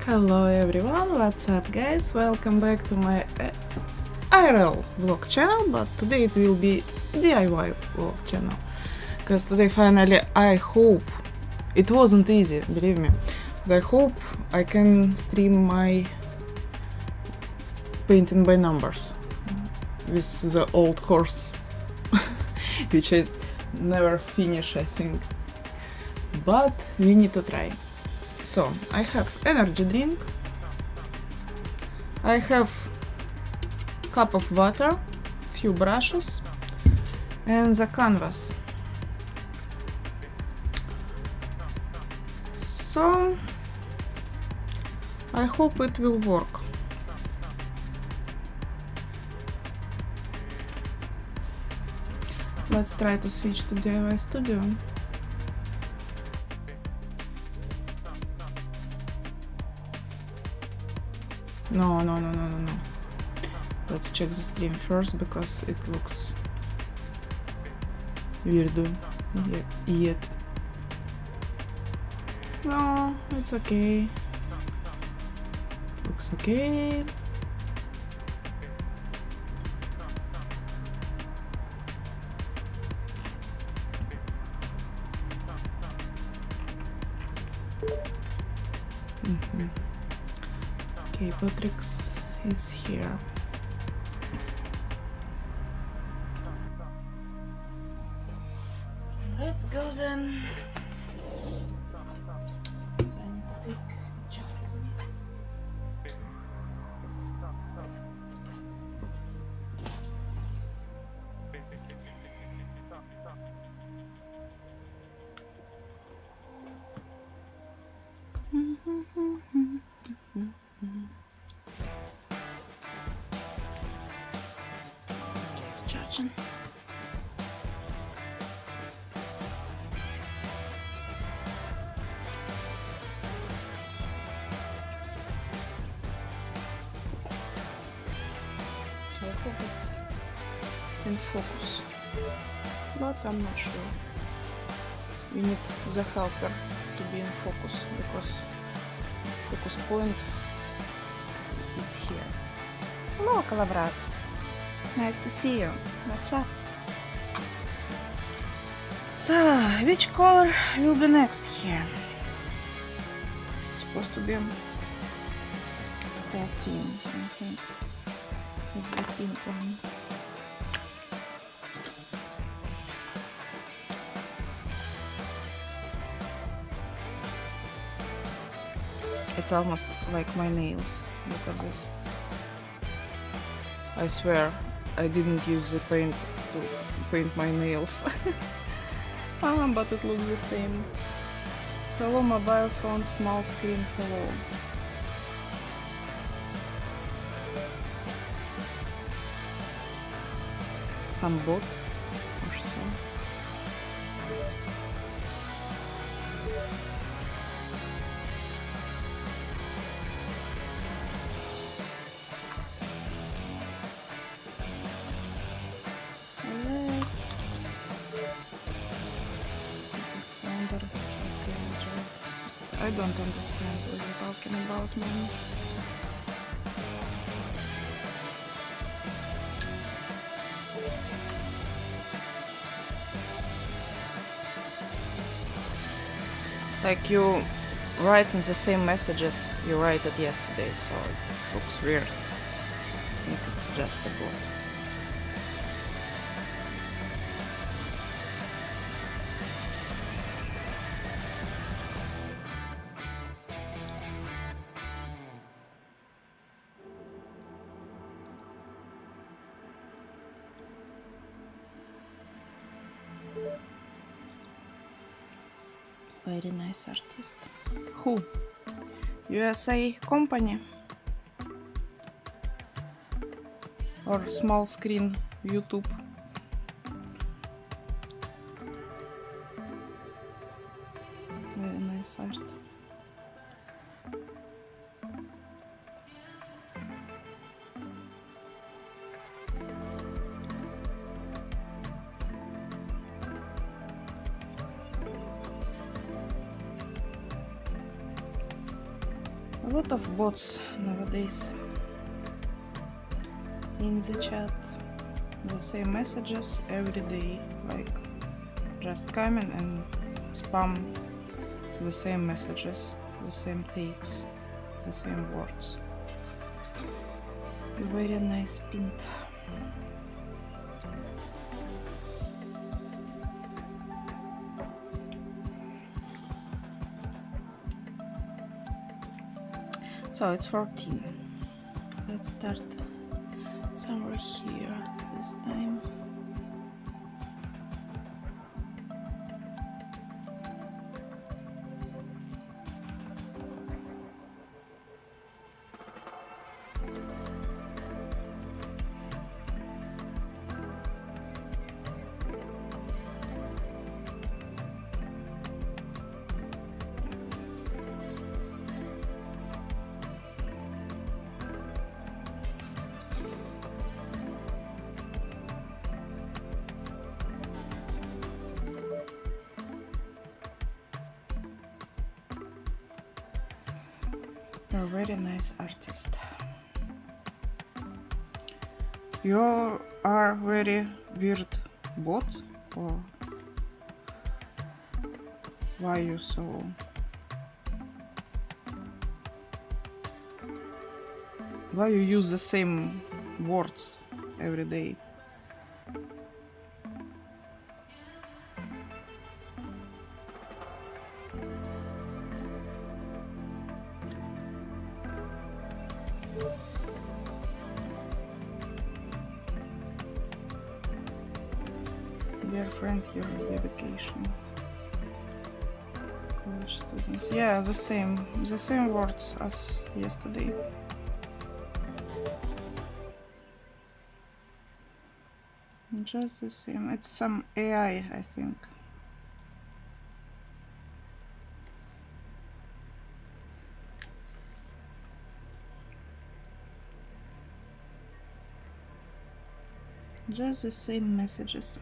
Hello everyone, what's up guys? Welcome back to my IRL vlog channel, but today it will be DIY vlog channel. Because today finally I hope, it wasn't easy, believe me, but I hope I can stream my painting by numbers with the old horse, which I never finish I think, but we need to try. So, I have energy drink, I have cup of water, few brushes, and the canvas. So, I hope it will work. Let's try to switch to DIY Studio. No. Let's check the stream first because it looks weird yet. No, it's okay. It looks okay. Okay, Patrick's is here. Let's go then. So I need to take a picture with me. It's charging. I hope it's in focus, but I'm not sure. We need the helper to be in focus because focus point is here. Hello, Calabrat. Nice to see you. What's up? So, which color will be next here? It's supposed to be 14, I think. With the pink one. It's almost like my nails. Look at this. I swear I didn't use the paint to paint my nails. But it looks the same. Hello mobile phone, small screen, hello. Some bot or so. Let's I don't understand what you're talking about, man. Like you write in the same messages you write it yesterday, so it looks weird. I think it's just a bot. Very nice artist. Who? USA company? Or small screen YouTube? Very nice art. lot of bots nowadays in the chat. The same messages every day, like just coming and spam the same messages, the same takes, the same words. A very nice pint. So it's 14. Let's start somewhere here this time. You're a very nice artist. You are very weird bot, or why you so? Why you use the same words every day? Dear friend, your education. College students. Yeah, the same words as yesterday. Just the same. It's some AI, I think. Just the same messages.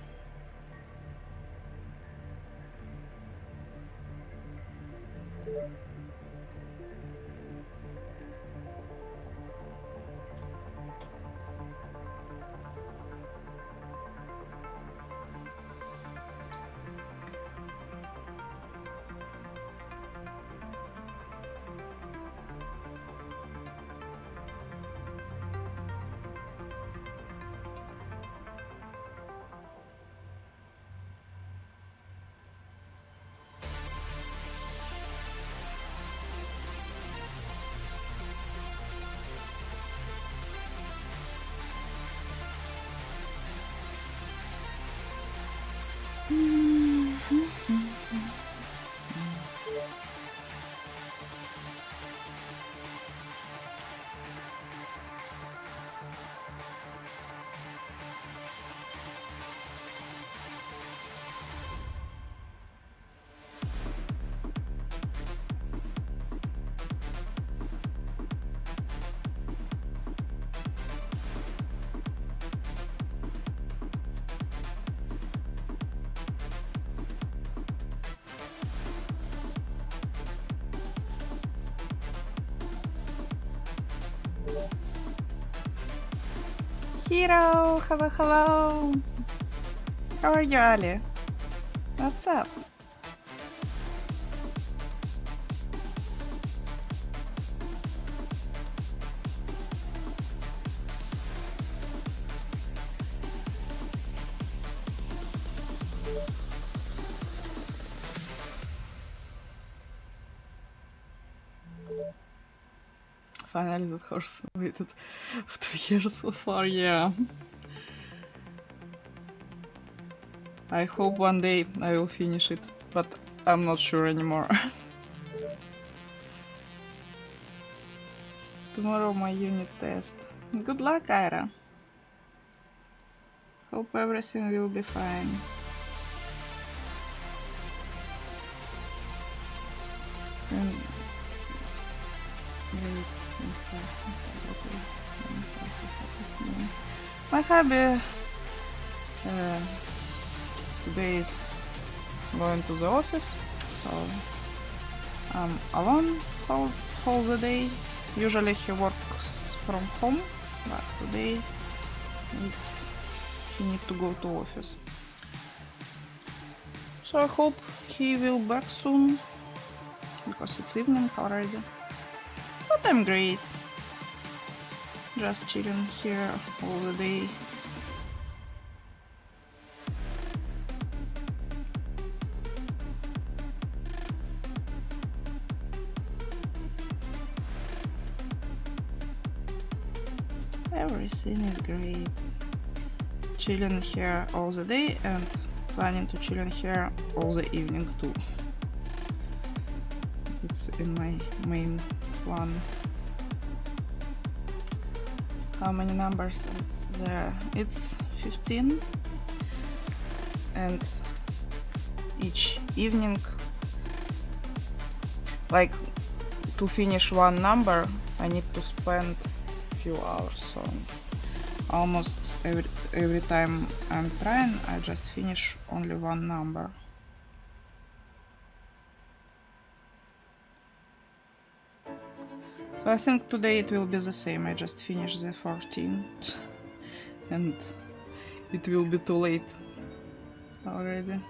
Hero, hello. How are you, Ali? What's up? Finally, that horse waited for 2 years so far, yeah. I hope one day I will finish it, but I'm not sure anymore. Tomorrow my unit test. Good luck, Ira. Hope everything will be fine. My hobby today is going to the office, so I'm alone whole the day. Usually he works from home, but today he need to go to office. So I hope he will back soon, because it's evening already. But I'm great. Just chilling here all the day. Everything is great. Chilling here all the day and planning to chill in here all the evening too. It's in my main plan. How many numbers are there? It's 15, and each evening, like, to finish one number I need to spend few hours, so almost every time I'm trying I just finish only one number. So I think today it will be the same. I just finished the 14 and it will be too late already.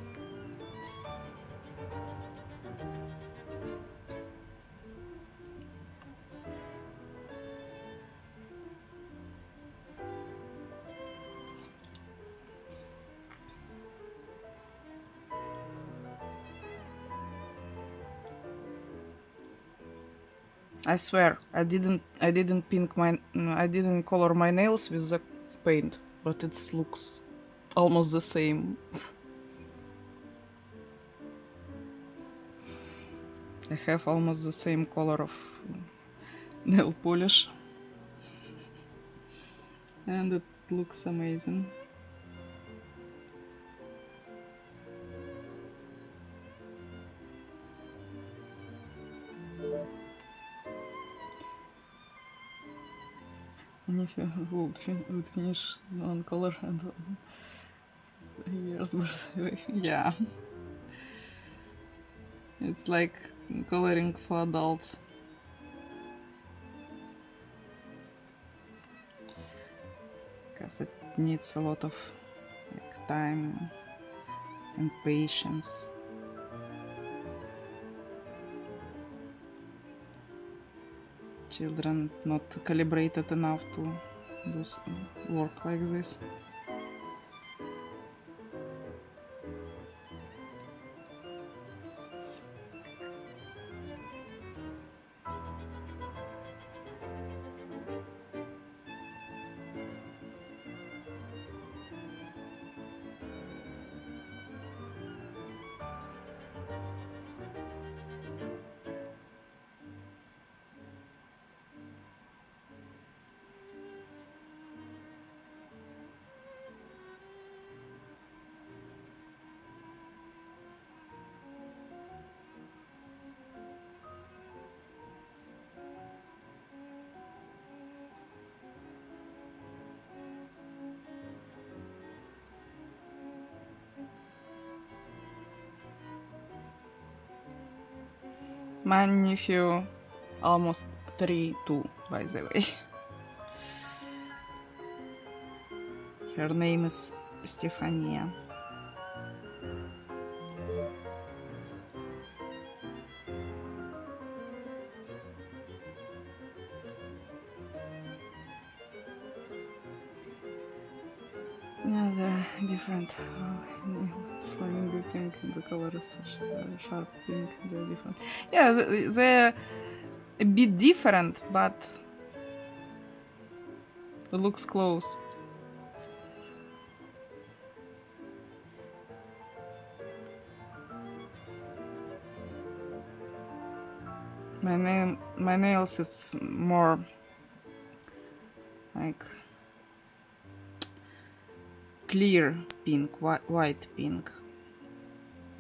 I swear, I didn't color my nails with the paint, but it looks almost the same. I have almost the same color of nail polish, and it looks amazing. And if you would finish one color and years, yeah, it's like coloring for adults. Because it needs a lot of like time and patience. Children not calibrated enough to do work like this. My nephew almost 3 too, by the way. Her name is Stefania. Yeah, they're different. It's flamingo pink and the color is sharp pink. They're different. Yeah, they're a bit different, but it looks close. My nails, it's more like clear pink, white pink,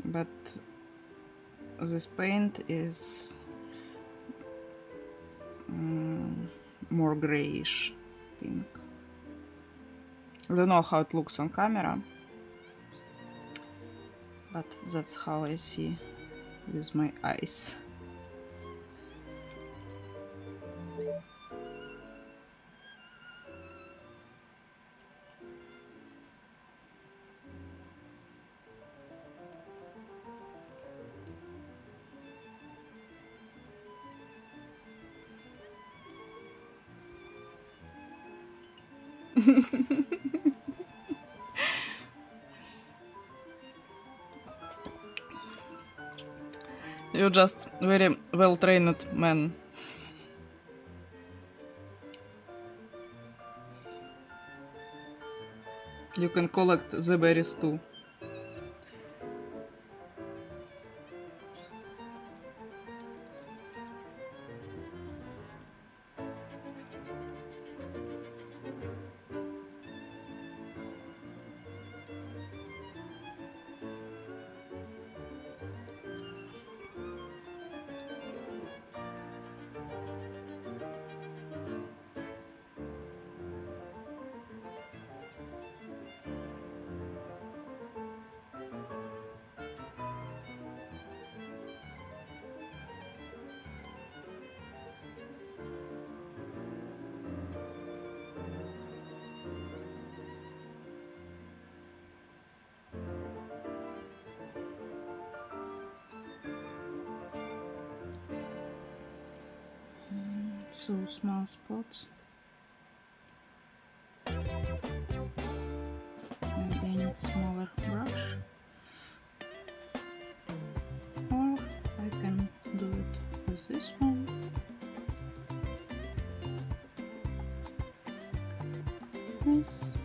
but this paint is more grayish pink. I don't know how it looks on camera, but that's how I see with my eyes. You're just very well-trained man. You can collect the berries too. So small spots. Maybe I need smaller brush. Or I can do it with this one. Nice.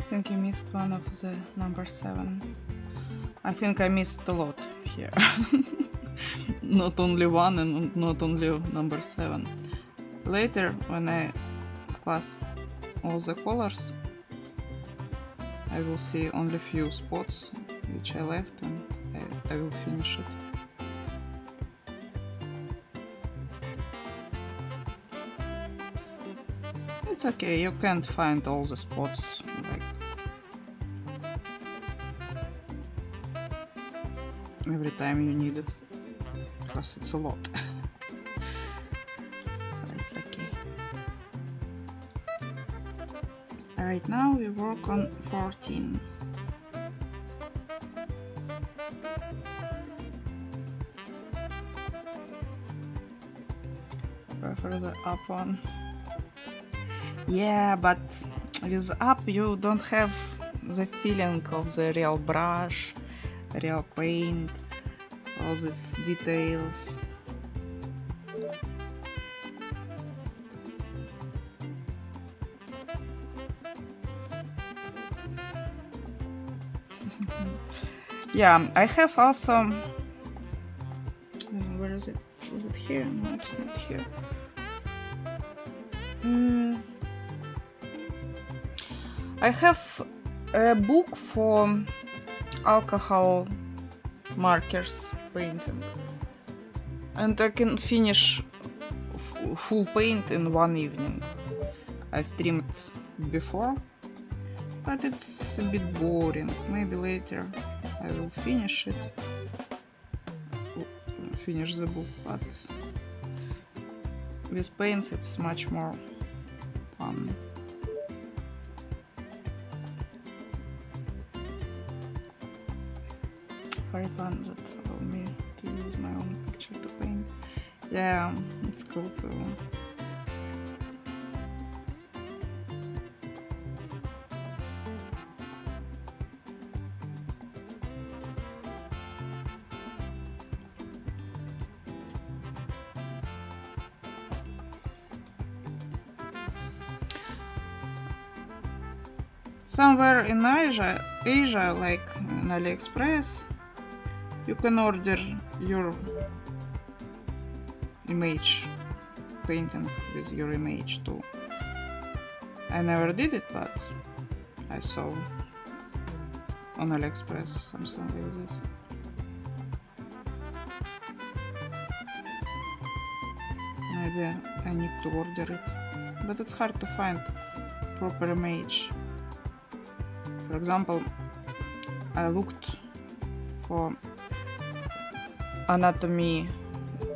I think you missed one of the number 7. I think I missed a lot here. Not only one and not only number 7. Later, when I pass all the colors, I will see only few spots which I left, and I will finish it. It's okay, you can't find all the spots like every time you need it, because it's a lot. So it's okay. Right now we work on 14. Prefer the up one. Yeah, but with up you don't have the feeling of the real brush, real paint, all these details. Yeah, I have also, where is it? Is it here? No, it's not here. I have a book for alcohol markers painting, and I can finish full paint in one evening. I streamed before, but it's a bit boring. Maybe later I will finish it, finish the book, but with paints it's much more fun. Favorite one that allowed me to use my own picture to paint. Yeah, it's cool too. Somewhere in Asia, like in AliExpress, you can order your image, painting with your image too. I never did it, but I saw on AliExpress something like this. Maybe I need to order it, but it's hard to find proper image. For example, I looked for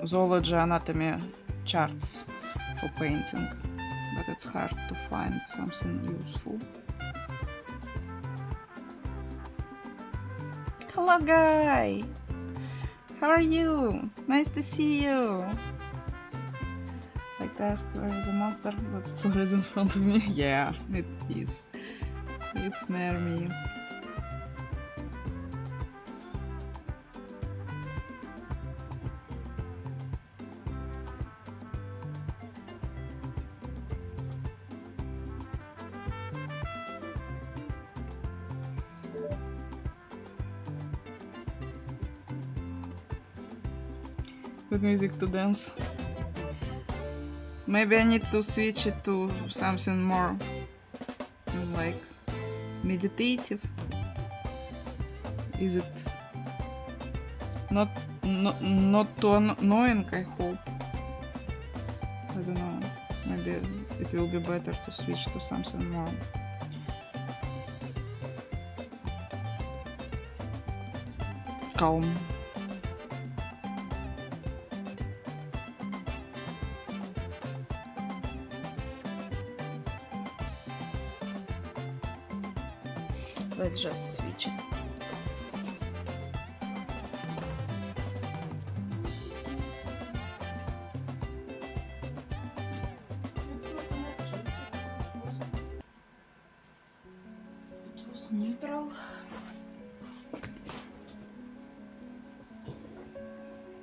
zoology anatomy charts for painting, but it's hard to find something useful. Hello, guy. How are you? Nice to see you. Like to ask where is a monster, but it's always in front of me. Yeah, it is. It's near me. Good music to dance. Maybe I need to switch it to something more like meditative. Is it not too annoying? I hope. I don't know. Maybe it will be better to switch to something more calm. Let's just switch it. It was neutral.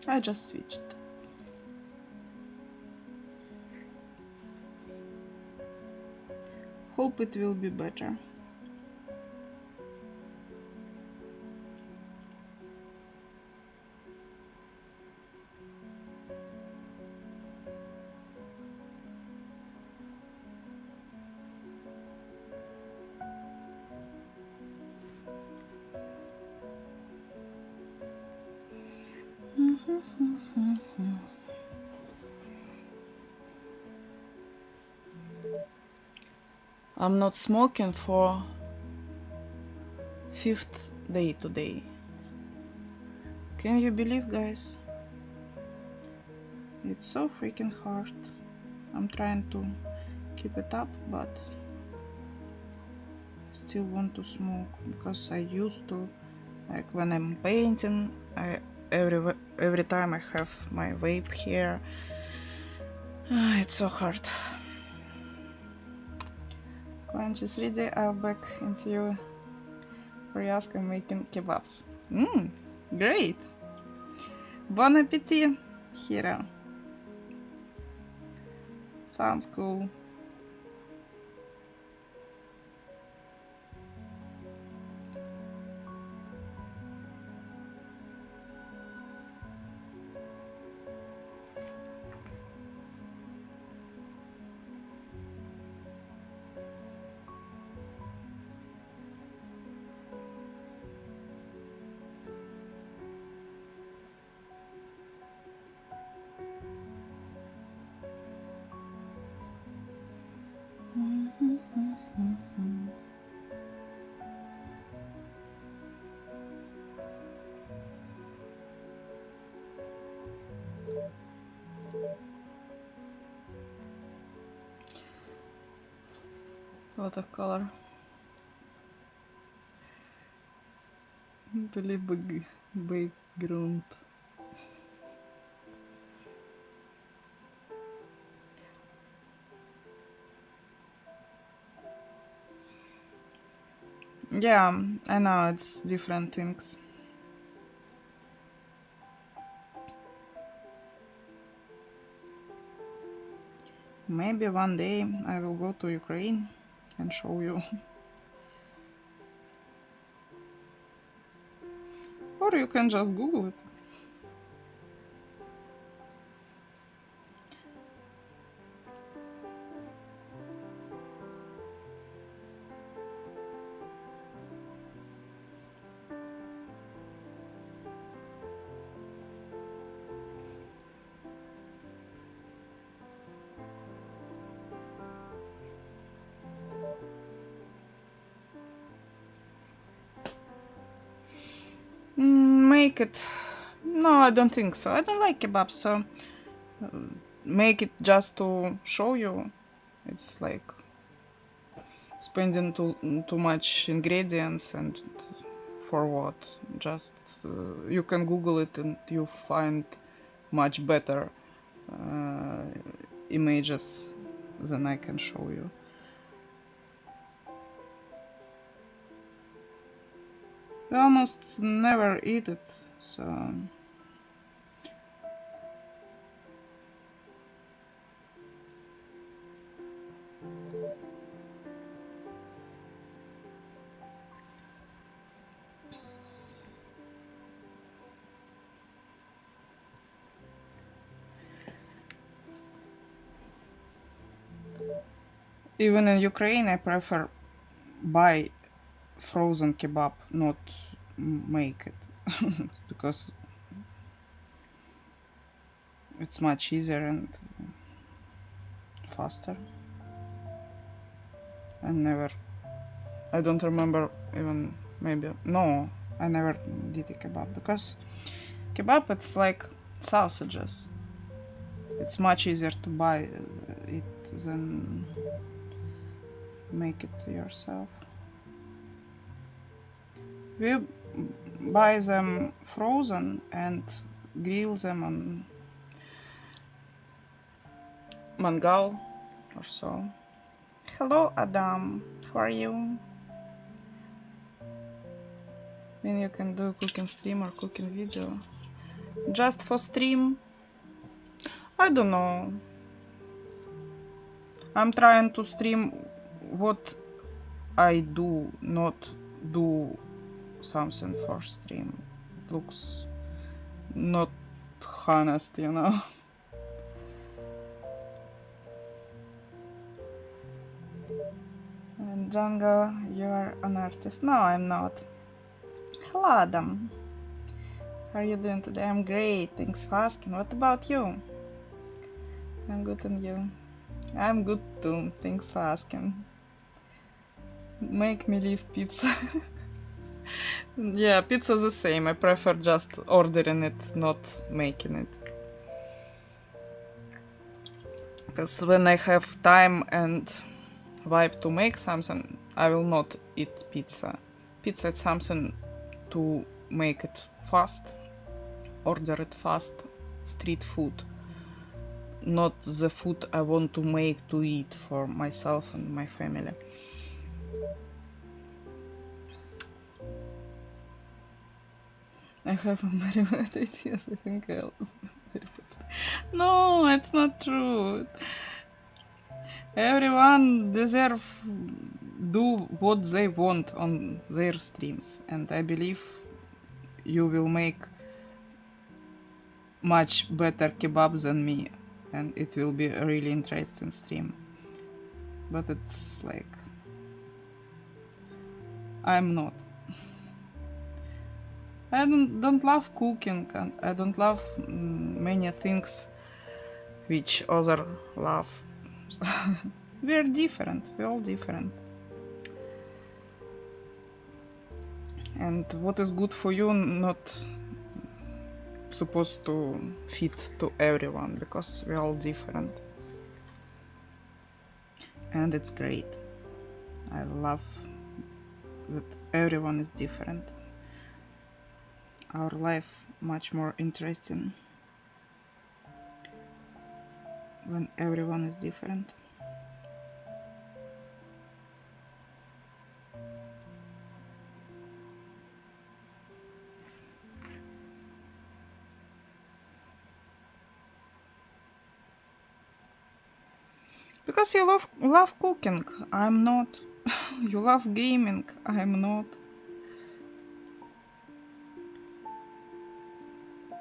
I just switched. Hope it will be better. I'm not smoking for 5th day today. Can you believe, guys? It's so freaking hard. I'm trying to keep it up, but still want to smoke because I used to, like when I'm painting, every time I have my vape here. It's so hard. Lunch is ready. I'll back in few. Ryask, I'm making kebabs. Great. Bon appetit, Hira. Sounds cool. A lot of color. Really big background. Yeah, I know it's different things. Maybe one day I will go to Ukraine and show you. Or you can just Google it. Make it. No, I don't think so. I don't like kebabs, so make it just to show you. It's like spending too much ingredients, and for what? Just you can Google it and you find much better images than I can show you. We almost never eat it, so even in Ukraine I prefer buy frozen kebab, not make it, because it's much easier and faster. I don't remember even, maybe, no, I never did a kebab, because kebab it's like sausages. It's much easier to buy it than make it yourself. We buy them frozen and grill them on mangal or so. Hello, Adam. How are you? Then you can do a cooking stream or cooking video. Just for stream? I don't know. I'm trying to stream what I do, not do something for stream. It looks not honest, you know. And Django, you're an artist. No, I'm not. Hello, Adam. How are you doing today? I'm great. Thanks for asking. What about you? I'm good, and you? I'm good too. Thanks for asking. Make me leave pizza. Yeah, pizza the same. I prefer just ordering it, not making it. Because when I have time and vibe to make something, I will not eat pizza. Pizza is something to make it fast, order it fast, street food. Not the food I want to make to eat for myself and my family. I have a very bad ideas. I think I'll... No, it's not true. Everyone deserve do what they want on their streams, and I believe you will make much better kebab than me, and it will be a really interesting stream. But it's like I'm not. I don't love cooking, and I don't love many things which other love. We're different. We're all different. And what is good for you not supposed to fit to everyone, because we're all different. And it's great. I love that everyone is different. Our life much more interesting when everyone is different. Because you love cooking, I'm not. You love gaming, I'm not.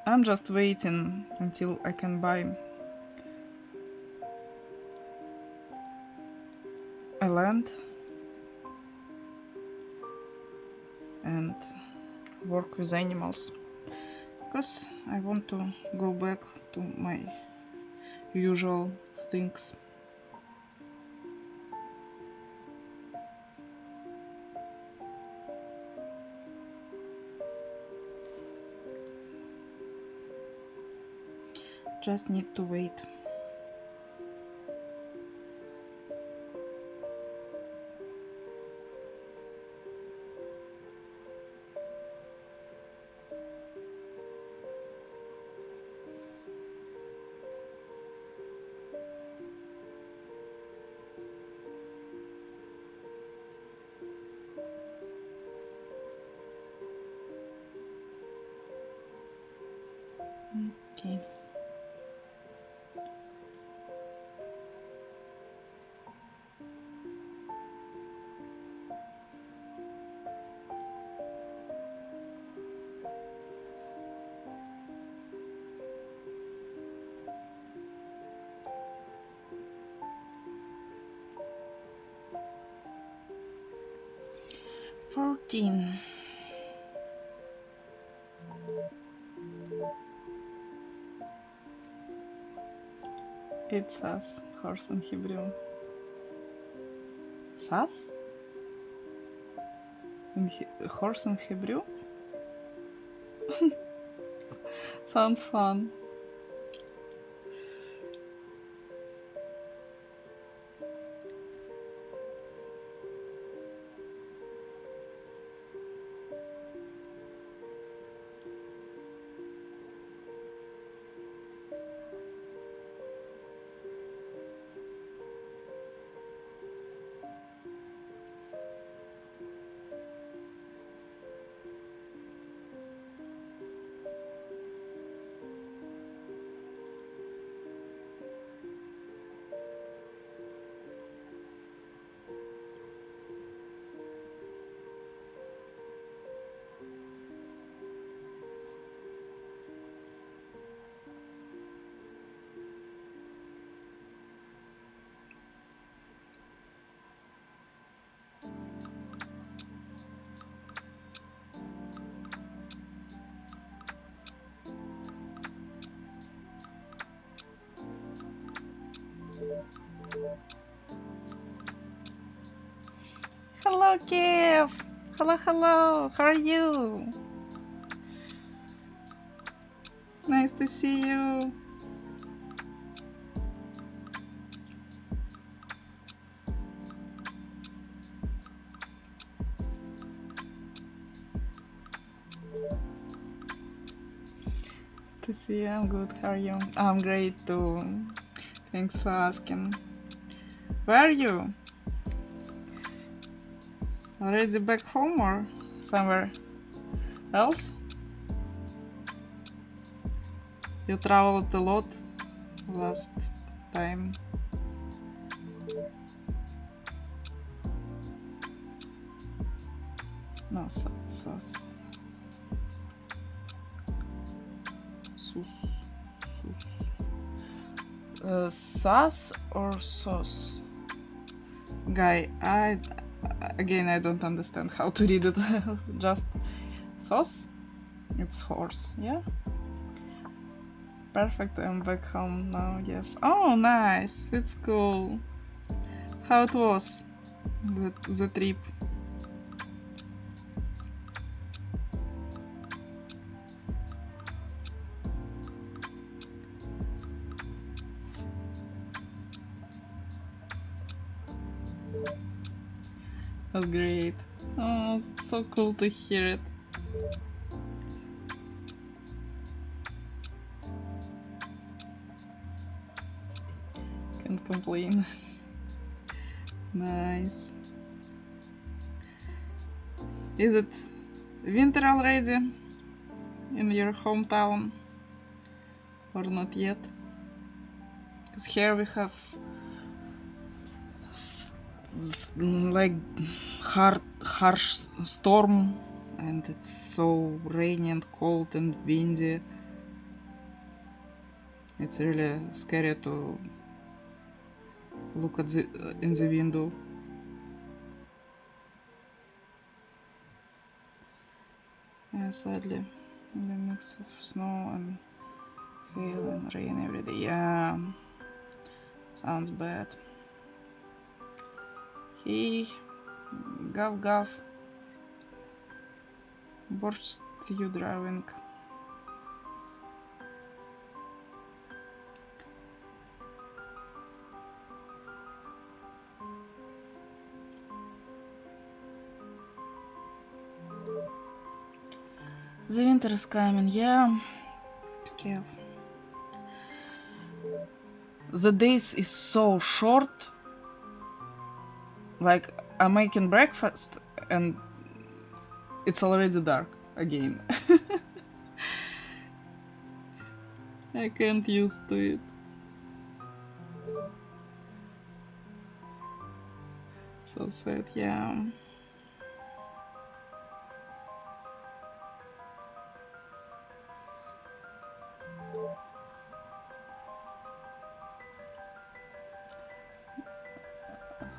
I'm just waiting until I can buy a land and work with animals, because I want to go back to my usual things. Just need to wait. Okay. "14. It's us, horse in Hebrew. Sas? Horse in Hebrew? Sounds fun. Hello, Kev! Hello, hello! How are you? Nice to see you! To see you, I'm good. How are you? I'm great too. Thanks for asking. Where are you? Already back home or somewhere else? You traveled a lot last time. No, sus. Sas or sauce? Guy, I don't understand how to read it. Just sauce? It's horse, yeah? Perfect, I'm back home now, yes. Oh, nice, it's cool. How it was, the trip? That's great. Oh, it's so cool to hear it. Can't complain. Nice. Is it winter already in your hometown or not yet? Because here we have like harsh storm, and it's so rainy and cold and windy. It's really scary to look at in the window. Yeah, sadly, the mix of snow and hail and rain every day. Yeah, sounds bad. Hey, Gav, борщ you driving? The winter is coming, yeah. Kev. The days is so short. Like, I'm making breakfast and it's already dark again. I can't used to it. So sad, yeah.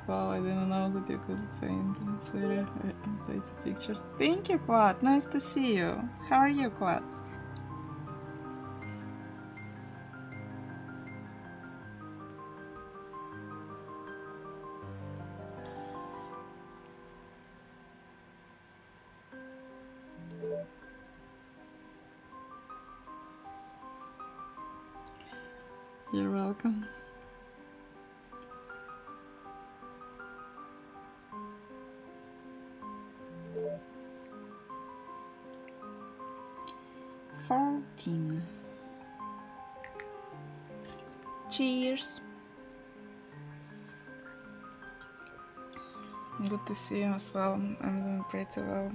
Wow, I didn't know that you could paint. It's very pretty picture. Thank you, Quad. Nice to see you. How are you, Quad? You're welcome. Team. Cheers. Good to see you as well. I'm doing pretty well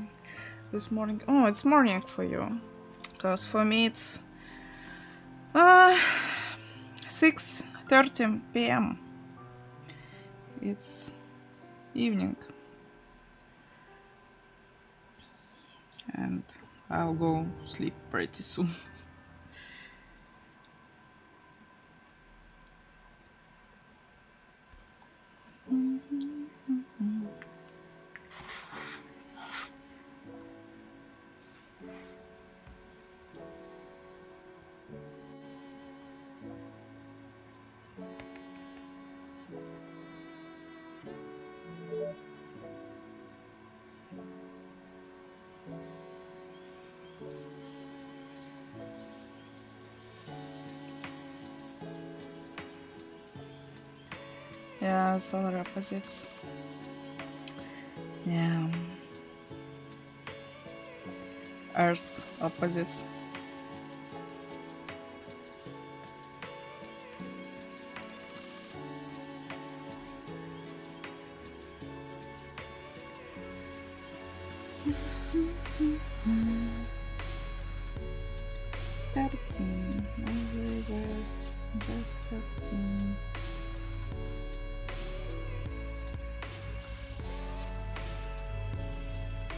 this morning. Oh, it's morning for you, because for me it's 6:30 p.m. It's evening, and I'll go sleep pretty soon. Yeah, solar opposites. Yeah. Earth opposites.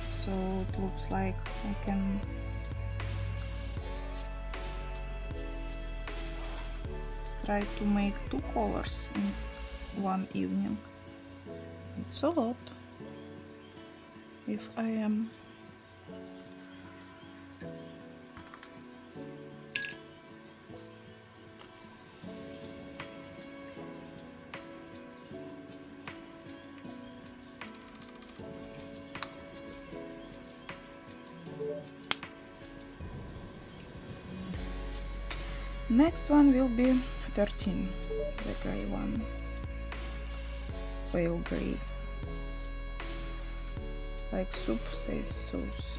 So it looks like I can try to make 2 colors in one evening. It's a lot if I am Next one will be 13, the gray one, pale gray, like soup says sauce.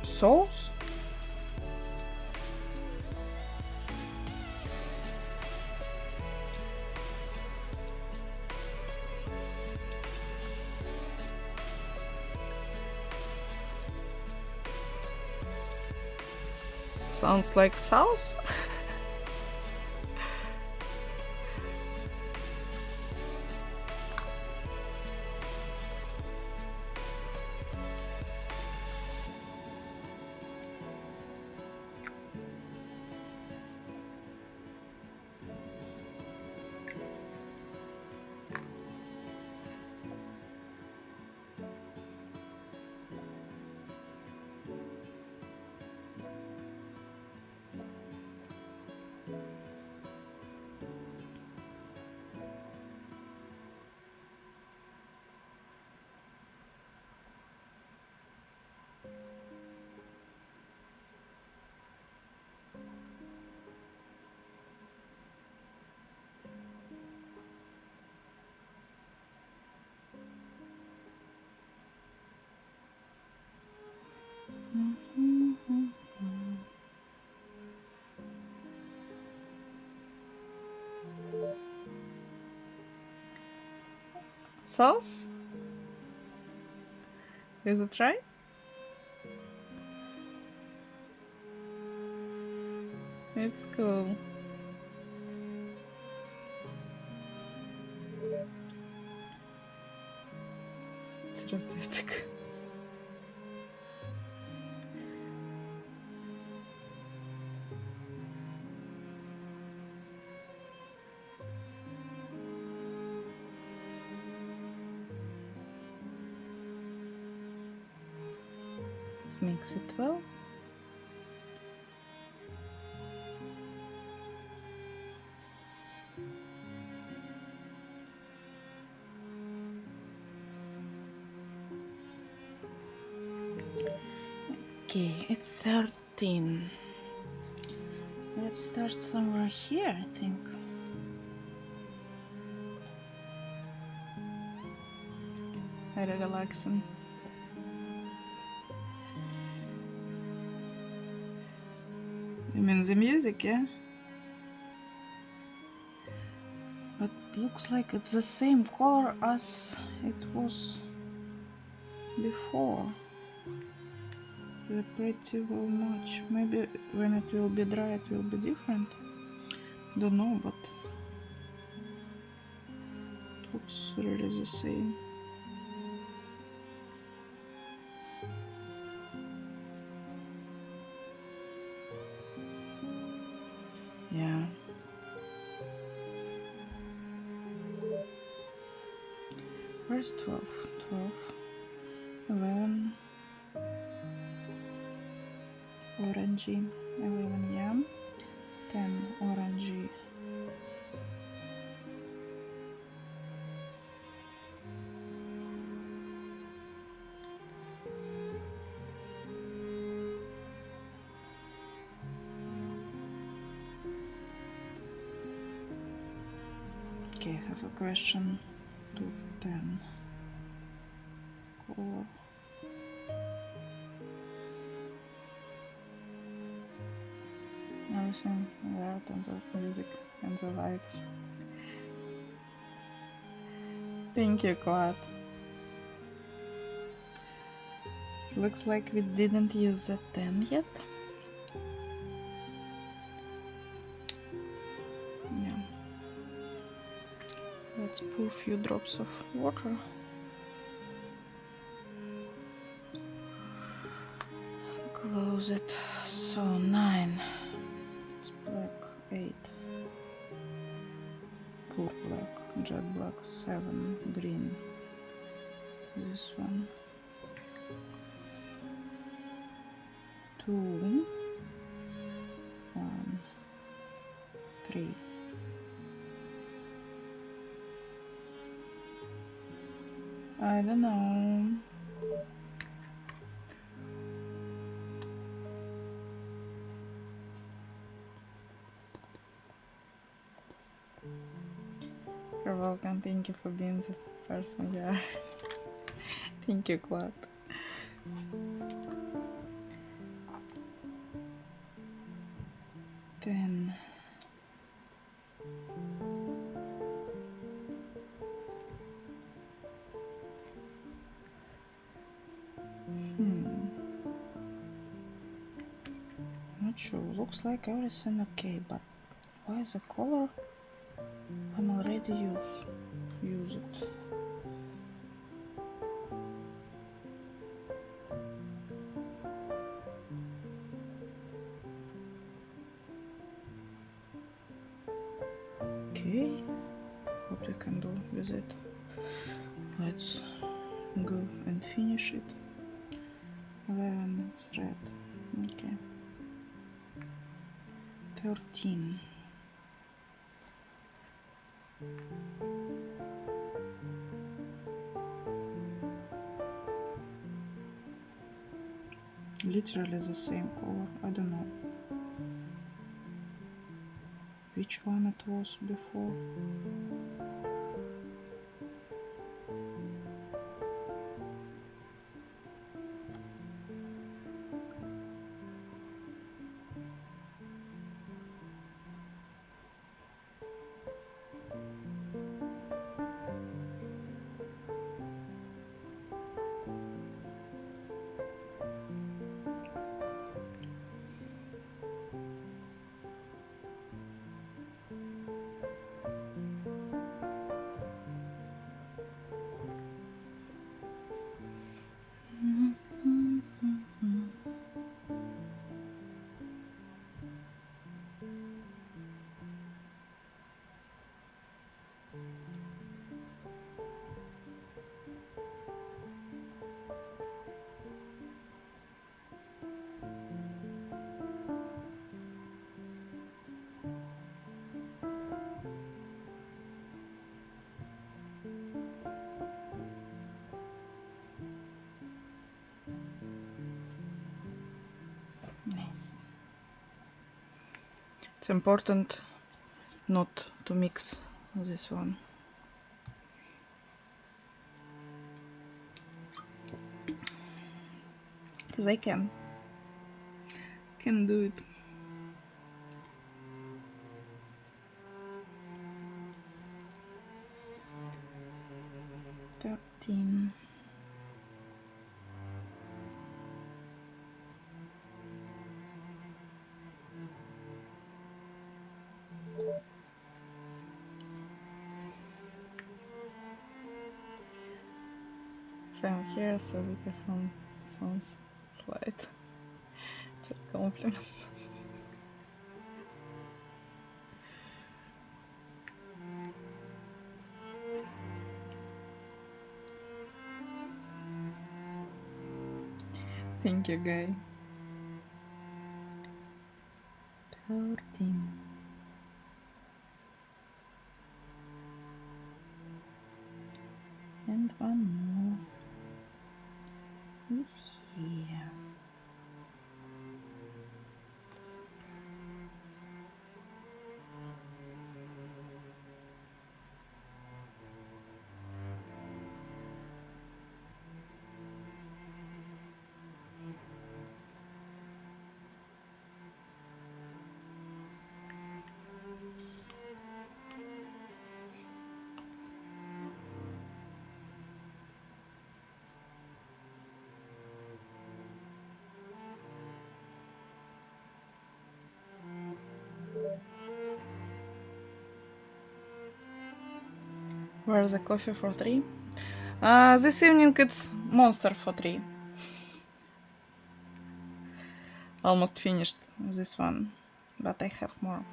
Sauce? Sounds like sauce. Sauce? Is it right? It's cool. Therapeutic. Let's mix it well. Okay, it's 13. Let's start somewhere here, I think. Very relaxing. You mean the music, yeah? But looks like it's the same color as it was before. They're pretty well matched. Maybe when it will be dry it will be different. Don't know, but it looks really the same. Yeah. Where's 12? 12, 11, orangey, 11 yam, 10 orangey, okay, I have a question to 10 color. Everything right on the music and the vibes. Thank you, Quad. Looks like we didn't use the 10 yet. Yeah. Let's pour a few drops of water. Close it. So 9. It's black. 8. Pure black. Jet black. 7. Green. This one. 2. 1. 3. I don't know. You're welcome. Thank you for being the person you are. Thank you, Quad. Then not sure. Looks like everything okay, but why the color? I'm already use it. Okay, what we can do with it? Let's go and finish it. 11, it's red. Okay. 13. Literally the same color. I don't know which one it was before. It's important not to mix this one. Because I can do it. $13. I'm here, so we can from Sun's flight. Just compliment. Thank you, guy. 13. And one more is here. Where's the coffee for 3? This evening it's Monster for 3. Almost finished this one, but I have more.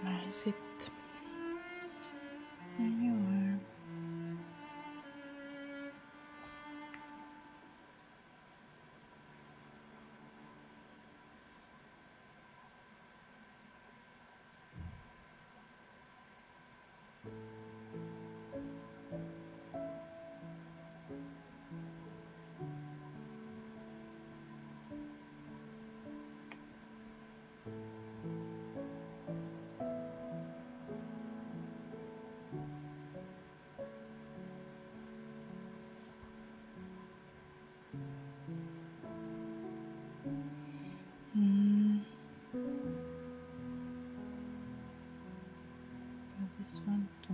Where is it? Anywhere. This one too.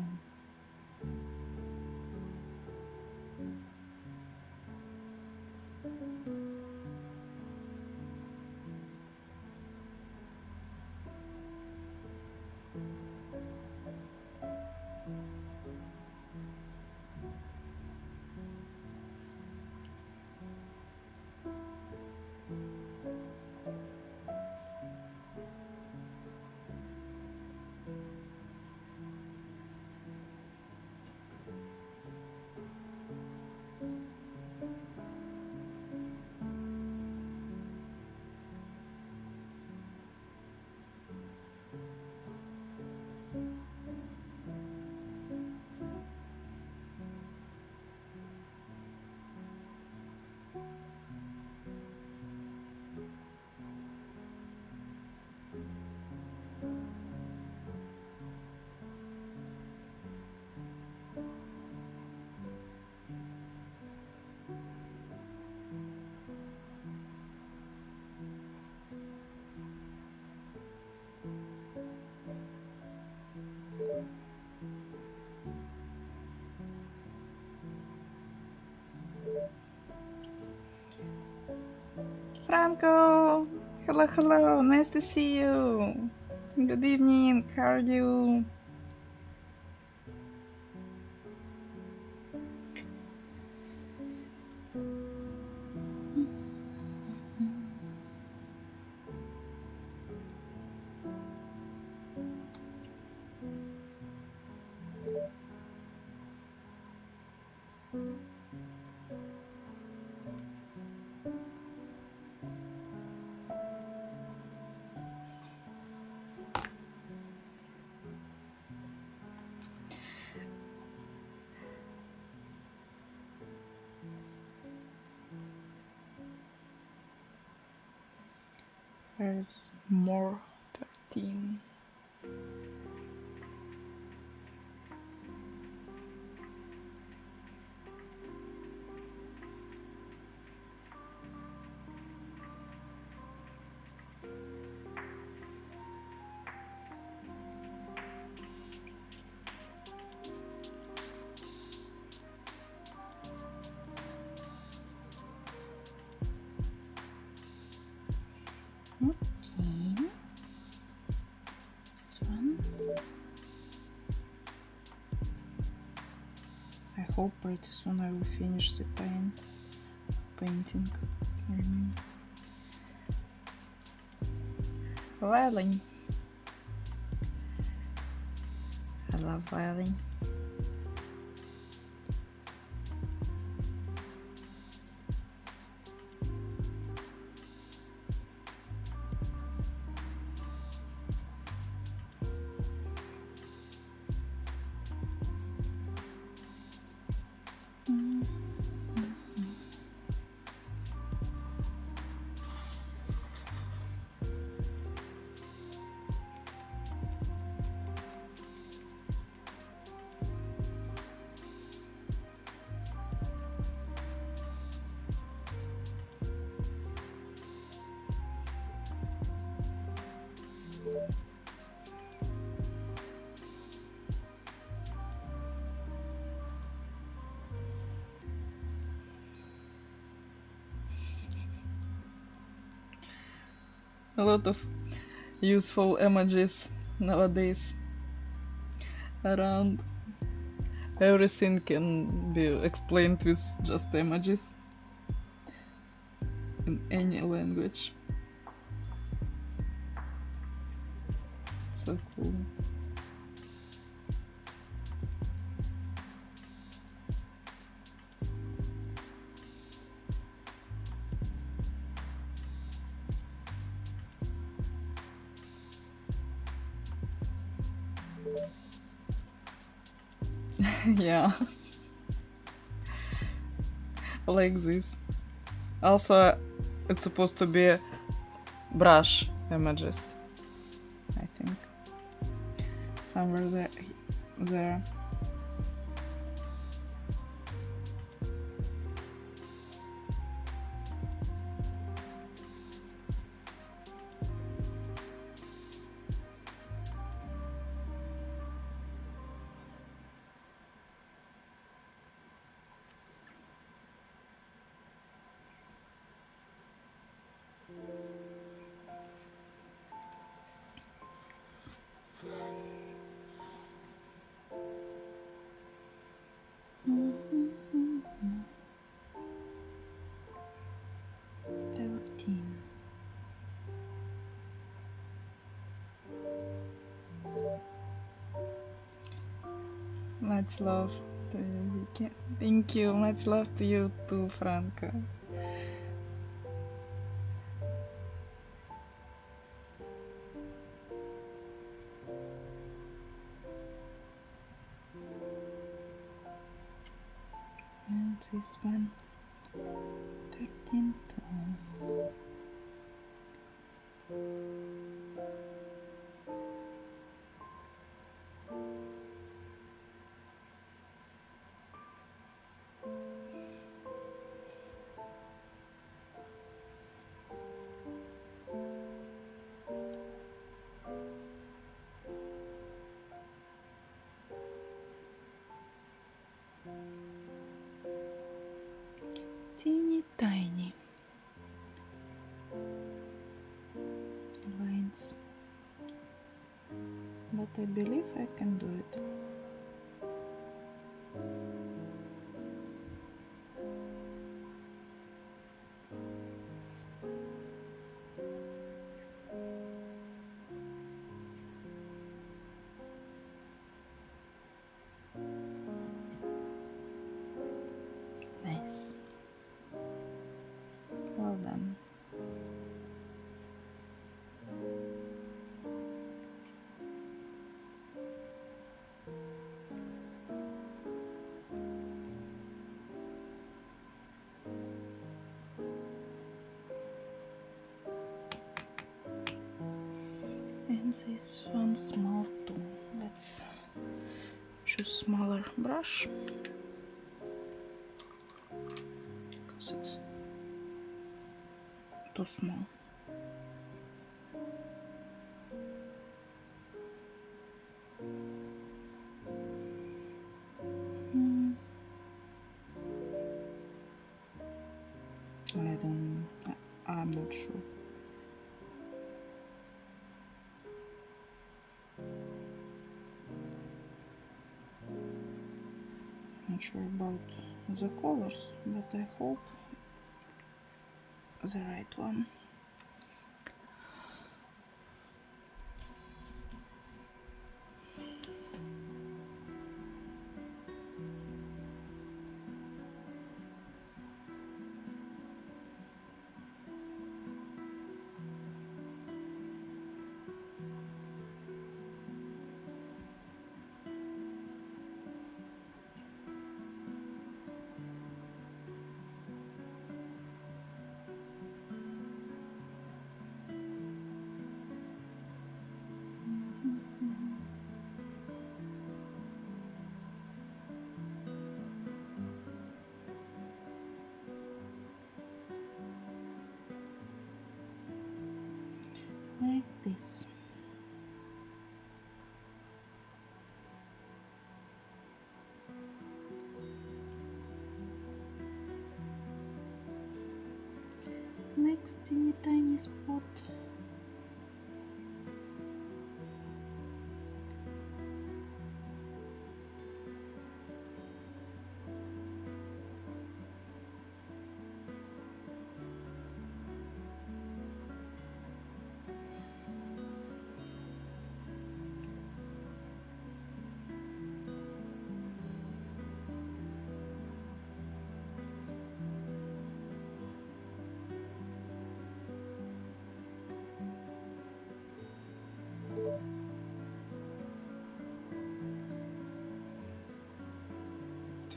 Franco! Hello, hello! Nice to see you! Good evening, how are you? There's more 13. Okay. This one. I hope pretty soon I will finish the painting. Violin. I love violin. A lot of useful emojis nowadays around. Everything can be explained with just emojis in any language. So cool. Yeah. Like this. Also, it's supposed to be brush images, I think. Somewhere there. Much love to you, Vicky. Thank you. Much love to you too, Franca. And this one, 13 too. Teeny tiny. I believe I can do it. Nice. Well done. And this one small too. Let's choose smaller brush because it's too small. I'm not sure. Not sure about the colors, but I hope the right one. Like this. Next teeny tiny spot.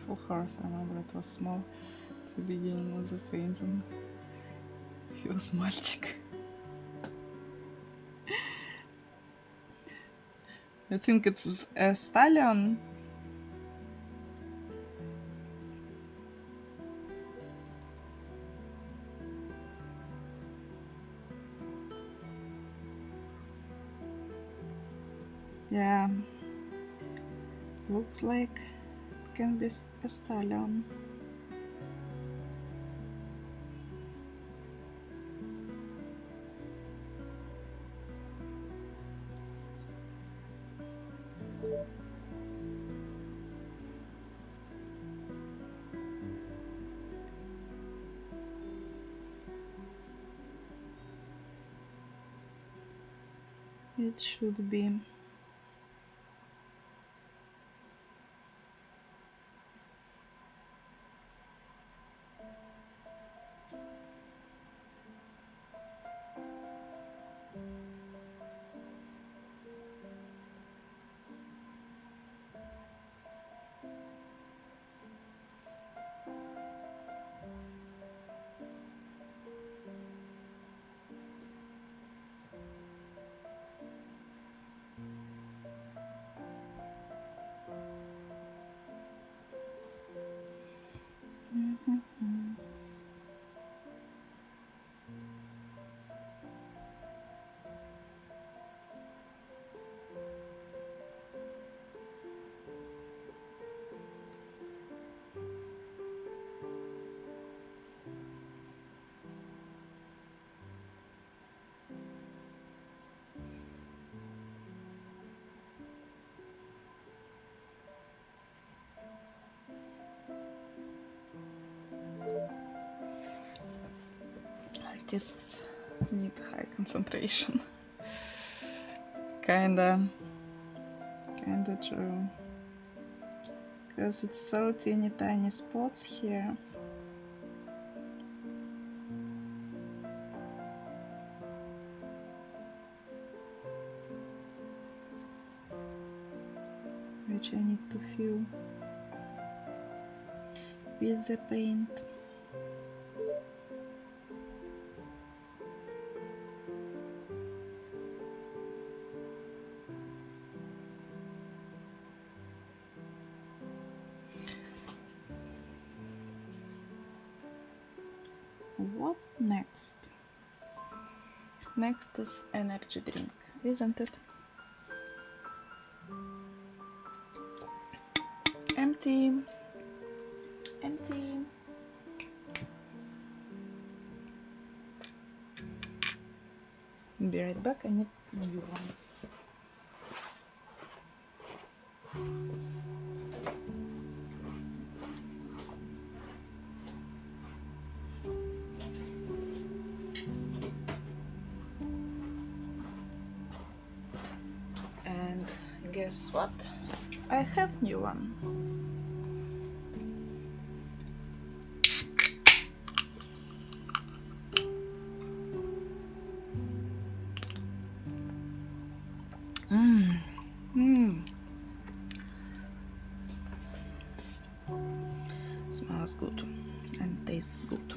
Full horse, I remember it was small at the beginning of the painting. He was мальчик. I think it's a stallion. Yeah, looks like it can be a stallion. It should be. artists need high concentration. Kinda true. Because it's so teeny tiny spots here. Which I need to fill with the paint. What next? Next is energy drink, isn't it? Empty. Be right back, I need new one. And guess what? I have new one. Smells good and tastes good.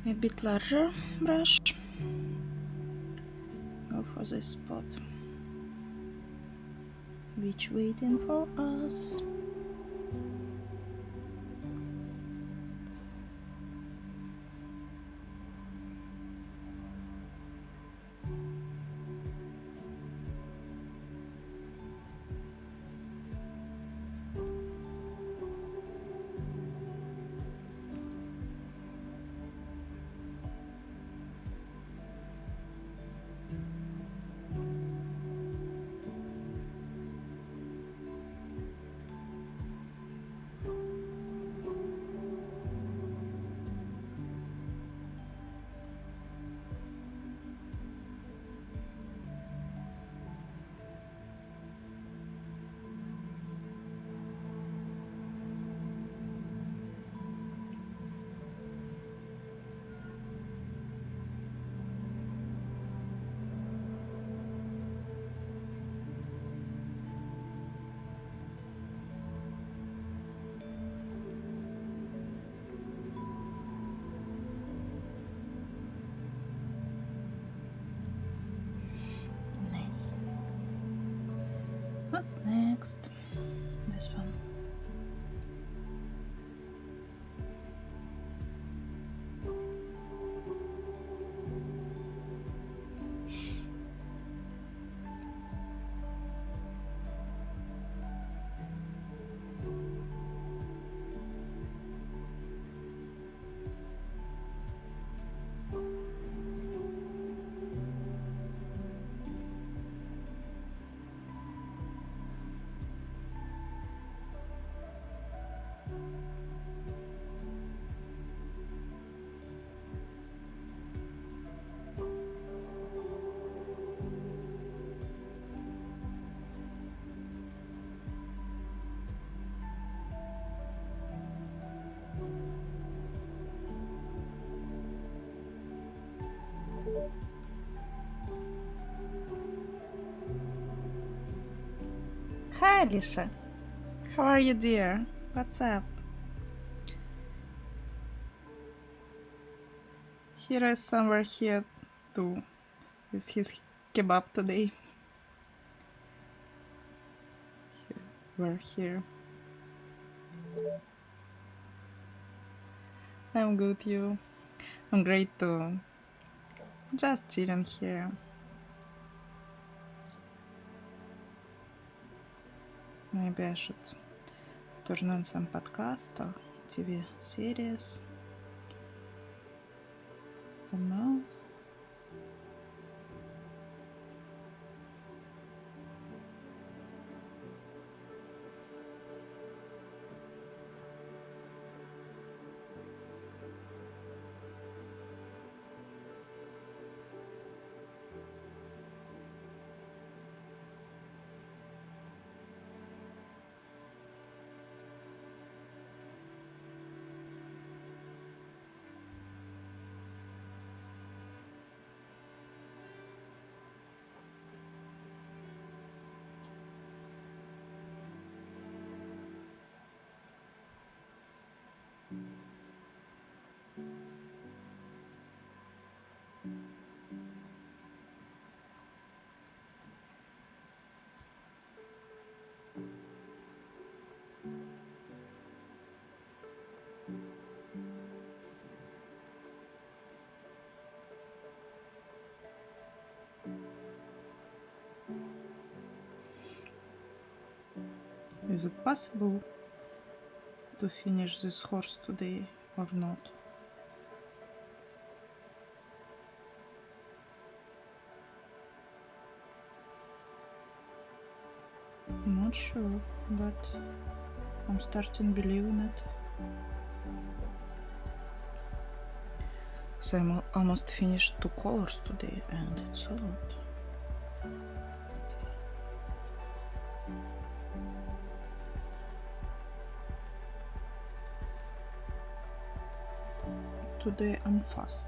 A bit larger brush. Go for this spot. Which waiting for us. Nice. What's next? This one. Hi, Alicia. How are you, dear? What's up? Here is somewhere here too, with his kebab today. We're here. I'm good, you. I'm great too. Just chilling here. Maybe I should turn on some podcast or TV series. Don't know. Is it possible to finish this horse today or not? I'm not sure, but I'm starting believing it. So I almost finished 2 colors today, and it's a lot. Today I'm fast.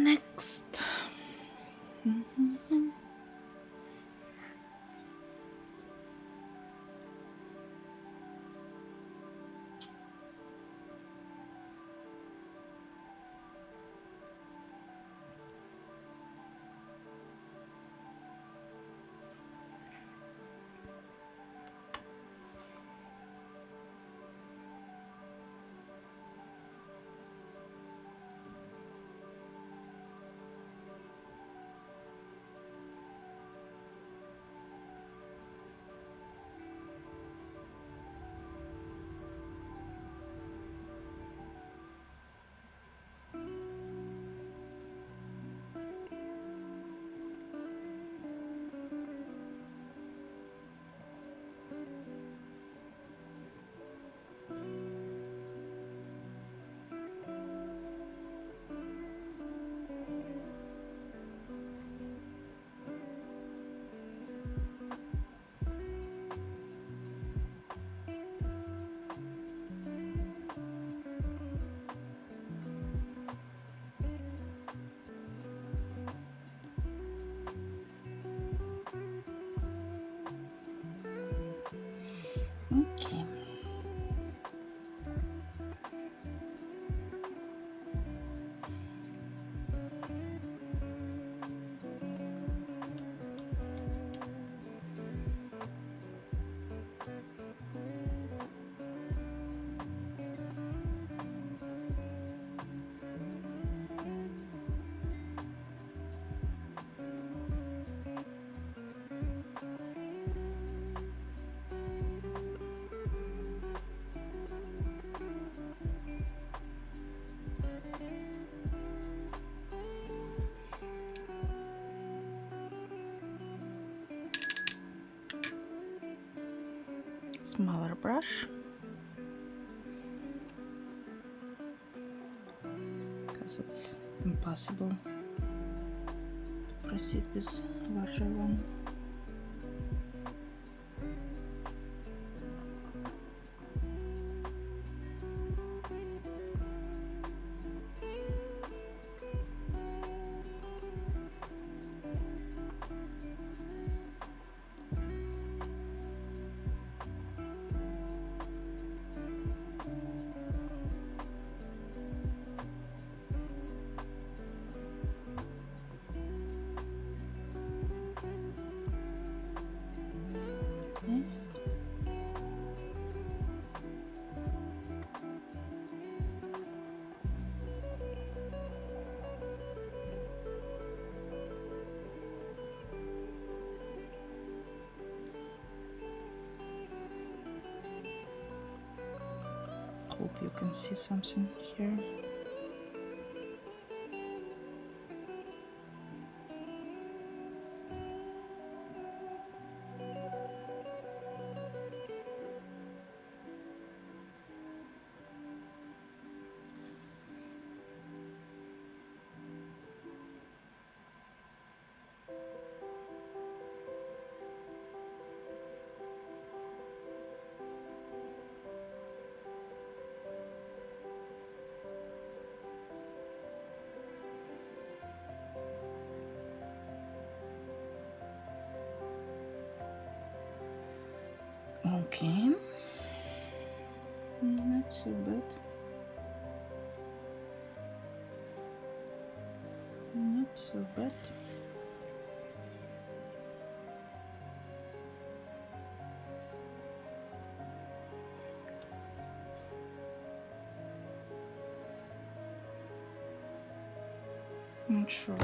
Next. Okay. Smaller brush, because it's impossible to proceed with larger one. Yes. Hope you can see something here. Okay. Not so bad. Not so bad. Not sure.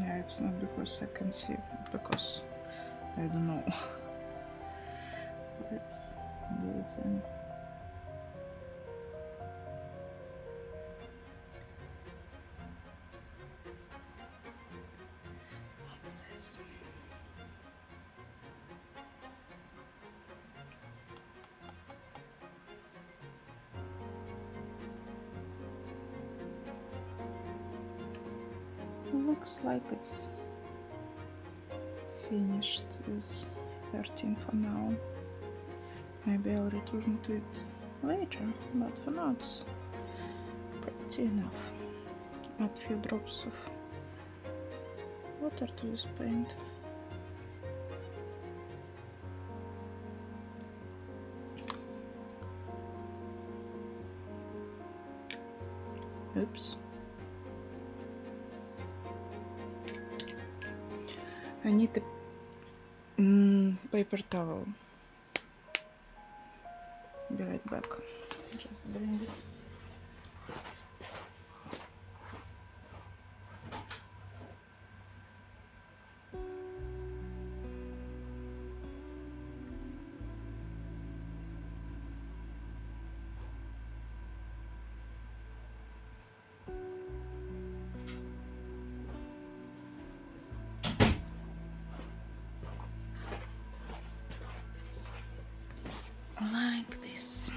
Yeah, it's not because I can see, because I don't know. Let's do it then. What's this? Looks like it's finished with 13 for now. Maybe I'll return to it later, but for now it's pretty enough. Add few drops of water to this paint. Oops. I need a paper towel. Be right back. Just bring it. Like this,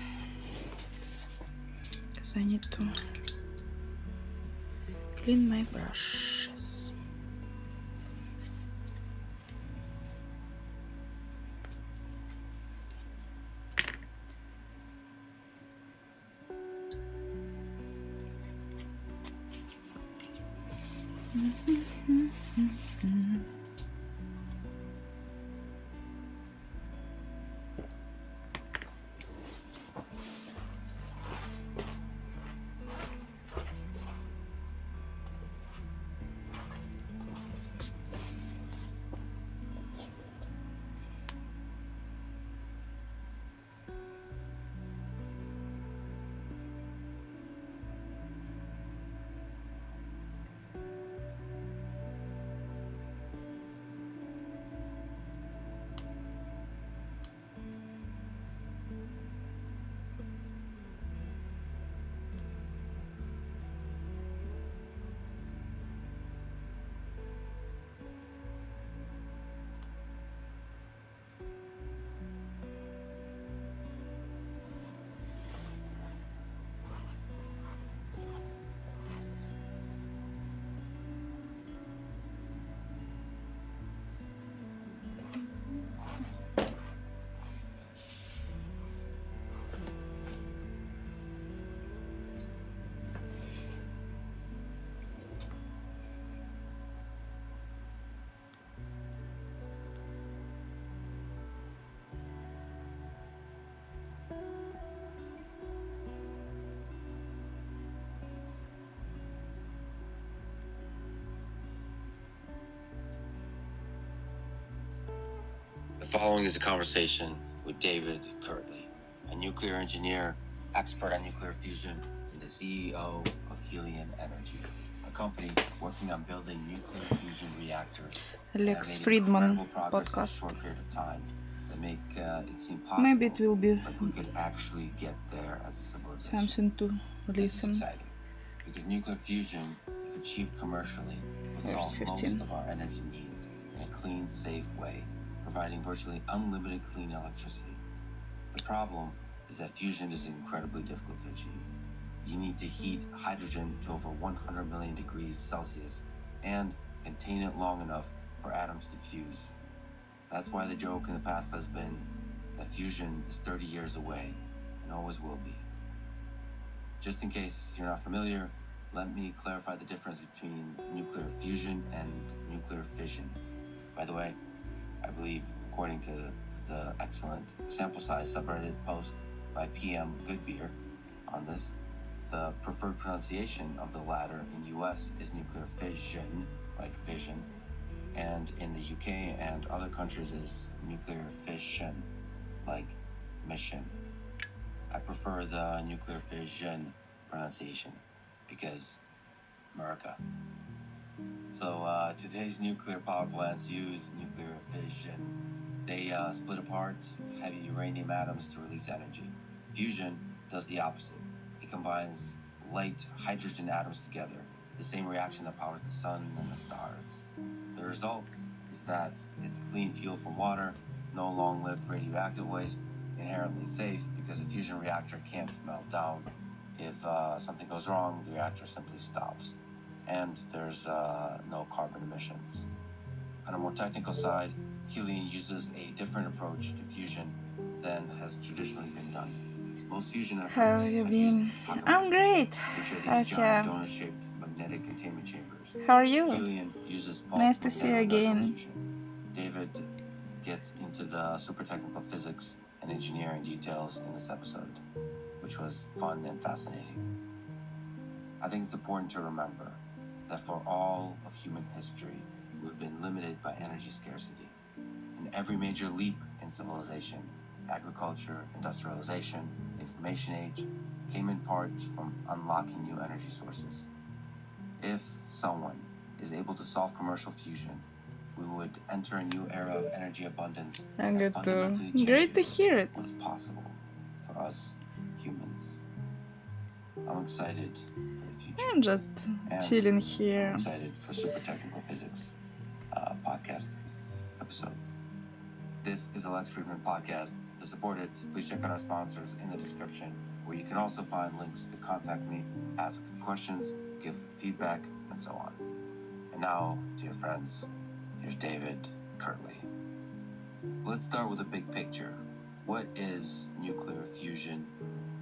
because I need to clean my brushes. The following is a conversation with David Kirtley, a nuclear engineer, expert on nuclear fusion, and the CEO of Helion Energy, a company working on building nuclear fusion reactors. Lex Friedman podcast. For a period of time that make it seem possible. Maybe it will be like we could actually get there as a civilization. something to This is listen. exciting because nuclear fusion, if achieved commercially, would solve most of our energy needs in a clean, safe way, providing virtually unlimited clean electricity. The problem is that fusion is incredibly difficult to achieve. You need to heat hydrogen to over 100 million degrees Celsius and contain it long enough for atoms to fuse. That's why the joke in the past has been that fusion is 30 years away and always will be. Just in case you're not familiar, let me clarify the difference between nuclear fusion and nuclear fission. By the way, I believe, according to the excellent sample size subreddit post by PM Goodbeer on this, the preferred pronunciation of the latter in US is nuclear fission, like vision, and in the UK and other countries is nuclear fission, like mission. I prefer the nuclear fission pronunciation because America. So today's nuclear power plants use nuclear fission. They split apart heavy uranium atoms to release energy. Fusion does the opposite. It combines light hydrogen atoms together, the same reaction that powers the sun and the stars. The result is that it's clean fuel from water, no long-lived radioactive waste, inherently safe because a fusion reactor can't melt down. If something goes wrong, the reactor simply stops, and there's no carbon emissions. On a more technical side, helium uses a different approach to fusion than has traditionally been done. Most fusion efforts How have you been? I'm great, Asya. Donut-shaped magnetic containment chambers. How are you? Helium uses Nice to see you again. David gets into the super technical physics and engineering details in this episode, which was fun and fascinating. I think it's important to remember that for all of human history, we've been limited by energy scarcity. In every major leap in civilization, agriculture, industrialization, information age, came in part from unlocking new energy sources. If someone is able to solve commercial fusion, we would enter a new era of energy abundance and fundamentally Great to hear it. what's possible for us humans. I'm excited for the future. I'm just chilling here. I'm excited for super technical physics podcast episodes. This is a Lex Friedman podcast. To support it, please check out our sponsors in the description, where you can also find links to contact me, ask questions, give feedback, and so on. And now, dear friends, here's David Kirtley. Let's start with the big picture. What is nuclear fusion?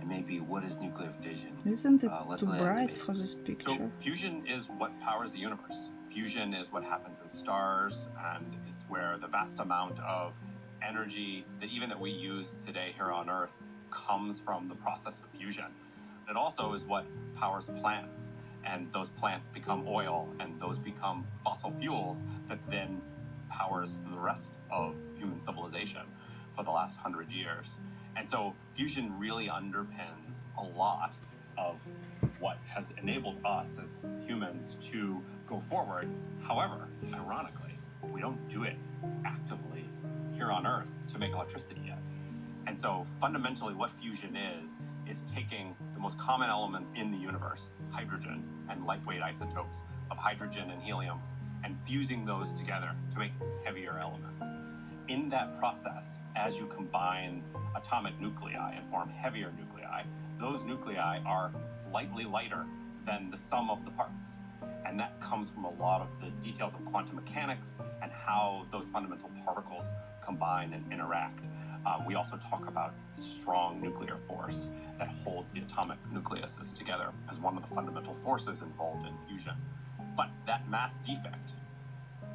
And maybe what is nuclear fission? Isn't it too bright for this picture? So fusion is what powers the universe. Fusion is what happens in stars, and it's where the vast amount of energy that we use today here on Earth comes from the process of fusion. It also is what powers plants, and those plants become oil, and those become fossil fuels that then powers the rest of human civilization for the last 100 years. And so fusion really underpins a lot of what has enabled us as humans to go forward. However, ironically, we don't do it actively here on Earth to make electricity yet. And so fundamentally what fusion is taking the most common elements in the universe, hydrogen and lightweight isotopes of hydrogen and helium, and fusing those together to make heavier elements. In that process, as you combine atomic nuclei and form heavier nuclei, those nuclei are slightly lighter than the sum of the parts. And that comes from a lot of the details of quantum mechanics and how those fundamental particles combine and interact. We also talk about the strong nuclear force that holds the atomic nucleuses together as one of the fundamental forces involved in fusion. But that mass defect,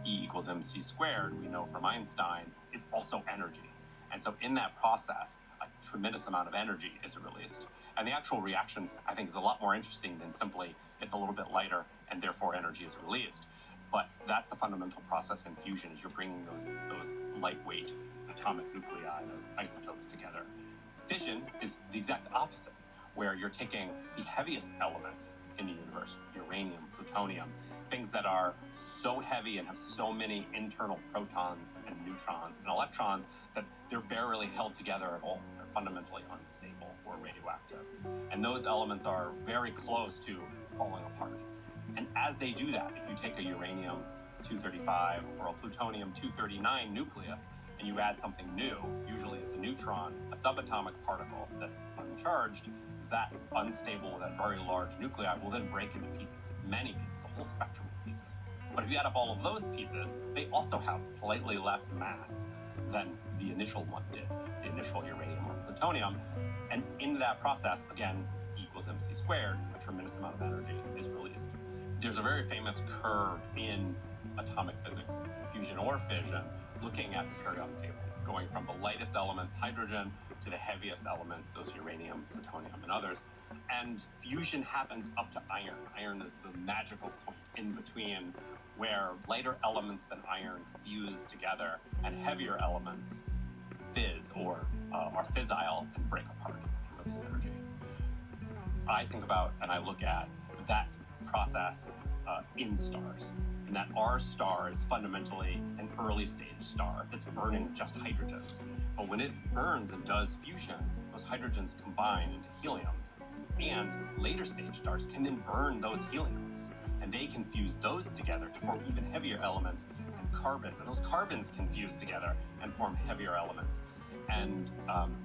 E equals mc squared, we know from Einstein, is also energy. And so in that process, a tremendous amount of energy is released. And the actual reactions, I think, is a lot more interesting than simply it's a little bit lighter and therefore energy is released. But that's the fundamental process in fusion, is you're bringing those lightweight atomic nuclei, those isotopes together. Fission is the exact opposite, where you're taking the heaviest elements in the universe, uranium, plutonium, things that are so heavy and have so many internal protons and neutrons and electrons that they're barely held together at all. They're fundamentally unstable or radioactive. And those elements are very close to falling apart. And as they do that, if you take a uranium-235 or a plutonium-239 nucleus and you add something new, usually it's a neutron, a subatomic particle that's uncharged, that unstable, that very large nuclei will then break into pieces, many pieces, a whole spectrum of pieces. But if you add up all of those pieces, they also have slightly less mass than the initial one did, the initial uranium or plutonium. And in that process, again, E equals mc squared, a tremendous amount of energy is released. There's a very famous curve in atomic physics, fusion or fission, looking at the periodic table, going from the lightest elements, hydrogen, to the heaviest elements, those uranium, plutonium, and others. And fusion happens up to iron. Iron is the magical point in between where lighter elements than iron fuse together and heavier elements fizz or are fissile and break apart from release energy. I think about and I look at that process in stars, and that our star is fundamentally an early stage star that's burning just hydrogens. But when it burns and does fusion, those hydrogens combine into heliums, and later stage stars can then burn those heliums, and they can fuse those together to form even heavier elements and carbons, and those carbons can fuse together and form heavier elements. And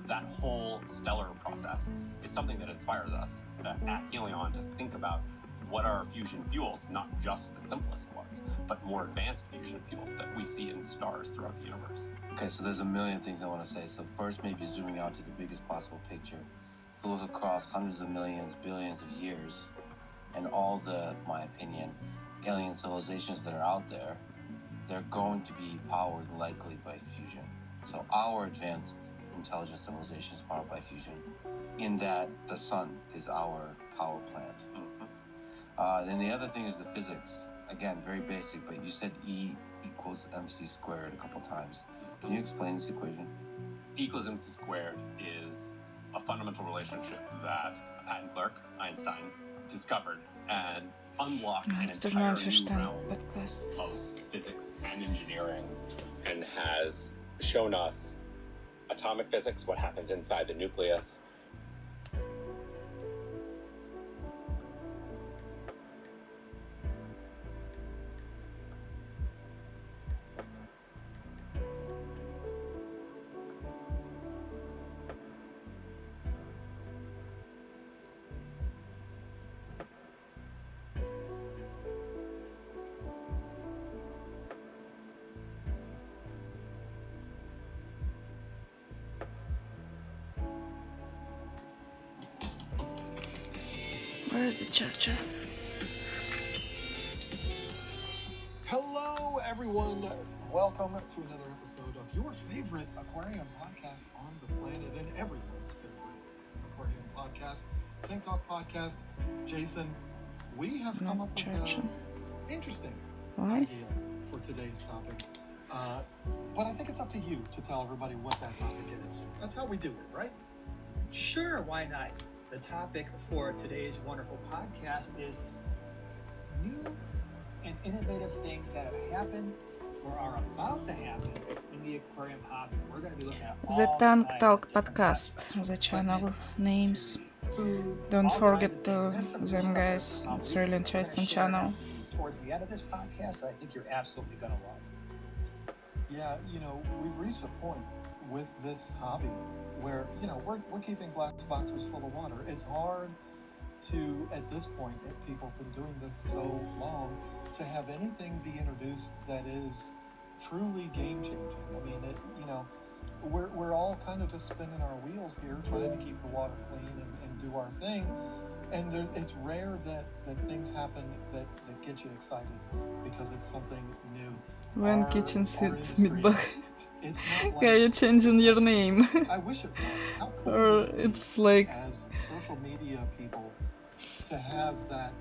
that whole stellar process is something that inspires us at Helion to think about what are fusion fuels, not just the simplest ones, but more advanced fusion fuels that we see in stars throughout the universe. Okay, so there's a million things I want to say. So first, maybe zooming out to the biggest possible picture. If you look across hundreds of millions, billions of years, and all the, my opinion, alien civilizations that are out there, they're going to be powered likely by fusion. So our advanced intelligent civilization is powered by fusion, in that the sun is our power plant. Then the other thing is the physics. Again, very basic, but you said E equals mc squared a couple times. Can you explain this equation? E equals mc squared is a fundamental relationship that a patent clerk, Einstein, discovered and unlocked an entire new realm of physics and engineering, and has shown us atomic physics, what happens inside the nucleus. Where is the charger? Hello, everyone. Welcome to another episode of your favorite aquarium podcast on the planet, and everyone's favorite aquarium podcast, Tank Talk Podcast. Jason, we have come up with an interesting idea for today's topic. But I think it's up to you to tell everybody what that topic is. That's how we do it, right? Sure, why not? The topic for today's wonderful podcast is new and innovative things that have happened or are about to happen in the aquarium hobby. We're going to be looking at The Tank Talk Podcast, the channel names. Don't forget to them, guys. It's a really interesting channel. Towards the end of this podcast, I think you're absolutely going to love. Yeah, we've reached a point with this hobby where, we're keeping glass boxes full of water. It's hard to, at this point, if people have been doing this so long, to have anything be introduced that is truly game-changing. I mean, we're all kind of just spinning our wheels here, trying to keep the water clean and do our thing. And it's rare that things happen that get you excited because it's something new. When kitchen sits midbag. Yeah, you're changing your name. I wish it was. How cool Or it's like as social media people to have that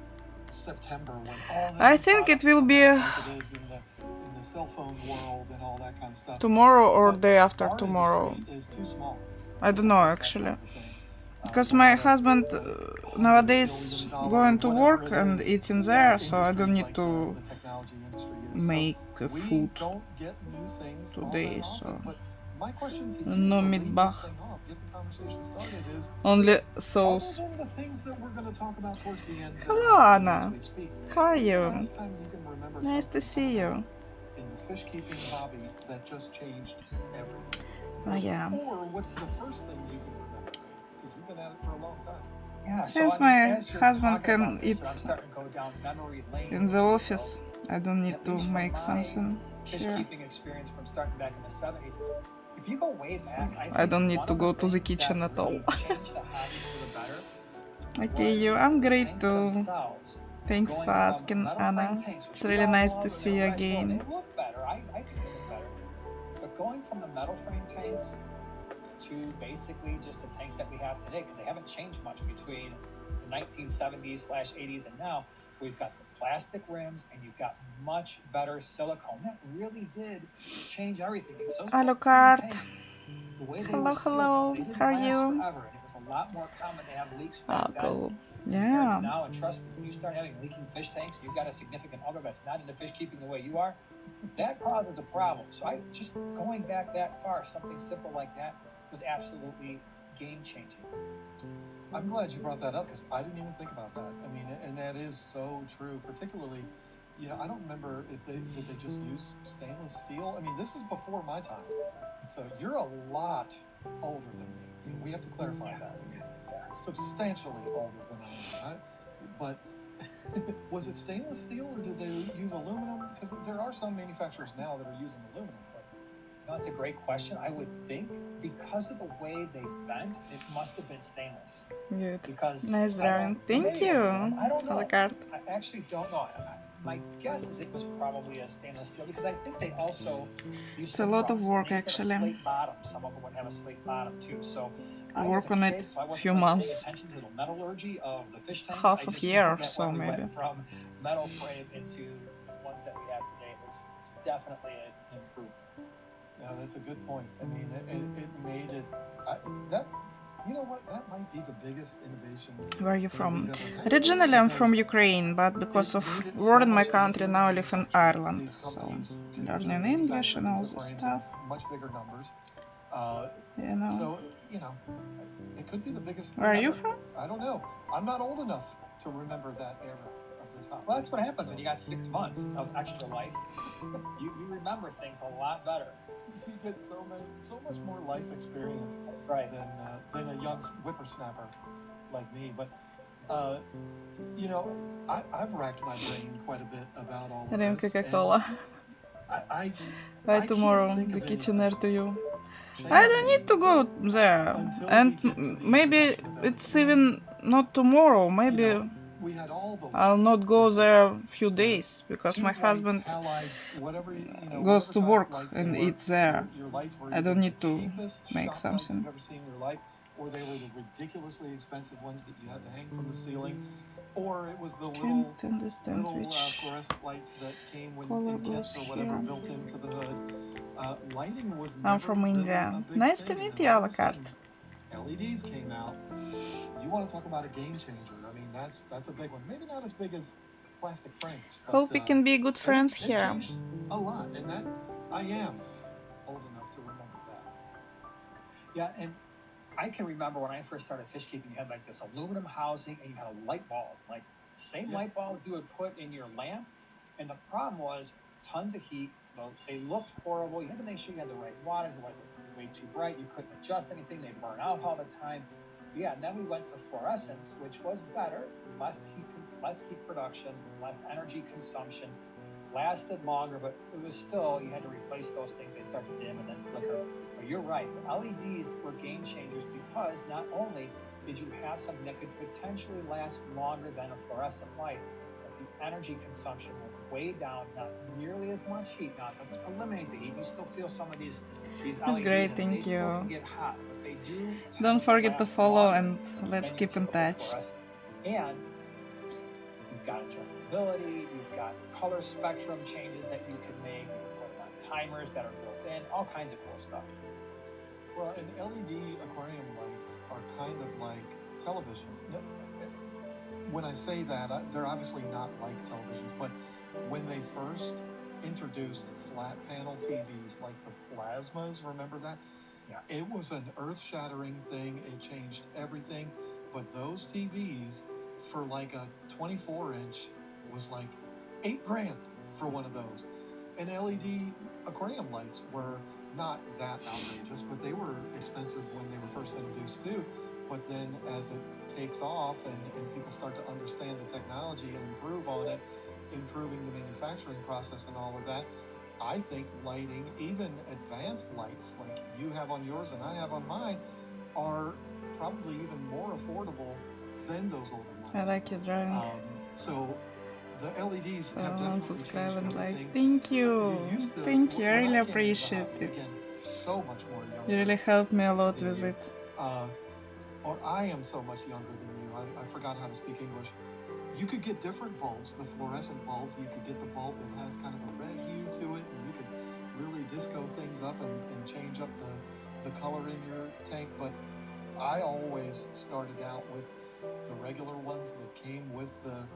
September when all I think it will be in the cell phone world and all that kind of stuff. tomorrow or But day after our tomorrow. industry is too small. I don't know actually. Because my husband nowadays going to work and eating there, so I don't need to make food today, so no meatbag, only sauce. Hello, Anna. How are you? Nice to see you. In the fish keeping hobby that just changed everything. Oh yeah. Or what's the first thing you can remember? Because you've been at it for a long time. Yeah, Since so, I mean, my as you're husband talking can about this, eat I'm starting to go down memory lane. in the office, I don't need At to least from make my something fish here. keeping experience from starting back in the 70s. If you go way back, I don't need one to of go to the things kitchen that at all. really changed the hobby for the better Okay, was you. I'm the great tanks too. themselves Thanks going for from asking, metal frame Anna. tanks, which It's we really all nice love to and see they you were nice. Well, again. they look better. I think they look better. But going from the metal frame tanks to basically just the tanks that we have today, because they haven't changed much between the 1970s/80s and now. We've got the plastic rims and you've got much better silicone. That really did change everything. Because those metal frame Alucard. tanks, the way they Hello, were sealed, hello. they didn't How are last you? forever, and it was a lot more common to have leaks Oh, back then cool. compared to Yeah. now. And trust me, when you start having leaking fish tanks, you've got a significant other that's not into fish keeping the way you are, that causes a problem. So I just going back that far, something simple like that was absolutely game changing. I'm glad you brought that up because I didn't even think about that. I mean, and that is so true. Particularly, you know, I don't remember if they just use stainless steel. I mean, this is before my time, so you're a lot older than me. You know, we have to clarify that. I mean, substantially older than I am. But was it stainless steel or did they use aluminum? Because there are some manufacturers now that are using aluminum. You know, that's a great question. I would think because of the way they bent, it must have been stainless. Good. Because Nice drawing. Thank you. I don't know. Alucard. I actually don't know. My guess is it was probably a stainless steel because I think they also used It's a lot of work, a actually. slate bottom. Some of them would have a slate bottom too. So I work on it so few really months. paying attention to the metallurgy of the fish tanks. Half I of just year know or that so, when we maybe. went from metal frame into the ones that we have today, it was definitely an improvement. Yeah, that's a good point. I mean, it made it you know what? That might be the biggest innovation. Where are you from? Originally, I'm from Ukraine, but because of war in my country, now I live in Ireland. So, learning English and all this stuff. Much bigger numbers. You know. So, you know, it could be the biggest. Where are you from? I don't know. I'm not old enough to remember that era of this hobby. Well, that's what happens when you got 6 months of extra life. You remember things a lot better. You get so much more life experience than a young whippersnapper like me. But you know, I've racked my brain quite a bit about all of this. Coca-Cola. By tomorrow, the kitchener to you. I don't need to go there, and maybe it's even not tomorrow. Maybe I'll not go there a few days because my husband goes to work and eats there. I don't need to make something. Or they were the ridiculously expensive ones that you had to hang from the ceiling, or it was the Can't understand which fluorescent lights that came when color kits goes or whatever here. built into the hood. Lighting was I'm from India. Nice to meet you, Alucard. LEDs came out. You want to talk about a game changer? I mean, that's a big one. Maybe not as big as plastic frames. But, hope we can be good friends it here. changed a lot, and that I am old enough to remember that. Yeah, and I can remember when I first started fish keeping, you had like this aluminum housing and you had a light bulb, like same light bulb you would put in your lamp. And the problem was tons of heat. They looked horrible. You had to make sure you had the right wattage, otherwise it would be way too bright. You couldn't adjust anything. They burn out all the time. Yeah, and then we went to fluorescence, which was better, less heat production, less energy consumption, lasted longer, but it was still, you had to replace those things. They start to dim and then flicker. But you're right, LEDs were game changers because not only did you have something that could potentially last longer than a fluorescent light, but the energy consumption went way down, not nearly as much heat. Now, it doesn't eliminate the heat. You still feel some of these LEDs. That's great, and thank they you. still can get hot, but they do Don't forget to last follow longer and let's than keep your in typical touch. fluorescent. And you've got adjustability, you've got color spectrum changes that you can make, you can put it on timers that are built in, all kinds of cool stuff. Well, and LED aquarium lights are kind of like televisions. When I say that, they're obviously not like televisions, but when they first introduced flat panel TVs like the plasmas, remember that? Yeah. It was an earth-shattering thing. It changed everything. But those TVs for like a 24-inch was like $8,000 for one of those. And LED aquarium lights were not that outrageous, but they were expensive when they were first introduced too. But then as it takes off and people start to understand the technology and improve on it, improving the manufacturing process and all of that, I think lighting, even advanced lights like you have on yours and I have on mine, are probably even more affordable than those older ones. I like your drawing. So the LEDs So have definitely subscribe changed and like. everything. Thank you. Used to, Thank you. I when really came into the appreciate hobby, it. again, so much more younger. You really helped me a lot than with you. it. Or I am so much younger than you. I forgot how to speak English. You could get different bulbs, the fluorescent bulbs. You could get the bulb that has kind of a red hue to it, and you could really disco things up and change up the color in your tank. But I always started out with the regular ones that came with the,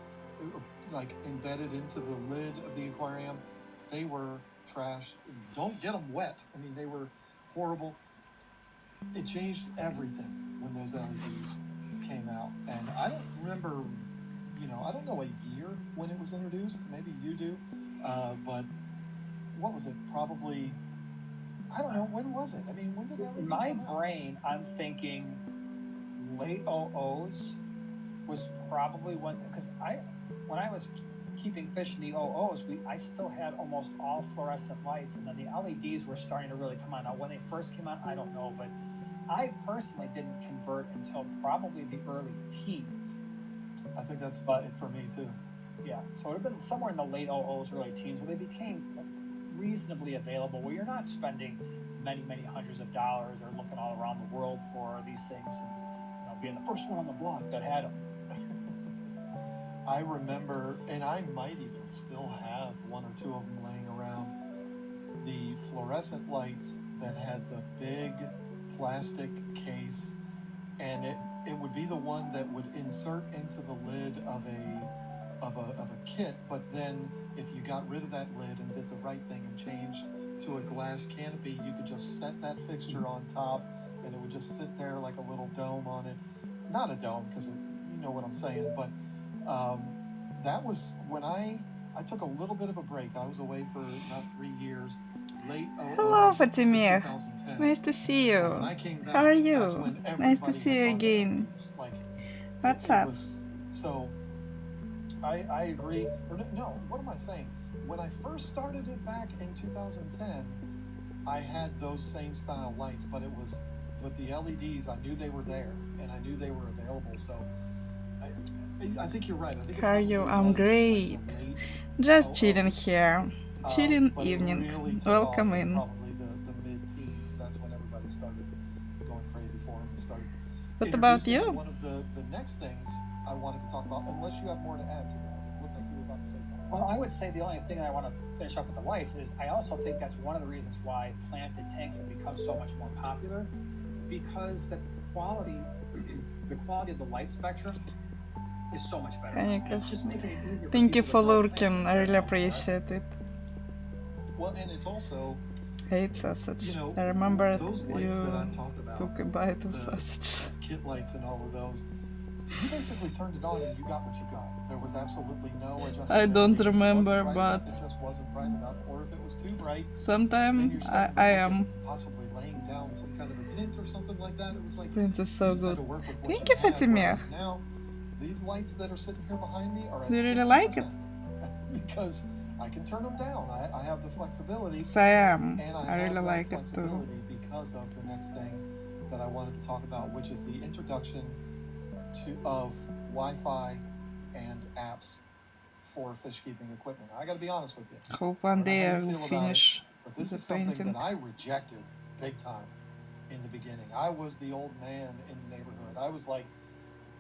like, embedded into the lid of the aquarium. They were trash. Don't get them wet. I mean, they were horrible. It changed everything when those LEDs came out. And I don't remember, I don't know a year when it was introduced. Maybe you do. But what was it? Probably, I don't know. When was it? I mean, when did LEDs In my come out? brain, I'm thinking late 00s was probably when I was keeping fish in the 00s, I still had almost all fluorescent lights, and then the LEDs were starting to really come on. Now, when they first came out, I don't know, but I personally didn't convert until probably the early teens. I think that's it for me too. Yeah, so it would have been somewhere in the late 00s, early teens, where they became reasonably available, where you're not spending many, many hundreds of dollars or looking all around the world for these things and being the first one on the block that had them. I remember, and I might even still have one or two of them laying around, the fluorescent lights that had the big plastic case, and it would be the one that would insert into the lid of a kit, but then if you got rid of that lid and did the right thing and changed to a glass canopy, you could just set that fixture on top and it would just sit there like a little dome on it. Not a dome, because you know what I'm saying, but that was when I took a little bit of a break. I was away for about 3 years. Hello, Fatimir. Nice to see you. How are you? Nice to see you again. What's up? So I agree. Or no, what am I saying? When I first started it back in 2010, I had those same style lights, but the LEDs, I knew they were there and I knew they were available. So I think you're right. I think How are you? I'm great. Just chilling here. Chilling evening. Really Welcome in. Probably the mid-teens. That's when everybody started going crazy for them and started. What about you? One of the next things I wanted to talk about, unless you have more to add to that. It looked like you were about to say something. Well, I would say the only thing I want to finish up with the lights is I also think that's one of the reasons why planted tanks have become so much more popular, because the quality of the light spectrum is so much better. It's just making it easier. Thank you for lurking. I really appreciate it. Well, and it's also hate sausage. I remember those lights that I've talked about, took a bite of sausage. Kit lights and all of those. You basically turned it on and you got what you got. There was absolutely no adjustment. I don't remember, but it just wasn't bright enough, or if it was too bright. Sometimes I am possibly laying down some kind of a tint or something like that. It was like Sprint is so good. Thank you, Fatimir. Now, these lights that are sitting here behind me are at 50%. Do you really like it? Because I can turn them down. I have the flexibility. So I am. And I really like it too. Because of the next thing that I wanted to talk about, which is the introduction of Wi-Fi and apps for fish keeping equipment. I got to be honest with you. Hope one day I will finish but this is something that I rejected big time in the beginning. I was the old man in the neighborhood. I was like,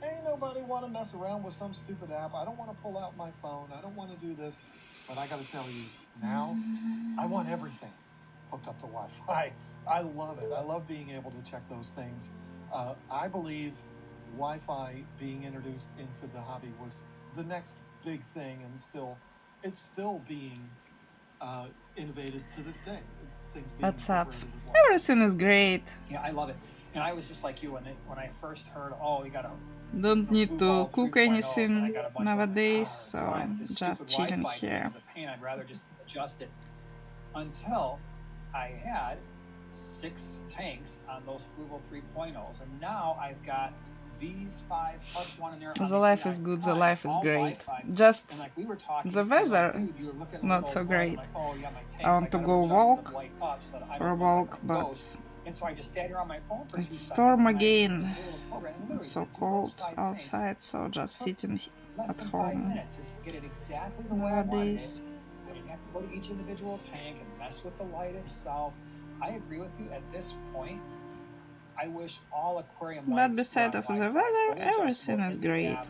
ain't nobody want to mess around with some stupid app. I don't want to pull out my phone. I don't want to do this. But I got to tell you, now I want everything hooked up to Wi-Fi. I love it. I love being able to check those things. I believe Wi-Fi being introduced into the hobby was the next big thing, and it's still being innovated to this day. What's up? Everything is great. Yeah, I love it. And I was just like you when I first heard, you gotta don't need to cook anything nowadays, so just chilling here. I'd rather just adjust it until I had 6 tanks on those Fluval 3.0s, and now I've got these 5 plus 1 in there. The life is good, the life is great. Just the weather not so great. I want to go walk for a walk, but And so I just sat here on my phone for 2 It's seconds. storm and I again. did a little program, and It's so literally did cold those 5 things. outside, so just sitting Less at than 5 home minutes to get it exactly the way I wanted nowadays. it. I didn't have to go to each individual tank and mess with the light itself. I agree with you. At this point, I wish all aquarium But lights beside were of on the Wi-Fi, weather, fully everything adjustable is in the great. app.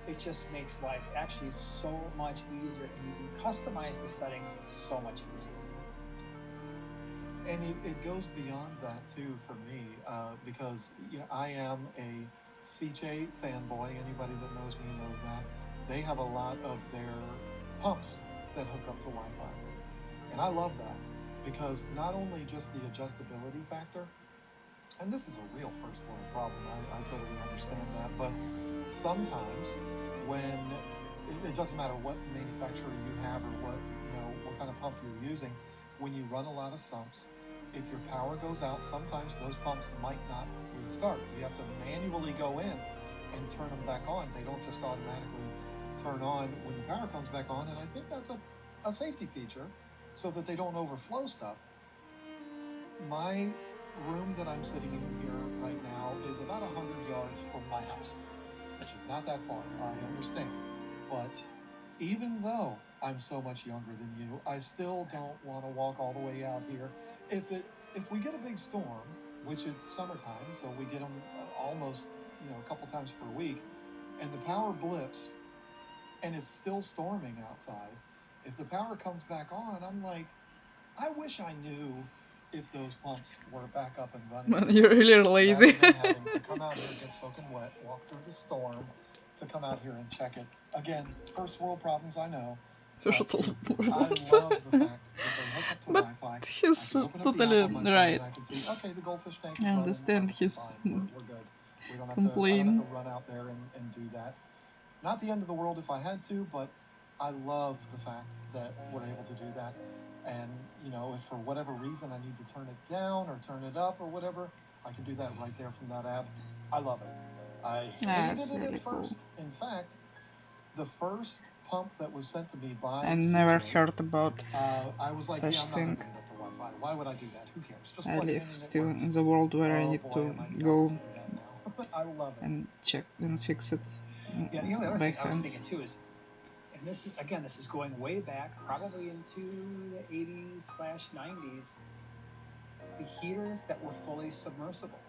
It just makes life actually so much easier, and you can customize the settings so much easier. And it goes beyond that too for me, because I am a CJ fanboy. Anybody that knows me knows that. They have a lot of their pumps that hook up to Wi-Fi, and I love that because not only just the adjustability factor, and this is a real first world problem, I totally understand that, but sometimes when it doesn't matter what manufacturer you have or what kind of pump you're using, when you run a lot of sumps, if your power goes out, sometimes those pumps might not restart. You have to manually go in and turn them back on. They don't just automatically turn on when the power comes back on, and I think that's a safety feature so that they don't overflow stuff. My room that I'm sitting in here right now is about 100 yards from my house, which is not that far, I understand. But even though I'm so much younger than you, I still don't want to walk all the way out here. If we get a big storm, which it's summertime, so we get them almost a couple times per week, and the power blips and it's still storming outside, if the power comes back on, I'm like, I wish I knew if those pumps were back up and running. Man, you're really lazy. Rather than having to come out here and get soaking wet, walk through the storm, to come out here and check it. Again, first world problems, I know. First But world I problems. love the fact that they hook up to But Wi-Fi. I he's can open up the totally app on my phone right. and I can see, okay, the goldfish tank is I running. understand his Fine. We're good. We don't have complaint. I don't have to run out there and do that. It's not the end of the world if I had to, but I love the fact that we're able to do that. And if for whatever reason I need to turn it down or turn it up or whatever, I can do that right there from that app. I love it. I hated it really at first. Cool. In fact, the first pump that was sent to me by I never CJ, heard about I was like, such yeah, I'm not thing. hooking it up to Wi-Fi. Why would I do that? Who cares? Just I plug it live in and still it works. in the world where I need boy, to am I go seeing that now. I love it. and check and fix it. Yeah, the only other by thing I was hands. thinking too is, and this is going way back, probably into the 80s/90s, the heaters that were fully submersible.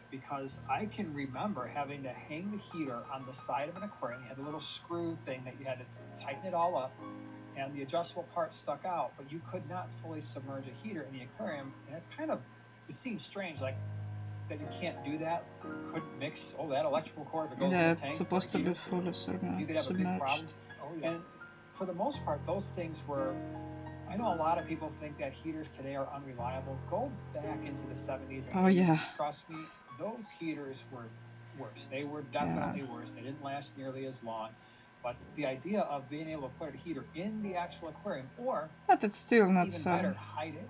Because I can remember having to hang the heater on the side of an aquarium. You had a little screw thing that you had to tighten it all up, and the adjustable part stuck out, but you could not fully submerge a heater in the aquarium. And it seems strange, like that you can't do that. You couldn't mix that electrical cord that goes in the tank. It's supposed to be fully you could have a big problem. Oh, yeah. And for the most part, those things were. I know a lot of people think that heaters today are unreliable. Go back into the 70s and trust me, those heaters were worse. They were definitely worse. They didn't last nearly as long. But the idea of being able to put a heater in the actual aquarium, or but it's still not even so better, hide it.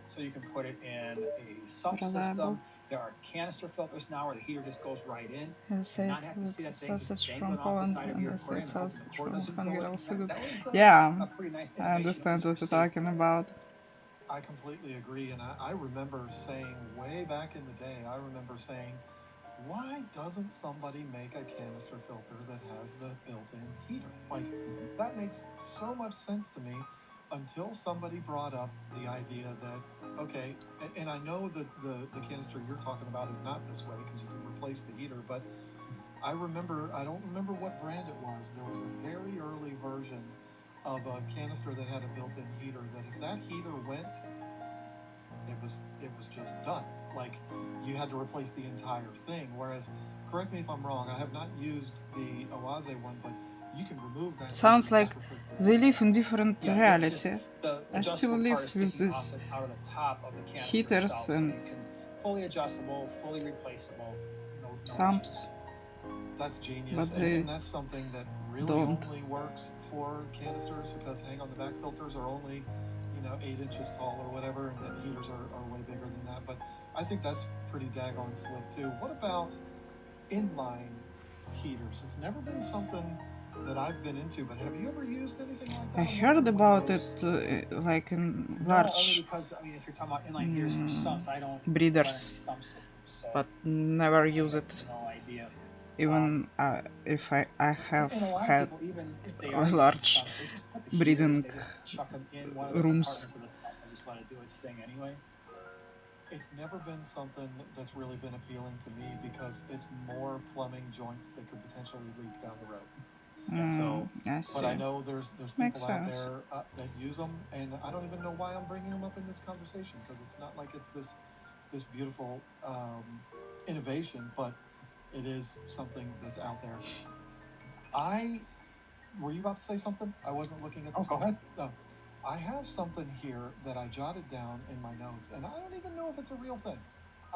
So you can put it in a sump system. There are canister filters now where the heater just goes right in. And not have to see that thing just sausage dangling from off the Poland side of and your I aquarium said and sausage the cord from doesn't Hungary go in. also good. That was Yeah, a pretty nice I innovation. understand It was what you're for talking about. I completely agree, and I remember saying way back in the day, why doesn't somebody make a canister filter that has the built-in heater? Like, that makes so much sense to me until somebody brought up the idea that, okay, and I know that the canister you're talking about is not this way because you can replace the heater, but I don't remember what brand it was. There was a very early version of a canister that had a built-in heater that if that heater went, it was just done. Like, you had to replace the entire thing. Whereas, correct me if I'm wrong, I have not used the Oase one, but you can remove that. Sounds like they live in different reality. I still live with these heaters and fully adjustable, fully replaceable. sumps. That's genius, and that's something that really only works for canisters because hang on the back filters are only 8 inches tall or whatever, and the heaters are way bigger than that. But I think that's pretty daggone slick too. What about inline heaters? It's never been something that I've been into, but have you ever used anything like I that? heard about it like in No, only large because I mean, if you're talking about inline heaters for sumps, I don't run any breeders, sump systems, so but never I use have it. no idea. Even if I have And a lot had of people, even if they are using large sumps, they just put the breeding heaters, they just chuck them in one of the rooms. compartments of the tub and just let it do its thing anyway. It's never been something that's really been appealing to me because it's more plumbing joints that could potentially leak down the road. So, I see. but I know there's Makes people out sense. there that use them, and I don't even know why I'm bringing them up in this conversation because it's not like it's this beautiful innovation, but it is something that's out there. Were you about to say something? I wasn't looking at this. Oh, go ahead. No. I have something here that I jotted down in my notes, and I don't even know if it's a real thing.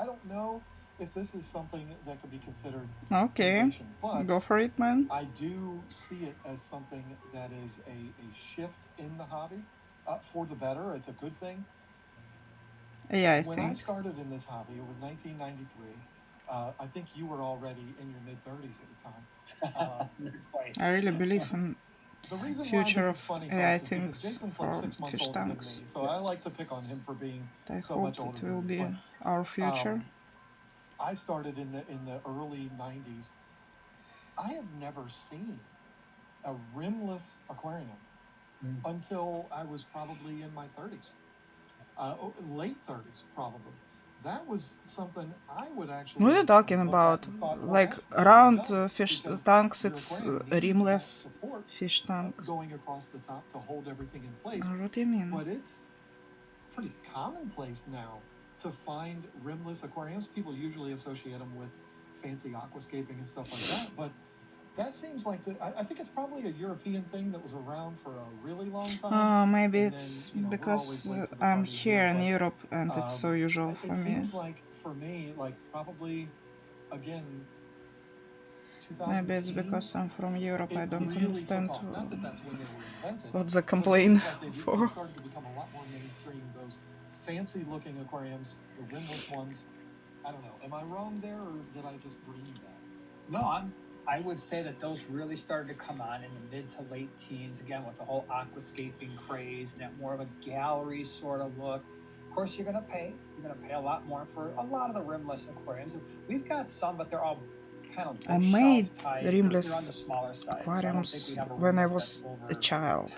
I don't know if this is something that could be considered innovation, but go for it, man. I do see it as something that is a shift in the hobby for the better. It's a good thing. Yeah, when I started in this hobby, it was 1993. I think you were already in your mid-30s at the time. I really believe in the reason future why of this is funny, AI folks, is things because Jason's for like 6 months fish older than tanks. me, so I like to pick on him for being I so hope much older it will than me. be our future. I started in the early 90s. I had never seen a rimless aquarium until I was probably in my 30s, late 30s probably. That was something I would actually. What are you talking about? Thought, well, like really round fish tanks, it's rimless fish tanks. Going across the top to hold everything in place. What do you mean? But it's pretty commonplace now to find rimless aquariums. People usually associate them with fancy aquascaping and stuff like that, but that seems like I think it's probably a European thing that was around for a really long time. Maybe And it's then, because I'm party here in but, Europe and it's so usual for It me. seems like for me, like probably again. Maybe it's because I'm from Europe. I don't really understand Not that that's when they were invented, what's the complaint for. They started to become a lot more mainstream. Those fancy-looking aquariums, the rimless ones. I don't know. Am I wrong there, or did I just dream that? No, I would say that those really started to come on in the mid to late teens, again, with the whole aquascaping craze and that more of a gallery sort of look. Of course, you're going to pay. You're going to pay a lot more for a lot of the rimless aquariums. We've got some, but they're all kind of I made rimless they're on the smaller side. aquariums so I don't think we have a when I rimless was over a child.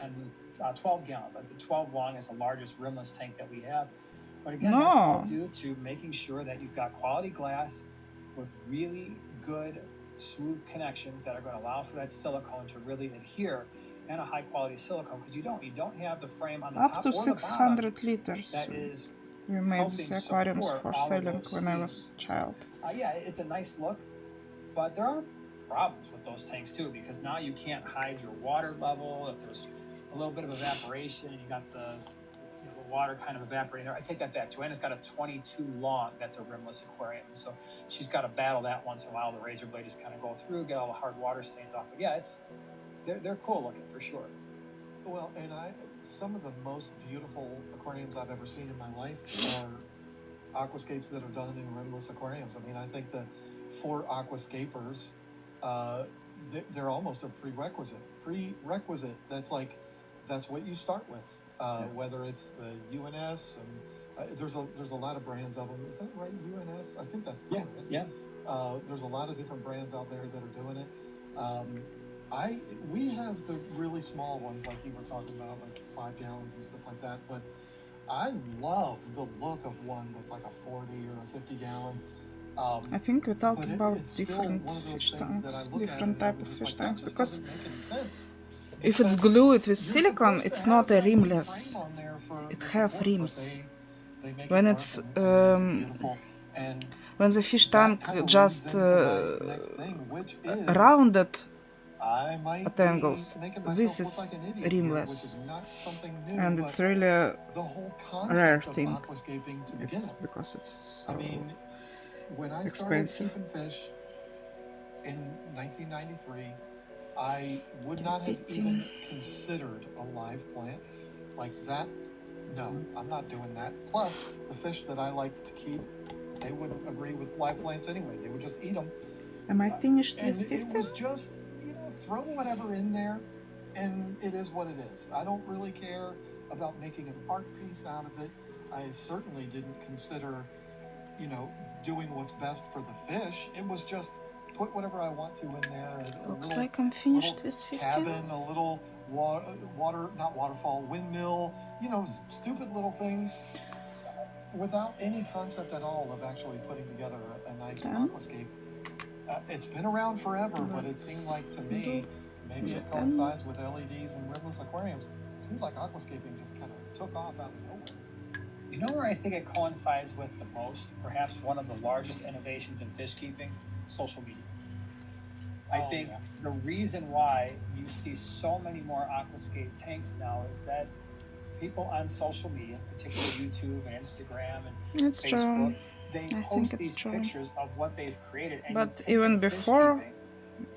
12 gallons. Like the 12 long is the largest rimless tank that we have. But again, that's all due to making sure that you've got quality glass with really good smooth connections that are going to allow for that silicone to really adhere, and a high quality silicone, because you don't have the frame on the up top to or 600 the bottom liters. that is we made these aquariums for selling when I was a child. Yeah, it's a nice look, but there are problems with those tanks too, because now you can't hide your water level. If there's a little bit of evaporation and you got the water kind of evaporating there. I take that back. Joanna's got a 22 long that's a rimless aquarium, so she's got to battle that once in a while. The razor blade just kind of go through, get all the hard water stains off. But yeah, they're cool looking for sure. Well, and some of the most beautiful aquariums I've ever seen in my life are aquascapes that are done in rimless aquariums. I mean, I think the for aquascapers, they're almost a prerequisite. That's what you start with. Whether it's the UNS and there's a lot of brands of them. Is that right? UNS? I think that's the brand. Yeah. There's a lot of different brands out there that are doing it. We have the really small ones like you were talking about, like 5 gallons and stuff like that. But I love the look of one that's like a 40 or a 50 gallon. I think we're talking about different fish tanks, different type of fish tanks, because if it's glued with silicone, it's not a rimless. It have rims. When it's when the fish tank just rounded at angles, this is rimless, and it's really a rare thing. It's because it's so when I expensive. started keeping fish in 1993, I would not have even considered a live plant like that. No, I'm not doing that. Plus, the fish that I liked to keep, they wouldn't agree with live plants anyway. They would just eat them. Am I finished and with 15? It was just, throw whatever in there, and it is what it is. I don't really care about making an art piece out of it. I certainly didn't consider, doing what's best for the fish. It was just put whatever I want to in there. Looks like I'm finished little with 15. cabin, a little not waterfall, windmill, stupid little things without any concept at all of actually putting together a nice aquascape. It's been around forever, but it seemed like to me, maybe it coincides with LEDs and rimless aquariums. It seems like aquascaping just kind of took off out of nowhere. You know where I think it coincides with the most, perhaps one of the largest innovations in fish keeping? Social media. I think the reason why you see so many more aquascape tanks now is that people on social media, particularly YouTube and Instagram and It's Facebook, true. they I post think it's these true. pictures of what they've created. And But you take even fish before keeping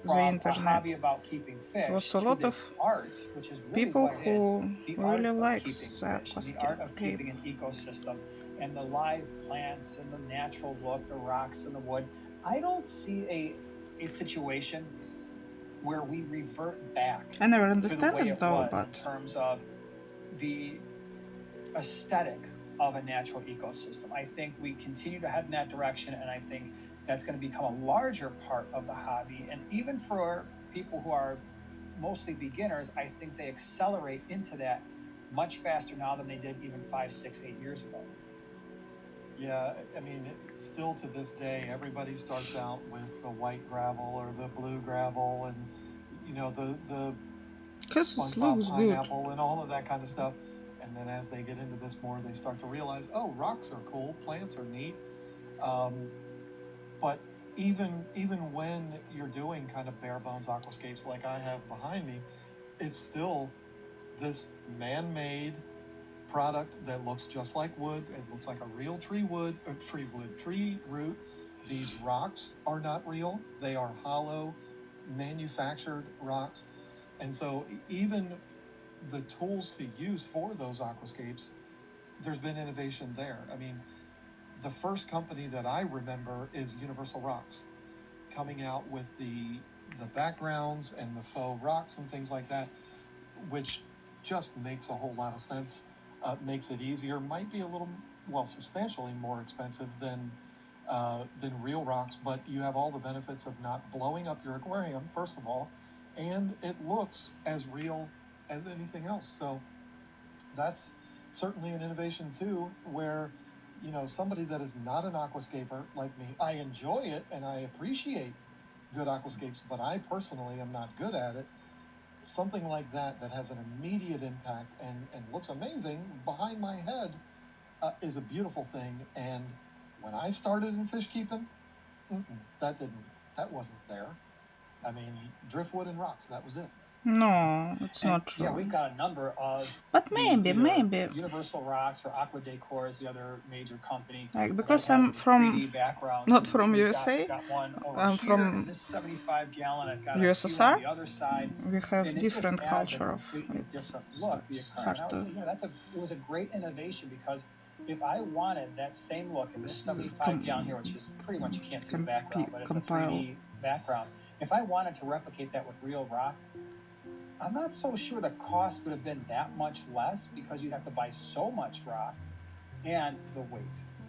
the from a internet, hobby about keeping fish was a to lot this of art, which is really people what it is, who the art really of likes keeping fish, and the art of keeping an ecosystem, and the live plants and the natural look, the rocks and the wood. I don't see a situation where we revert back I never to the understand way it it though, was in but terms of the aesthetic of a natural ecosystem. I think we continue to head in that direction, and I think that's going to become a larger part of the hobby. And even for people who are mostly beginners, I think they accelerate into that much faster now than they did even 5, 6, 8 years ago. Yeah, I mean, still to this day, everybody starts out with the white gravel or the blue gravel and, the because it SpongeBob looks good. pineapple and all of that kind of stuff. And then as they get into this more, they start to realize, oh, rocks are cool, plants are neat. But even when you're doing kind of bare bones aquascapes like I have behind me, it's still this man-made product that looks just like wood. It looks like a real tree root. These rocks are not real. They are hollow, manufactured rocks. And so even the tools to use for those aquascapes, there's been innovation there. I mean, the first company that I remember is Universal Rocks, coming out with the backgrounds and the faux rocks and things like that, which just makes a whole lot of sense. Makes it easier. Might be a little, substantially more expensive than real rocks, but you have all the benefits of not blowing up your aquarium, first of all, and it looks as real as anything else. So that's certainly an innovation too, where somebody that is not an aquascaper like me, I enjoy it and I appreciate good aquascapes, but I personally am not good at it. Something like that has an immediate impact and looks amazing behind my head is a beautiful thing. And when I started in fish keeping, that wasn't there. I mean, driftwood and rocks, that was it. No, it's not true. Yeah, we've got a number of. But maybe. Universal Rocks or Aqua Decor is the other major company. Like, because I'm from, not from USA, I'm from this 75-gallon. I've got USSR. on the other side. We have different culture of it. Different look to the aquarium. And I would say, it was a great innovation, because if I wanted that same look in this 75-gallon here, which is pretty much, you can't see the background, but it's a 3D background. If I wanted to replicate that with real rock, I'm not so sure the cost would have been that much less, because you'd have to buy so much rock and the weight.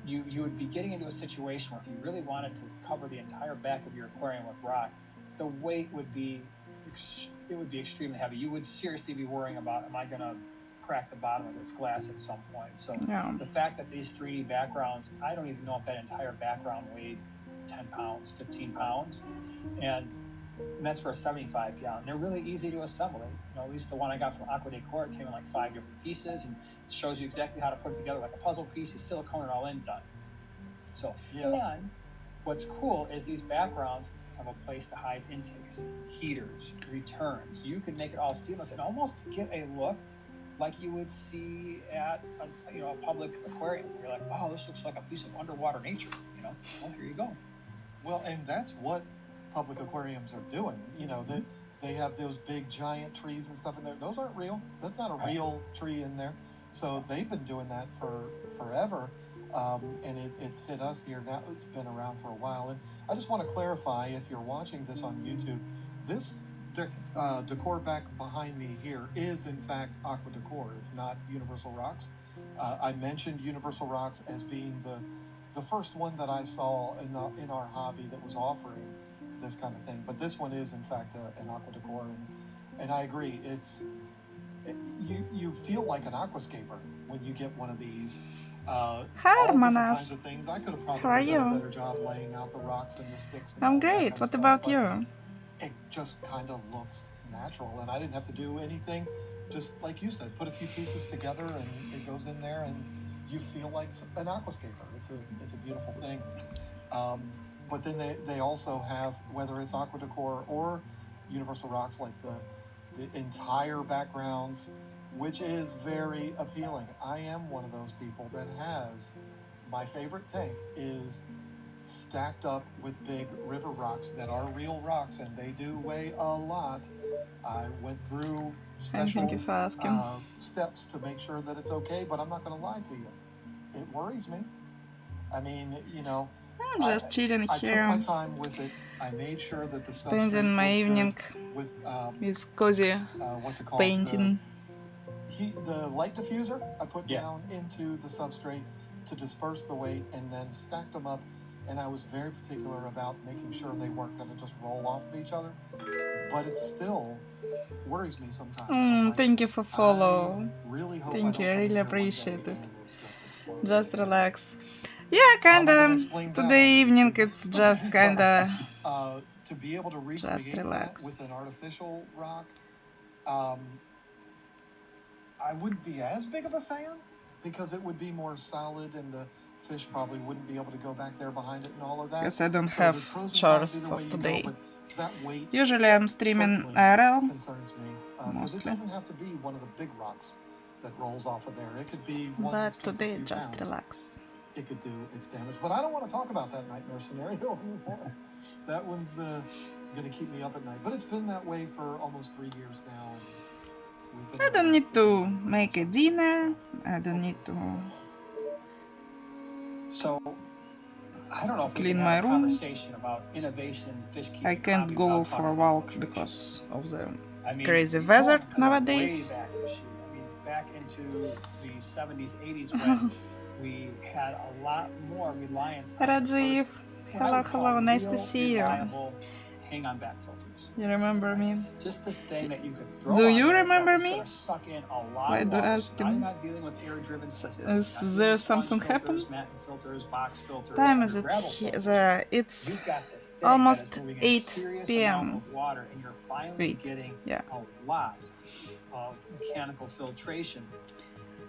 You would be getting into a situation where if you really wanted to cover the entire back of your aquarium with rock, the weight would be extremely heavy. You would seriously be worrying about, am I going to crack the bottom of this glass at some point? So the fact that these 3D backgrounds, I don't even know if that entire background weighed 10 pounds, 15 pounds. And that's for a 75-gallon. They're really easy to assemble. At least the one I got from Aqua Decor, it came in like 5 different pieces, and it shows you exactly how to put it together like a puzzle piece. You silicone it all in, done. So, and what's cool is these backgrounds have a place to hide intakes, heaters, returns. You could make it all seamless and almost get a look like you would see at a public aquarium. You're like, wow, this looks like a piece of underwater nature. Well, here you go. Well, and that's what public aquariums are doing. They have those big giant trees and stuff in there. Those aren't real. That's not a real tree in there. So they've been doing that for forever. And it's hit us here now. It's been around for a while. And I just want to clarify, if you're watching this on YouTube, this decor back behind me here is in fact Aqua Decor. It's not Universal Rocks. I mentioned Universal Rocks as being the first one that I saw in our hobby that was offering this kind of thing. But this one is in fact an Aqua Decor, and I agree. You feel like an aquascaper when you get one of these. All different kinds of things. I could have probably done a better job laying out the rocks and the sticks. And I'm all that great. kind of What stuff, about but you? it just kind of looks natural, and I didn't have to do anything. Just like you said, put a few pieces together, and it goes in there, and you feel like an aquascaper. It's a beautiful thing. But then they also have, whether it's Aqua Decor or Universal Rocks, like the entire backgrounds, which is very appealing. I am one of those people that has, my favorite tank is stacked up with big river rocks that are real rocks, and they do weigh a lot. I went through special steps to make sure that it's okay, but I'm not going to lie to you. It worries me. I mean, you know, I'm just chilling I here. took my time with it. I made sure that the Spending my evening with cozy what's it called? painting. The light diffuser I put down into the substrate to disperse the weight, and then stacked them up. And I was very particular about making sure they weren't going to just roll off of each other. But it still worries me sometimes. Thank you for follow. Really hope Thank you, I really appreciate it. Just exploded. relax. Yeah, kinda. Today evening it's just kinda to be able to recreate just relax. that with an artificial rock, I wouldn't be as big of a fan because it would be more solid, and the fish probably wouldn't be able to go back there behind it and all of that. Because I don't So have there's pros and chores cons either for way you go, today. but that weight Usually I'm streaming certainly IRL. concerns me, because it mostly. doesn't have to be one of the big rocks that rolls off of there. It could be one But that's today a few just pounds. relax. It could do its damage. But I don't want to talk about that nightmare scenario anymore. That one's going to keep me up at night. But it's been that way for almost 3 years now. And we've been I don't need to make a dinner. I don't need to So, I don't know if we clean can my have a room. conversation about innovation in fish keeping. I can't hobby go without for talking a about walk filtration. because of the I mean, crazy you weather go nowadays. Way back in the shoot. I mean, back into the 70s, 80s when we had a lot more reliance on Rajiv, what I would call hello, nice to real, see you. reliable hang-on back filters. You remember me? Just this thing that you could throw Do on you there remember that was me? gonna suck in a lot Why of do you water. ask Now you're him? not dealing with air-driven systems. Is You're not there dealing with something sponge filters, happened? matte filters, box filters, Time is or it gravel filters. there? It's You've got this thing almost that is moving 8 a serious PM. amount of water, and you're finally Wait, getting yeah. a lot of mechanical filtration.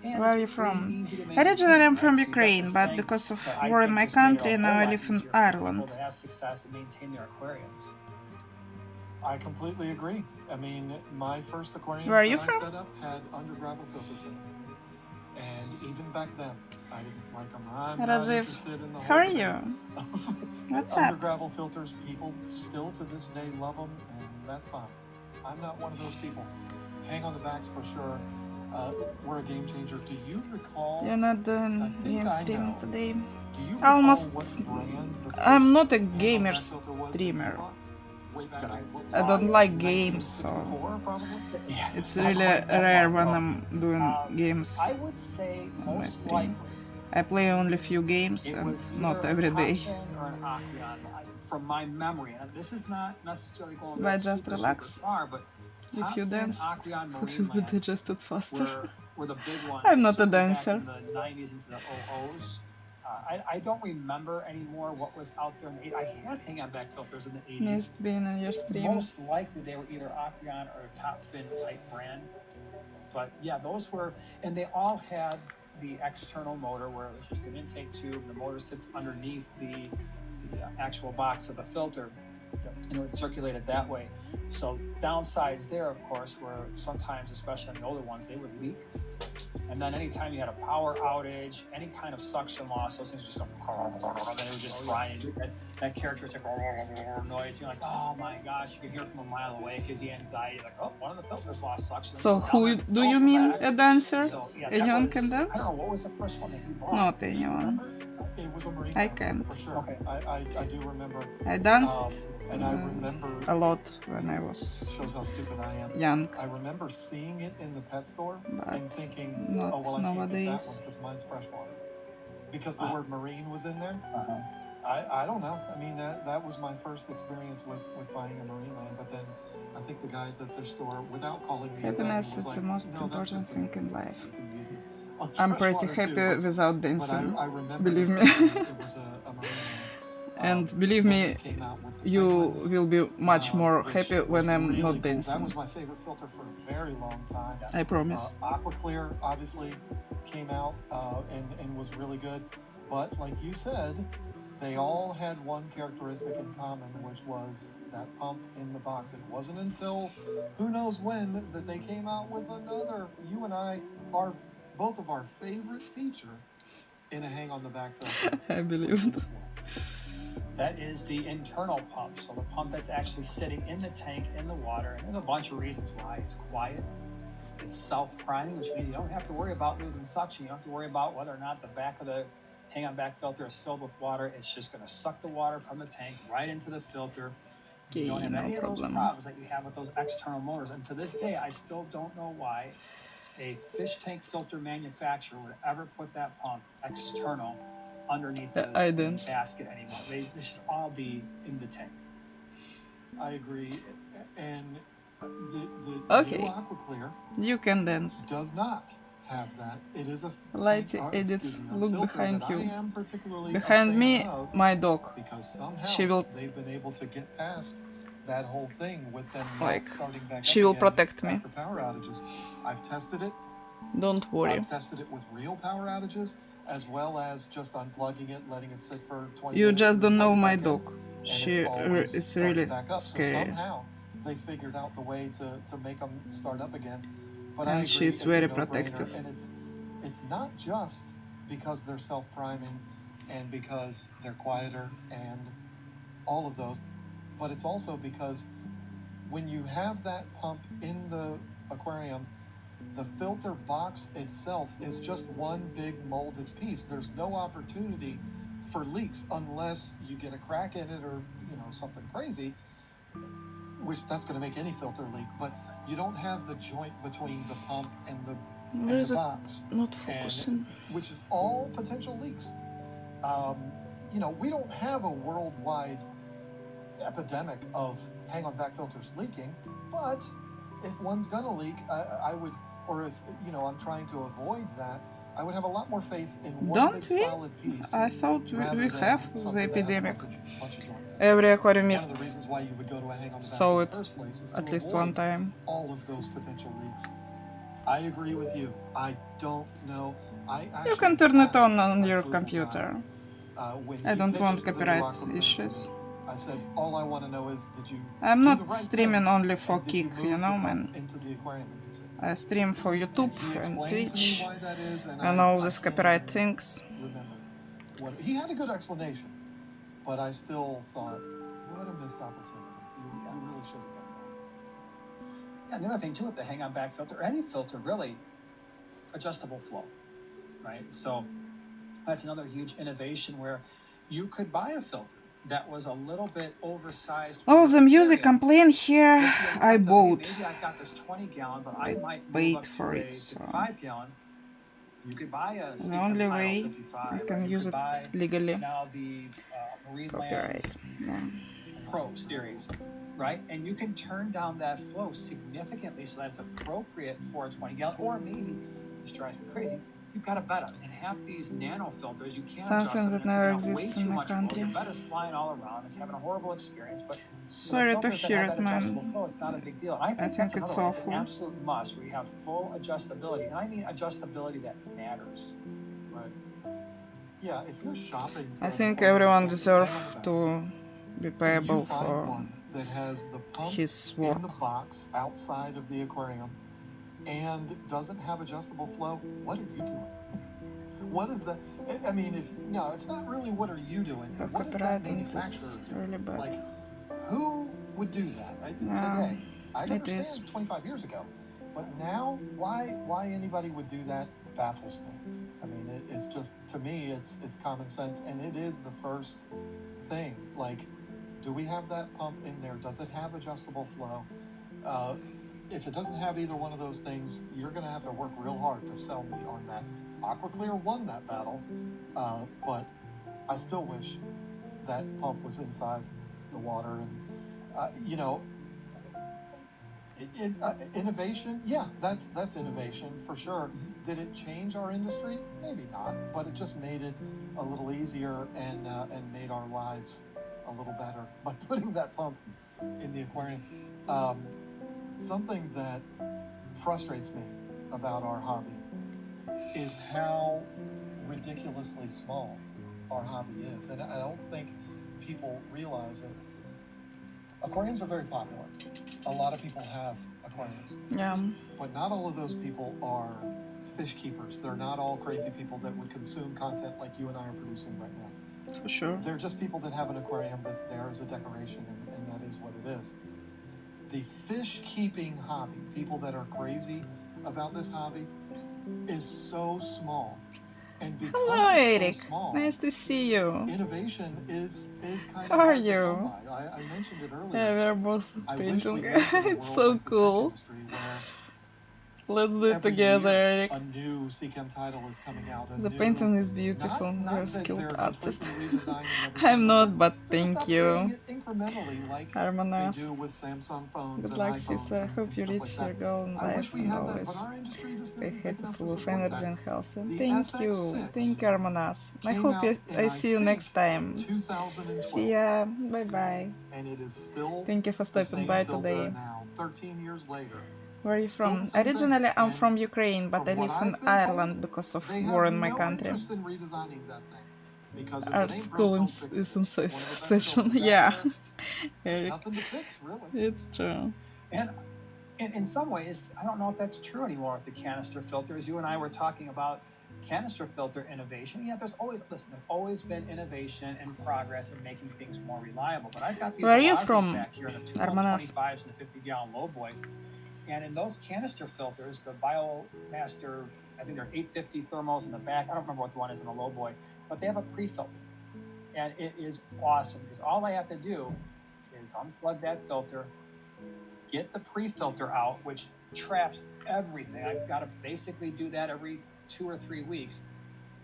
And Where are it's you pretty from? easy to Originally I'm maintain, from right? So you've got Ukraine, this but thing because of that I war in think my just made it a country, whole now I lot live in easier for Ireland. people to have success and maintain their aquariums. I completely agree. I mean, my first aquariums Where are you that from? I set up had under gravel filters in them. And even back then, I didn't like them. I'm not Rajiv, interested in the how whole are you? debate. What's Under up? gravel filters, people still to this day love them, and that's fine. I'm not one of those people. Hang on the backs for sure. We're a game changer. Do you recall? You're not doing I think game I stream know. today. Do you recall Almost. what brand the I'm first not a hang-on gamer back filter was that you streamer. bought? Way back in, what was I it, don't like games, so 1964 probably? Yeah, it's not really quite that rare long when ago. I'm doing games I would say on my most stream. likely I play only few games it and was not either every a day. Top Fin or an Aqueon. From my memory, and this is not necessarily going Why back just super, relax? super far, but If Top you Fin, dance, Aqueon, it will be Marineland digested faster. were the big ones. I'm not a certainly dancer. Back in the 90s into the 00s. I don't remember anymore what was out there in the 80s. I had hang-on back filters in the 80s. Missed being on your stream. Most likely they were either Aqueon or a Top Fin type brand. But yeah, those were, and they all had the external motor where it was just an intake tube. The motor sits underneath the actual box of the filter, and it would circulate it that way. So downsides there, of course, were sometimes, especially on the older ones, they would leak. And then anytime you had a power outage, any kind of suction loss, those things would just go, and then it would just grind. That characteristic noise. You're like, oh my gosh, you can hear it from a mile away, gives you anxiety. Like, oh, one of the filters lost suction. So who do you mean a dancer? So, yeah, that Anyone was, can I dance? don't know, what was the first one that you bought? Not Do you anyone. remember? It was a marine I mammal, can. for sure. Okay. I do remember. I danced And I remember a lot when I was shows how stupid I am. young, I remember seeing it in the pet store and but thinking, not oh, well, I can't get that one nowadays. because mine's freshwater. Because the word marine was in there. Uh-huh. I don't know. I mean, that was my first experience with buying a marine land. But then I think the guy at the fish store, without calling me a dummy, Happiness was is like, the most no, that's important just the thing name. in life. You can use it on I'm pretty freshwater happy too, without but dancing, I remember believe me. distinctly it was a marine land. And believe Then me, they came out with the you penguins, will be much more which happy was when I'm really not cool. That dancing. was my favorite filter for a very long time. I promise. Aqua Clear obviously came out and was really good. But like you said, they all had one characteristic in common, which was that pump in the box. It wasn't until who knows when that they came out with another. You and I are both of our favorite feature in a hang on the back filter. I believe it. That is the internal pump. So the pump that's actually sitting in the tank in the water. And there's a bunch of reasons why. It's quiet. It's self-priming, which means you don't have to worry about losing suction. You don't have to worry about whether or not the back of the hang-on back filter is filled with water. It's just going to suck the water from the tank right into the filter. You don't have any of those problems that you have with those external motors. And to this day, I still don't know why a fish tank filter manufacturer would ever put that pump external underneath the basket anymore. They should all be in the tank. I agree. And the Okay, new Aqua Clear you can dance. does not have that. It is a Lighty edits, look behind you. Behind behind me, my dog. Because somehow She will, they've been able to get past that whole thing with them like, starting back she up will again protect me. after power outages. I've tested it. Don't worry. I've tested it with real power outages as well as just unplugging it, letting it sit for 20 You minutes. just don't know my in, dog. She is really scary. So somehow they figured out the way to make them start up again. But And I agree, she's it's very a no-brainer, protective. and it's not just because they're self-priming and because they're quieter and all of those, but it's also because when you have that pump in the aquarium, the filter box itself is just one big molded piece. There's no opportunity for leaks unless you get a crack in it or something crazy, which that's going to make any filter leak. But you don't have the joint between the pump and the box, not focusing? Which is all potential leaks. We don't have a worldwide epidemic of hang-on back filters leaking, but if one's gonna leak, I would, or if I'm trying to avoid that, I would have a lot more faith in one big solid piece. I thought we have the epidemic. Bunch of joints. Every aquariumist One of the reasons why you would go to a hang-on the back saw in it the first place is at to least avoid one time. all of those potential leaks. I agree with you. I don't know. You can turn it on your computer. I don't want copyright issues. I said, all I want to know is, did you I'm do not the right streaming thing? only for And did you kick, move the pump man. into the aquarium? And he said, I stream for YouTube he and explained Twitch to me why that is, and I all these can't copyright even things. remember what he had a good explanation, but I still thought, what a missed opportunity. You really should have done that. And the other thing too with the hang-on back filter, or any filter really, adjustable flow, right? So that's another huge innovation where you could buy a filter that was a little bit oversized. All the music I'm playing here, I bought. Maybe I got this 20-gallon, but I might paid move up for to it, a so 55-gallon. You could buy a the only way 55, I can use it legally. Now the Marine Copyright. Yeah. Pro series, right? And you can turn down that flow significantly so that's appropriate for a 20-gallon, or maybe, this drives me crazy, you've got a betta, and half these nano filters, you can't adjust Something them. that never Way exists too in my much flow. country. Your betta's flying all around, it's having a horrible experience, but Sorry to hear it, man. flow, it's not a big deal. I think it's it's awful. an absolute must where you have full adjustability, and I mean adjustability that matters. Right. Yeah, if you're shopping for I think everyone deserves to be payable for one that has the pump his in work. the box outside of the aquarium and doesn't have adjustable flow, what are you doing? What is the, I mean, it's not really what are you doing, what is that manufacturer doing? Really bad. Like, who would do that today? I understand 25 years ago, but now, why anybody would do that baffles me. I mean, it's just, to me, it's common sense, and it is the first thing. Like, Do we have that pump in there? Does it have adjustable flow? If it doesn't have either one of those things, you're going to have to work real hard to sell me on that. AquaClear won that battle, but I still wish that pump was inside the water. And, you know, innovation, yeah, that's innovation for sure. Did it change our industry? Maybe not, but it just made it a little easier and made our lives a little better by putting that pump in the aquarium. Something that frustrates me about our hobby is how ridiculously small our hobby is, and I don't think people realize it. Aquariums are very popular. A lot of people have aquariums. Yeah. But not all of those people are fish keepers. They're not all crazy people that would consume content like you and I are producing right now. For sure. They're just people that have an aquarium that's there as a decoration, and that is what it is. The fish keeping hobby, people that are crazy about this hobby, is so small. And because Hello, it's Eric. so small, Nice to see you. innovation is kind How of are hard to you? come by. I mentioned it earlier. Yeah, we're both I wish we painting. lived in a It's world so like the tech cool. industry where Let's do it every together, year Eric. a new CChem title is coming out. The painting is beautiful. Not You're a that skilled they're artist. completely redesigning every I'm single not, one. but They're just thank upgrading you. it incrementally like they Armanas. do with Samsung phones Good and luck, iPhones sister. I and hope you stuff reach like your that. goal in I life wish we and had that, but always our industry just stay isn't big happy, enough to full of support energy that. and health. The Thank you. FX6 Thank you, Armanas. I came hope out in, I see you next time. 2012. See ya. Bye bye. And it is still Thank you for the stopping same by filter today. now, 13 years later. Where are you Still from? the same thing. Originally, I'm And from Ukraine, but I from what live in I've been Ireland told, because of they war have in my no country. interest in redesigning that thing. Because if Art it ain't school broke, don't fix it. is in It's one of the best session. filters out Yeah, there. There's Eric, nothing to fix, really. it's true. And in some ways, I don't know if that's true anymore with the canister filters. You and I were talking about canister filter innovation. Yeah, there's always been innovation and progress in making things more reliable. But I've got these Where are you Oasis from, back here in the two Armanas? 125s and the 50-gallon lowboy. And in those canister filters, the Biomaster, I think they're 850 thermals in the back. I don't remember what the one is in the lowboy, but they have a pre-filter. And it is awesome because all I have to do is unplug that filter, get the pre-filter out, which traps everything. I've got to basically do that every 2 or 3 weeks.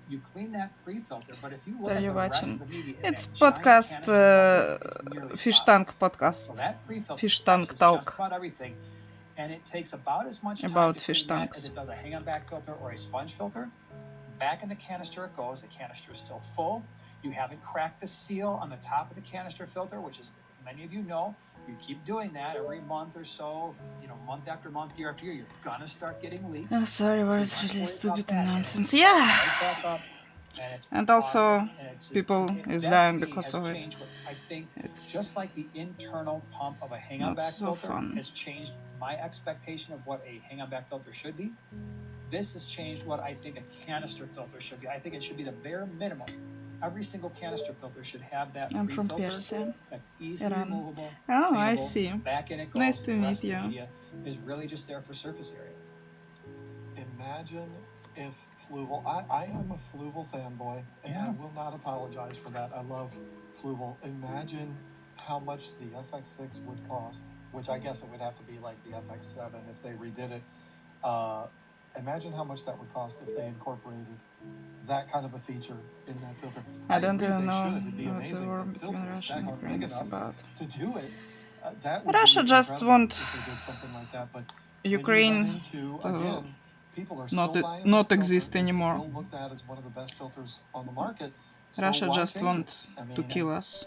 You clean that pre-filter, but if you look Are at you the rest watching? of the media, in It's that giant podcast, canister filter, it's nearly Fish spotless. Tank podcast. So that pre-filter Fish Tank touches talk just about everything, and it takes about as much time about to fish clean that tanks. as it does a hang-on-back filter or a sponge filter. Back in the canister it goes. The canister is still full. You haven't cracked the seal on the top of the canister filter, which is, many of you know, you keep doing that every month or so, month after month, year after year, you're gonna start getting leaks. I'm sorry, So you words don't have to really worry about stupid that. and And it nonsense. cleans Yeah, right back up, and it's and also awesome. And it's just, people is that to dying me because has of it. changed what I think, It's just like the internal pump of a not hang-on-back so filter fun. has changed my expectation of what a hang-on-back filter should be. This has changed what I think a canister filter should be. I think it should be the bare minimum. Every single canister filter should have that I'm from pre-filter Persia, that's easily Iran. removable, Oh, I cleanable, see. back in it goes. Nice to The rest meet of the you. media is really just there for surface area. Imagine if Fluval, I am a Fluval fanboy, and I Yeah. will not apologize for that. I love Fluval. Imagine how much the FX6 would cost, which I guess it would have to be like the FX7 if they redid it. Imagine how much that would cost if they incorporated that kind of a feature in that filter. I don't agree even they know should. It'd be what the amazing. war The between filter was Russia and daggone Ukraine big is enough about. to do it. That would Russia be just incredible want if they did something like that. But then Ukraine you run into, to again, people are not still buying not that filter. exist It's anymore. still looked at as one of the best filters on the market. So Russia why just change want it? I to mean, kill us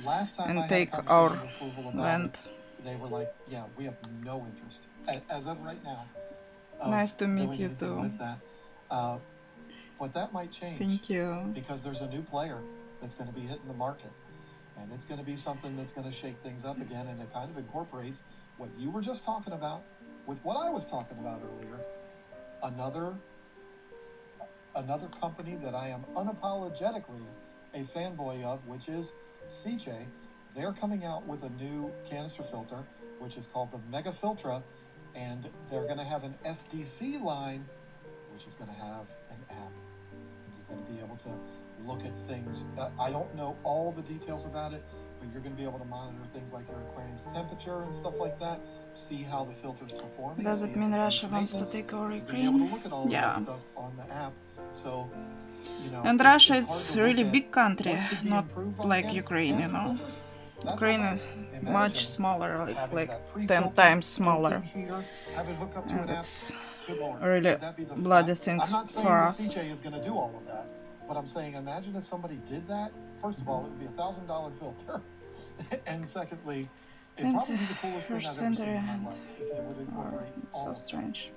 last time and I had take a our conversation with Fluval about land. it, they were like, "Yeah, we have no interest as of right now." Nice to meet doing you anything too. with that. But that might change. Thank you. Because there's a new player that's going to be hitting the market. And it's going to be something that's going to shake things up again. And it kind of incorporates what you were just talking about with what I was talking about earlier. Another company that I am unapologetically a fanboy of, which is CJ. They're coming out with a new canister filter, which is called the Mega Filtra. And they're going to have an SDC line, which is going to have an app. And you're going to be able to look at things. I don't know all the details about it, but you're going to be able to monitor things like your aquarium's temperature and stuff like that, see how the filter's performing. Does it mean Russia wants to take over Ukraine? Yeah. On the app. So, you know, And Russia, it's really big big country, not like Ukraine, you know. Ukraine is much smaller, like 10 times smaller. And it's really bloody thing I'm not saying for the us. CJ is going to do all of that, but I'm saying imagine if somebody did that. First of all, it would be $1,000 filter, and secondly, it'd probably be the coolest thing I've ever seen in my life if they would incorporate all So of that. strange.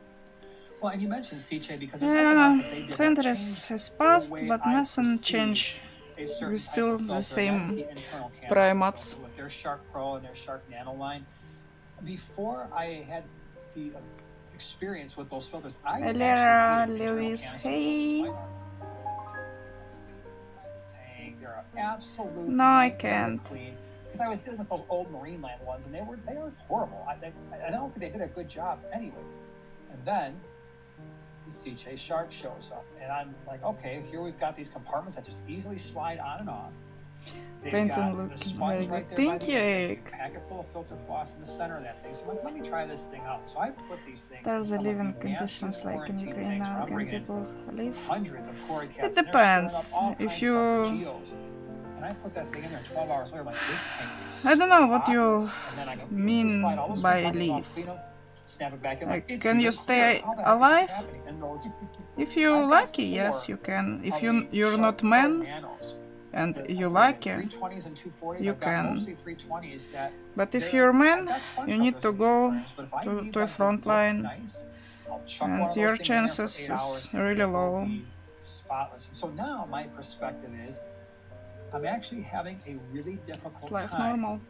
Well, and you mentioned CJ because there's something else that they did. Center that has changed passed, the way but I nothing perceive changed. a certain We're type still of the filter, and same that is the internal camera primates. filter with their Shark Pro and their Shark Nano line. Before I had the experience with those filters, I Hello, actually hated internal Lewis. canisters. Hey. Inside the tank, they're absolute No, I nightmare to can't. clean. Because I was dealing with those old Marine Land ones, and they were horrible. I don't think they did a good job anyway. And then the CJ Shark shows up, and I'm like, okay, here we've got these compartments that just easily slide on and off. They've Painting got the looking sponge very right good. there by Thank the you, inside, Eric. a packet full of filter floss in the center of that thing. So I'm like, let me try this thing out. So I put these things. There's in a some of living the conditions nastiest like in quarantine Ukraine tanks where now. I'm Can bringing people live? hundreds of Cory cats. It and they're depends. stirring up all If kinds of you, stuff for geos. And I put that thing in there 12 hours later, like this tank is I don't know what you spotless. And then I go, mean slide all those by compartments off, leave. clean them, snap it back in. Like, It's can you even stay clearer. How the heck is this alive? happening? And those, If you're I've got lucky, yes, 4 you can. If of you're the not Shark Pro man Nanos. and They're you're lucky, 320s and 240s. you I've got can. mostly 320s that But if they're- you're man, I've got sponge you need filters to in go these aquariums, but if I need to a them front look line, nice, I'll chuck one and of those your things in there for chances 8 hours, is and really it will low. be spotless. So now my perspective is, I'm actually having a really difficult It's life time normal.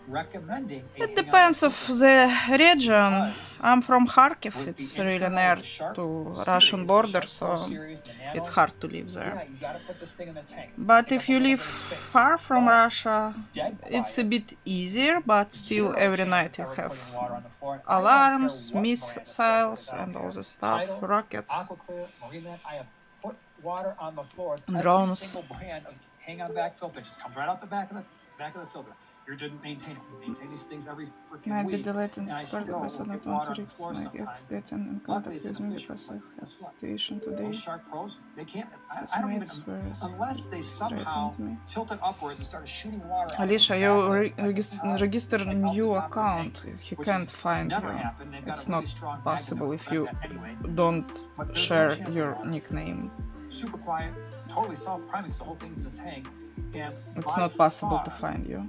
recommending a It hang-on depends of filter. the region. Because I'm from Kharkiv. with It's the really internal near Shark to series, Russian the border, Shark so Pro series, the Nanos, it's hard to live yeah, there. you gotta put this thing in the tank. It's But gonna if take you up a live little bit of space. far from But Russia, dead it's a quiet, bit easier, but still zero every chance night of you ever have putting water on the floor. And I don't care alarms, what brand of filter it missiles, is. I don't and all care. the stuff, Tidal, rockets. Aquaclear, Marine Land, I have put water on the floor. And Every drones. single brand of hang-on back filter just comes right out the back of the filter. You didn't maintain it. You maintain these things every freaking Might be week. deleting And I Discord still because I will don't get want water to on the risk floor my sometimes. getting in Luckily, contact it's with an me official because I one. have Guess what? situation today. Those Shark Pros, they can't. His I don't even mates were unless they somehow threatened me. tilt it upwards and started shooting water. out of Alicia, the you back, like a towel, register like out new the top of the account. tank, He which can't is find never you. happened. They've got It's a really not strong magnet possible that if will you prevent that anyway. don't But there's no share chance your of that. nickname. Super quiet, totally self-priming because the whole thing's in the tank. And It's by not possible to far, find you.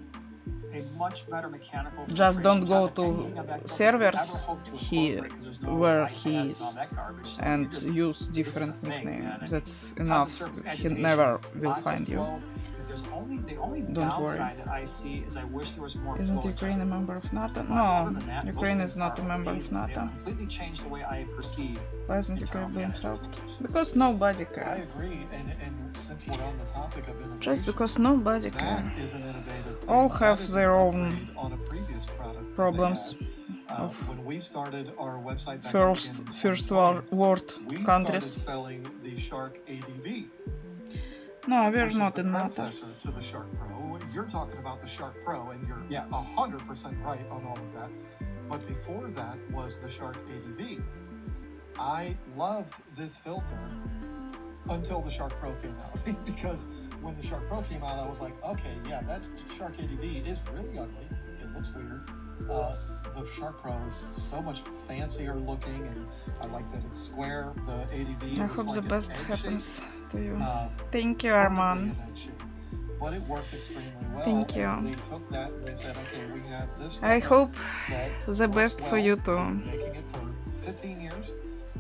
a much better mechanical Just don't filtration go job than to anything on that filter servers could ever hope to he incorporate, 'cause there's no where bypass he and is all that garbage. So and you just- use different it's the thing, nickname. man. That's Tons of enough. surface He agitation, never will lots of find you. flow. There's the only Don't worry. downside that I see is I wish there was more Isn't flow. Ukraine a member of NATO? Other No, than that, Ukraine most is things not a are member of amazing. They NATO. have completely changed the way I perceive Why isn't internal Ukraine being canister helped? filters. Because nobody I can. agree, and since we're on the topic of innovation, Just because nobody can. that is an innovative thing. All That have is their an own upgrade on a previous product that they problems had. of When we started our website back first in world we countries. started selling the Shark ADV, No, we're which not is the in NATO. predecessor to the Shark Pro. You're talking about the Shark Pro, and you're Yeah. 100% right on all of that. But before that was the Shark ADV. I loved this filter until the Shark Pro came out, because when the Shark Pro came out, I was like, okay, yeah, that Shark ADV is really ugly. It looks weird. The Shark Pro is so much fancier looking, and I like that it's square. The ADV I is hope like the an best egg happens shape. to you. Uh, Thank you, perfectly Arman. an egg shape. But it worked extremely well. Thank you. And they took that and they said, okay, we have this. I filter hope that the works best for well. you We've too. been making it for 15 years.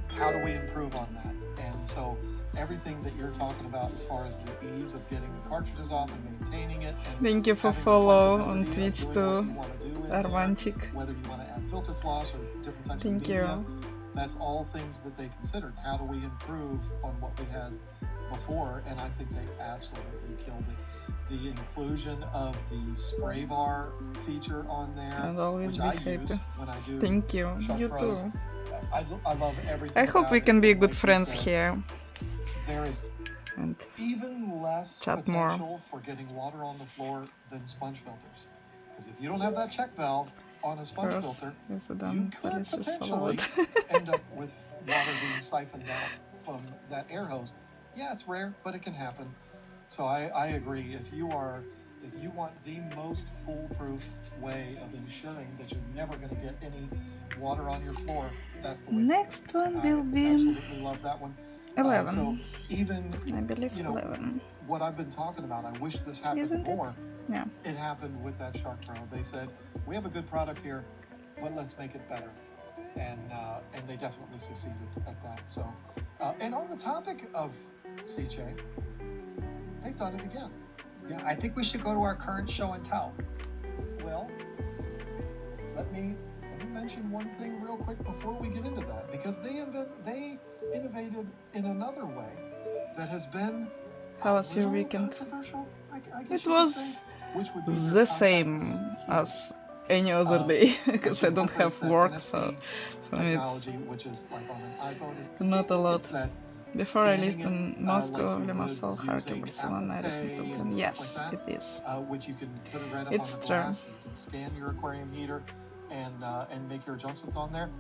How do we improve on that? And so everything that you're talking about as far as the ease of getting the cartridges off and maintaining it. And Thank you for having the follow on flexibility of Twitch doing too, what you wanna do in there, Armanchik. whether you want to add filter floss or different types Thank of media. you. That's all things that they considered. How do we improve on what we had before? And I think they absolutely killed it. The inclusion of the spray bar feature on there, And always which be I happy. use when I do Thank you. Shark You Pros. too. I love everything. I hope about we it. can be And good like you friends said, here. There is and even less chat more. potential for getting water on the floor than sponge filters. Because if you don't have that check valve on a sponge filter, you could potentially end up with water being siphoned out from that air hose. Yeah, it's rare, but it can happen. So I agree. If you want the most foolproof way of ensuring that you're never going to get any water on your floor, that's the way. Next one will be absolutely love that one. 11. So even, I believe 11. What I've been talking about, I wish this happened Isn't more. It? Yeah. It happened with that Shark Pro. They said, we have a good product here, but let's make it better. And they definitely succeeded at that. So, and on the topic of CJ, they've done it again. Yeah, I think we should go to our current show and tell. Well, let me mention one thing real quick before we get into that, because they innovated in another way that has been How was your weekend? Controversial, I guess It was the same as any other day, because I don't have work, so for me it's not a lot. Before I lived in Moscow, Limassol, Kharkiv, Barcelona, everything Dublin. Yes, it is. Which you can put it right up It's on the true. glass. You can scan your aquarium heater and make your adjustments on there.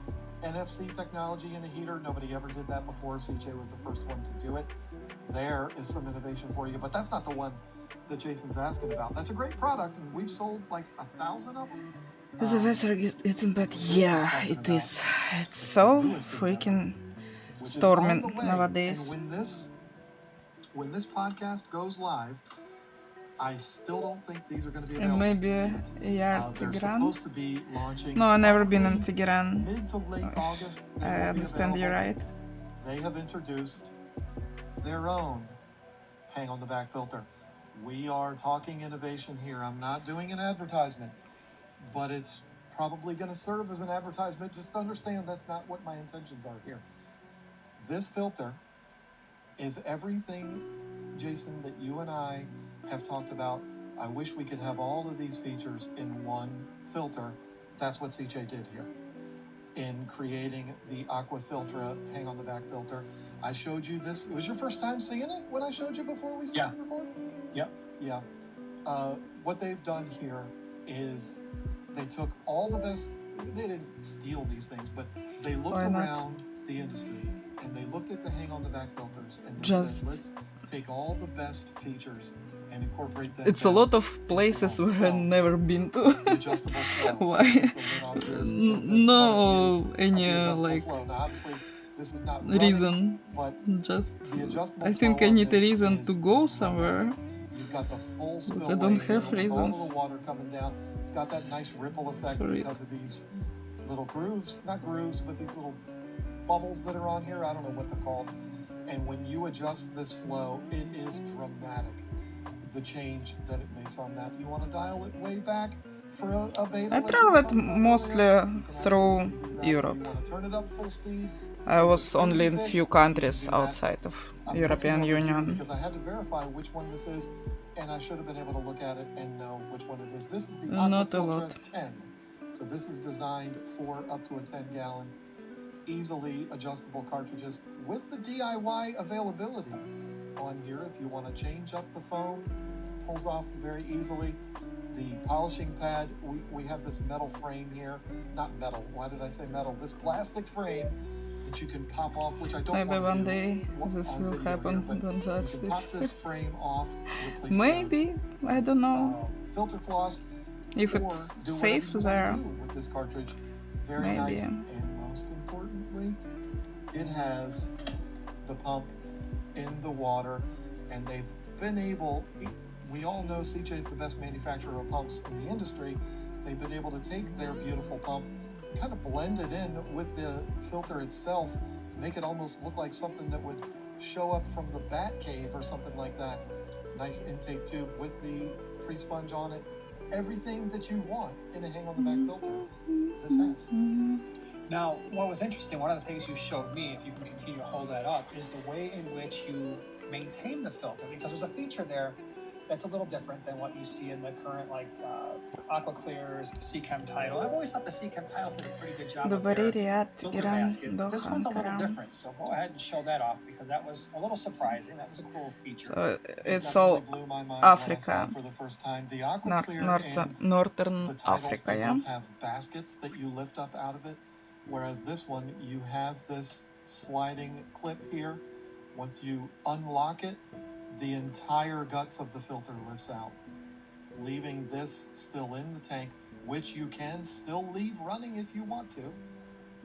NFC technology in a heater. Nobody ever did that before. CJ was the first one to do it. There is some innovation for you, but that's not the one that Jason's asking about. That's a great product, and we've sold like 1,000 of them. The weather isn't bad. Yeah, it is. It's so freaking stormy nowadays. And when this podcast goes live, I still don't think these are going to be available. And maybe a year They're Tigran. supposed to be launching. No, I've never been in Tigran. Mid to late August. I understand you're right. They have introduced their own hang on the back filter. We are talking innovation here. I'm not doing an advertisement, but it's probably going to serve as an advertisement. Just understand that's not what my intentions are here. This filter is everything, Jason, that you and I have talked about. I wish we could have all of these features in one filter. That's what CJ did here in creating the Aqua Filtra hang on the back filter. I showed you this. It was your first time seeing it when I showed you before we started recording? Yep. Yeah. What they've done here is they took all the best. They didn't steal these things, but they looked around the industry and they looked at the hang on the back filters and they said, let's take all the best features and incorporate them. It's a lot of places where I've never been to. Why? No any like reason. Just I think I need a reason to go somewhere. But I don't have reasons. It's got that nice ripple effect because of these little grooves, not grooves, but these little bubbles that are on here. I don't know what they're called. And when you adjust this flow, it is dramatic. The change that it makes on that. You want to dial it way back for a beta? I traveled mostly through Europe. You want to turn it up full speed? I was only in few countries outside of European Union. Because I had to verify which one this is, and I should have been able to look at it and know which one it is. This is the Aqua Filtra 10. So this is designed for up to a 10-gallon, easily adjustable cartridges with the DIY availability on here. If you want to change up the foam, pulls off very easily. The polishing pad, we have this metal frame here. Not metal, why did I say metal? This plastic frame that you can pop off, which I don't Maybe one day this will happen. Here, don't judge you can this. pop this frame off. Maybe, I don't know. Filter floss. If it's safe there. With this cartridge. Very Maybe. Nice. And most importantly, it has the pump in the water, and they've been able, we all know CJ is the best manufacturer of pumps in the industry. They've been able to take their beautiful pump, kind of blend it in with the filter itself, make it almost look like something that would show up from the bat cave or something like that. Nice intake tube with the pre-sponge on it. Everything that you want in a hang on the back filter, this has. Now, what was interesting, one of the things you showed me, if you can continue to hold that up, is the way in which you maintain the filter, because there's a feature there that's a little different than what you see in the current Aqua Clears, Seachem Title. I've always thought the Seachem Titles did a pretty good job with Добрий their ряд filter Іран basket. до This one's a little Анкара. different, so go ahead and show that off because that was a little surprising. That was a cool feature. So it's Definitely all blew my mind when I saw Africa. it for the first time. The Aqua Clear and Northern the titles, Africa, they yeah? both have baskets that you lift up out of it, whereas this one, you have this sliding clip here. Once you unlock it, the entire guts of the filter lifts out, leaving this still in the tank, which you can still leave running if you want to.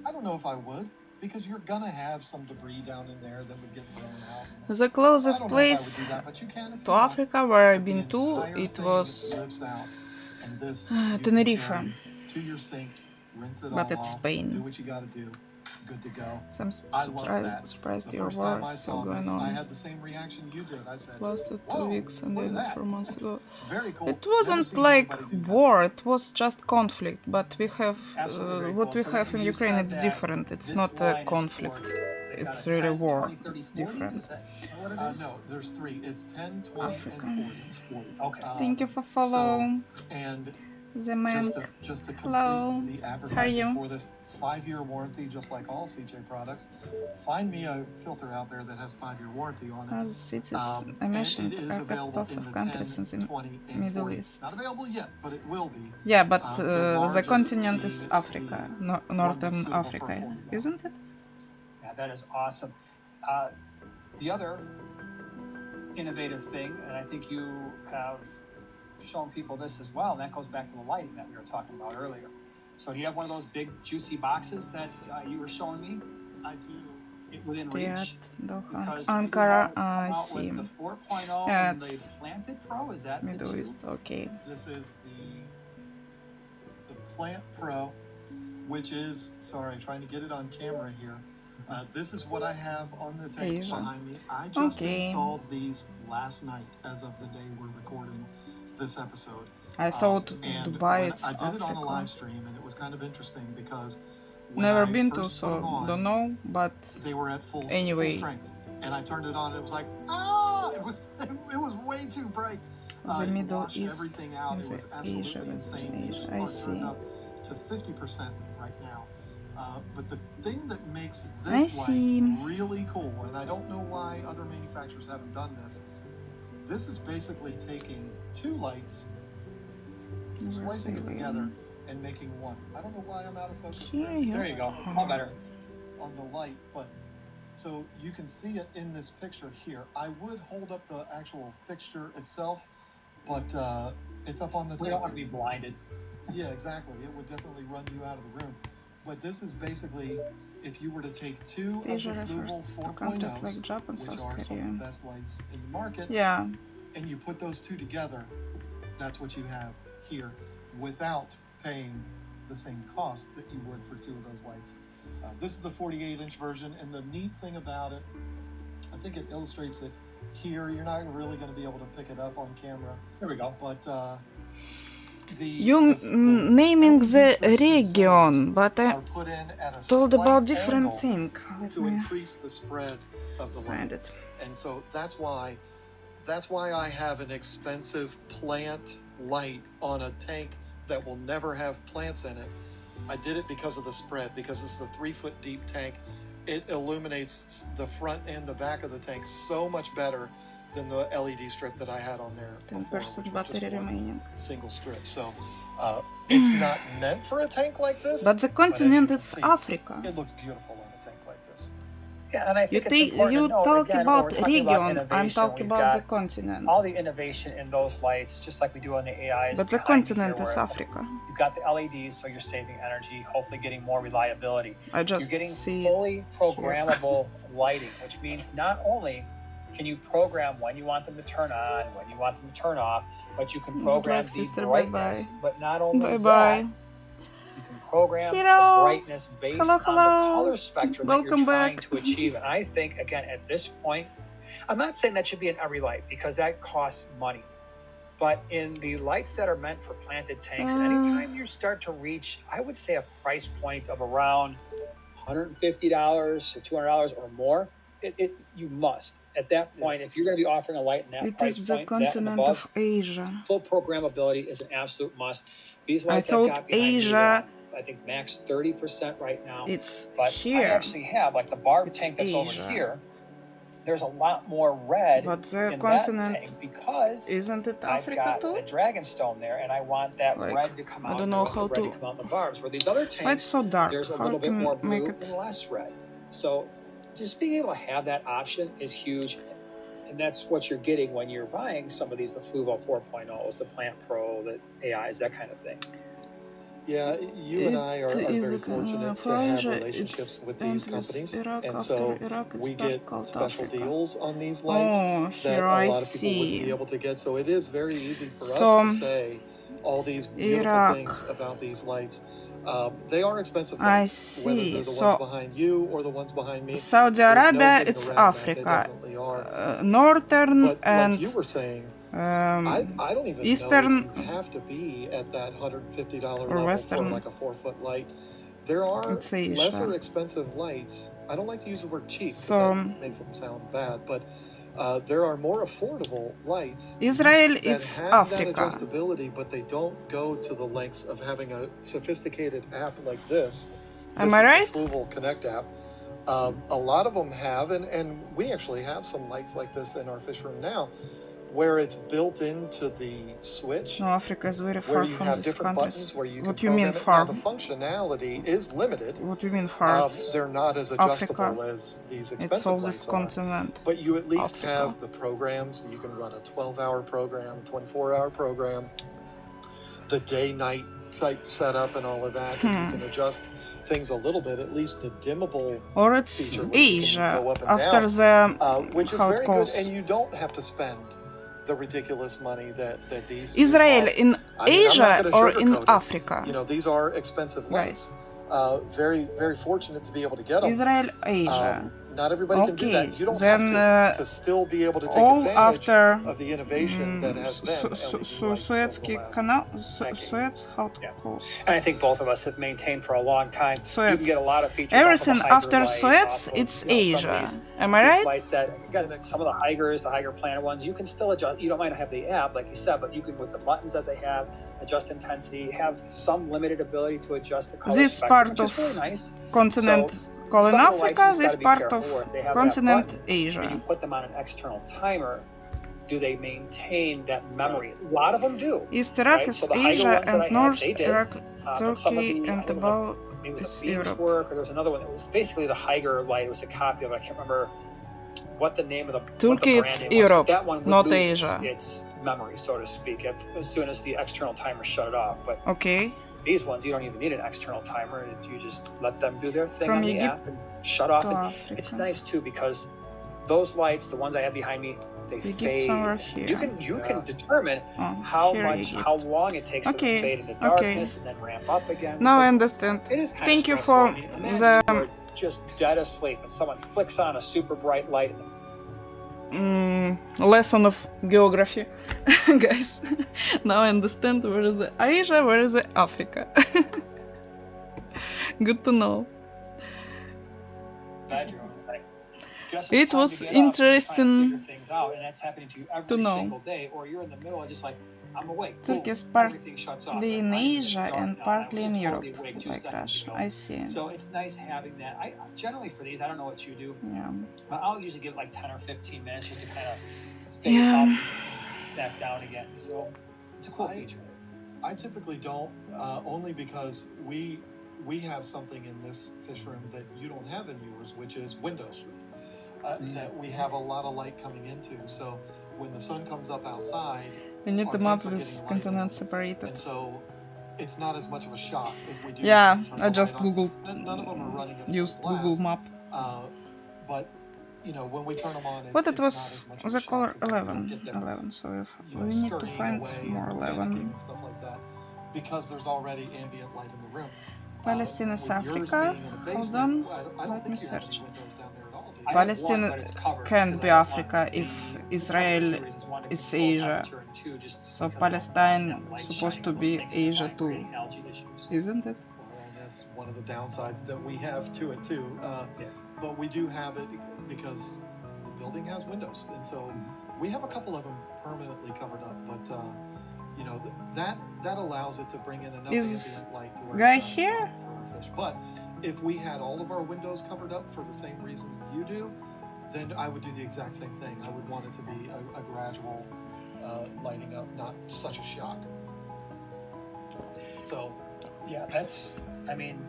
I don't know if I would, because you're gonna have some debris down in there that would get thrown out. The closest I don't know if I would place do that, but you can if to you want. Africa where I've But the been to, entire it thing was lifts out, and this you can Tenerife. carry to your sink, rinse it But all it's off, Spain. do what you gotta do, good to go. So I'm I love that. surprised The your first war time is I still saw going this, I on. had the same reaction you did. I said, Lasted 2 "Whoa, weeks and look at ended that." 4 months ago. It's very cool. It Never wasn't seen like anybody do that. war, it was just conflict, but we have Absolutely very what cool. we So have in you Ukraine, said it's that different. It's this not a line is conflict. for- they've It's got a really 10, war. 20, 30, It's 40? different. Is that what it is? No, there's 3. It's 10, 20, Africa. and 40. 40. Okay. Thank you for follow. And The man. just to Hello. complete the How are advertising you? for this 5-year warranty, just like all CJ products, find me a filter out there that has 5-year warranty on it. As cities I And mentioned, it is are available capitals in of the countries 10, in the 20, and Middle 40. East. Not available yet, but it will be. Yeah, but The the largest continent is being Africa, one Northern that's suitable Africa, for 40 gallon. isn't it? Yeah, that is awesome. The other innovative thing, and I think you have shown people this as well, and that goes back to the lighting that we were talking about earlier. So do you have one of those big juicy boxes that you were showing me? I do. Within Riyadh, reach? Doha, Because Ankara, you have I come out see. with the 4.0 Yeah, and the it's Planted Pro, is that Middle the 2? East, okay. This is the Plant Pro, which is, sorry, trying to get it on camera here. This is what I have on the tank Asia. behind me. I just Okay. installed these last night as of the day we're recording this episode. I thought And Dubai when it's I did it on a live Africa. stream, and it was kind of interesting because when Never I been to, first so put them on, don't know, but they were at full Anyway. strength, and I turned it on, and it was like, it was way too bright. the It Middle washed East everything out. and It was the absolutely Asia, insane. Western These Asia, I are turned see. up to 50% right now. But the thing that makes I this see. light really cool, and I don't know why other manufacturers haven't done this, this is basically taking 2 lights, splicing it together, and making one. I don't know why I'm out of focus Here There you go. All better. on the light, but so you can see it in this picture here. I would hold up the actual fixture itself, but it's up on the We don't want to be blinded. Yeah, exactly. It would definitely run you out of the room. But this is basically, if you were to take 2 of the Asia Fluval refers to countries like 4.0s, Japan, which South are some of Korea. the best lights in the market, Yeah, and you put those 2 together, that's what you have here, without paying the same cost that you would for 2 of those lights. This is the 48-inch version, and the neat thing about it, I think it illustrates it here. You're not really going to be able to pick it up on camera, There we go. but you naming the strips region, themselves but I are put in at a told slight about different angle thing. Let to me increase the spread of the find light. it. And so that's why I have an expensive plant light on a tank that will never have plants in it. I did it because of the spread, because this is a 3-foot deep tank. It illuminates the front and the back of the tank so much better than the LED strip that I had on there before, 10% which was just battery one remaining. single strip. So it's not meant for a tank like this. But the as you continent can is see, Africa. It looks beautiful on a tank like this. Yeah, and I think it's important You to note, talk again, about when we're talking region, about I'm innovation, talking we've about the got continent. all the innovation in those lights, just like we do on the AIs. But the behind me continent here, is where Africa. You've got the LEDs, so you're saving energy, hopefully getting more reliability. I just You're getting see fully programmable lighting, which means not only can you program when you want them to turn on, when you want them to turn off, but you can program Black the sister, brightness. bye-bye. But not only Bye-bye. that, you can program Hero. the brightness based Hello, on hello. the color spectrum that Welcome you're trying back. to achieve. And I think, again, at this point, I'm not saying that should be in every light because that costs money. But in the lights that are meant for planted tanks, and anytime you start to reach, I would say, a price point of around $150 to $200 or more, you must. At that point, if you're going to be offering a light in that It price is the point, that and continent above, of Asia. full programmability is an absolute must. These I lights I've thought got behind Asia, me, I think max 30% right now. it's But here. I actually have, like the barb It's tank that's Asia. over here, there's a lot more red But the in that continent, tank because isn't it I've Africa got too? the dragonstone there, and I want that Like, red to come out. I don't know how the red to... to come out in the barbs. Where these other Why it's tanks, so dark? there's a How little bit can more make blue it... and less red. So just being able to have that option is huge. And that's what you're getting when you're buying some of these, the Fluvo 4.0s, the Plant Pro, the AIs, that kind of thing. Yeah, you and I are very fortunate to have relationships with these companies, and so we get special deals on these lights that a lot of people wouldn't be able to get. So it is very easy for us to say all these beautiful things about these lights. They are expensive lights, whether they're the ones behind you or the ones behind me. Saudi Arabia, it's Africa, northern and like you were saying, I don't even Eastern, know if you have to be at that $150 level Western, for like a 4-foot light. There are lesser expensive lights. I don't like to use the word cheap because that makes them sound bad, but there are more affordable lights. Israel, that it's have Africa. That adjustability, but they don't go to the lengths of having a sophisticated app like this. Am I right? The Fluval Connect app. A lot of them have, and we actually have some lights like this in our fish room now, where it's built into the switch. No, Africa is very far from these countries. What do you mean far? Now, the functionality is limited. What do you mean far? They're not as adjustable Africa. As these expensive it's all lights this are. continent. But you at least Africa. have the programs. You can run a 12-hour program, 24-hour program, the day-night type setup and all of that. You can adjust things a little bit, at least the dimmable or it's feature, Asia after down, the which is how very it goes. good, and you don't have to spend the ridiculous money that these Israel cost. in Asia or in Africa. You know, these are expensive lights. Very, very fortunate to be able to get them. Israel, Asia. Not everybody can do that. You don't then, have to still be able to take all advantage after of the innovation that has been Suezki canal, Suez, how to close. And I think both of us have maintained for a long time. Suez. You can get a lot of features. Everything after light, Suez, it's Asia. Am I right? Lights that some of the Higers, the Higer Planet ones, you can still adjust. You don't mind to have the app, like you said, but you can with the buttons that they have, adjust intensity, have some limited ability to adjust the color this spectrum, part of really nice. continent called Africa, this part of continent Asia. When you put them on an external timer, do they maintain that memory? A lot of them do. East Iraq is Asia and North Iraq, Turkey, and about is Europe. Work, or there was another one that was basically the Higer light. It was a copy of it. I can't remember what the name of the Turkey. It's Europe, that one not lose Asia. its memory, so to speak, as soon as the external timer shut it off. But okay. These ones, you don't even need an external timer. You just let them do their thing From on the Egypt app and shut off. Africa. It's nice too because those lights, the ones I have behind me, they fade. You can determine how long it takes for them to fade into darkness and then ramp up again. Now I understand. It is kind Thank of you for the. You're just dead asleep and someone flicks on a super bright light. Lesson of geography, guys. Now I understand where is Asia, where is Africa. Good to know. It was interesting to know. Turkey is partly in Asia and partly in Europe, like Russia. I see. So it's nice having that. I generally for these, I don't know what you do. Yeah. But I'll usually give like 10 or 15 minutes just to kind of fade up, back down again. So it's a cool feature. I typically don't, only because we have something in this fish room that you don't have in yours, which is windows. That we have a lot of light coming into. So when the sun comes up outside, we need the map with continents separated. And so it's not as much of a shock if we do. Yeah, I just Googled. None of them are running at used Google Map. But you know, when we turn them on, but it was the color 11. So if we need to find more 11. And stuff like that, because there's already ambient light in the room. Palestine is Africa. Hold on, let me search. Palestine can't be Africa if Israel is Asia. So Palestine is supposed to be Asia too, isn't it? Well, that's one of the downsides that we have to it too. but we do have it because the building has windows, and so we have a couple of them permanently covered up. But you know, that allows it to bring in enough ambient light to where guy it's not here? as dark for our fish. But if we had all of our windows covered up for the same reasons you do, then I would do the exact same thing. I would want it to be a gradual lighting up, not such a shock. So, yeah, that's, I mean,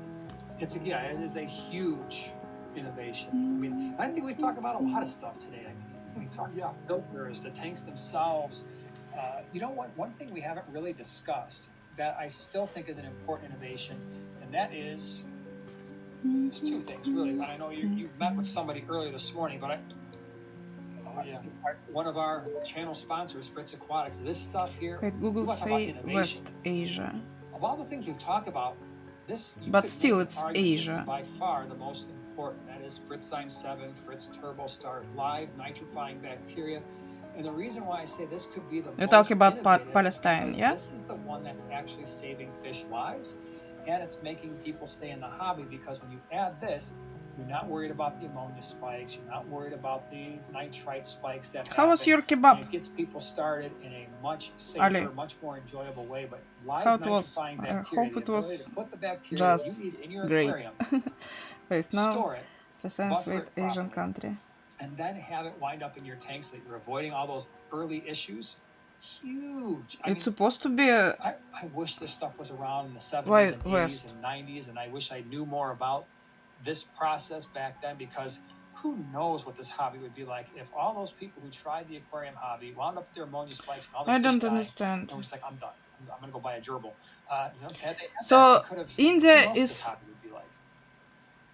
it is a huge innovation. I mean, I think we've talked about a lot of stuff today. I mean, we've talked about filters, the tanks themselves. You know what? One thing we haven't really discussed that I still think is an important innovation, and that is, there's two things really. And I know you met with somebody earlier this morning, but one of our channel sponsors, Fritz Aquatics, this stuff here. Wait, Google say West Asia. Of all the things we've talked about, this, but still it's Asia. This is by far the most important. That is Fritzzyme 7, Fritz Turbo Start, live nitrifying bacteria. And the reason why I say this could be the You're talking about Palestine, yeah? This is the one that's actually saving fish lives, and it's making people stay in the hobby, because when you add this, you're not worried about the ammonia spikes, you're not worried about the nitrite spikes that How was your kebab? It gets people started in a much safer, much more enjoyable way. But live nitrifying bacteria, I hope it was to put the bacteria just you need in your great. aquarium, Wait, now store it, presents with Asian country. And then have it wind up in your tank so that you're avoiding all those early issues. Huge. It's supposed to be a... I wish this stuff was around in the 70s and 80s and 90s, and I wish I knew more about this process back then, because who knows what this hobby would be like if all those people who tried the aquarium hobby wound up with their ammonia spikes and all their I fish don't died, understand. and was like, I'm done. I'm going to go buy a gerbil. So India is...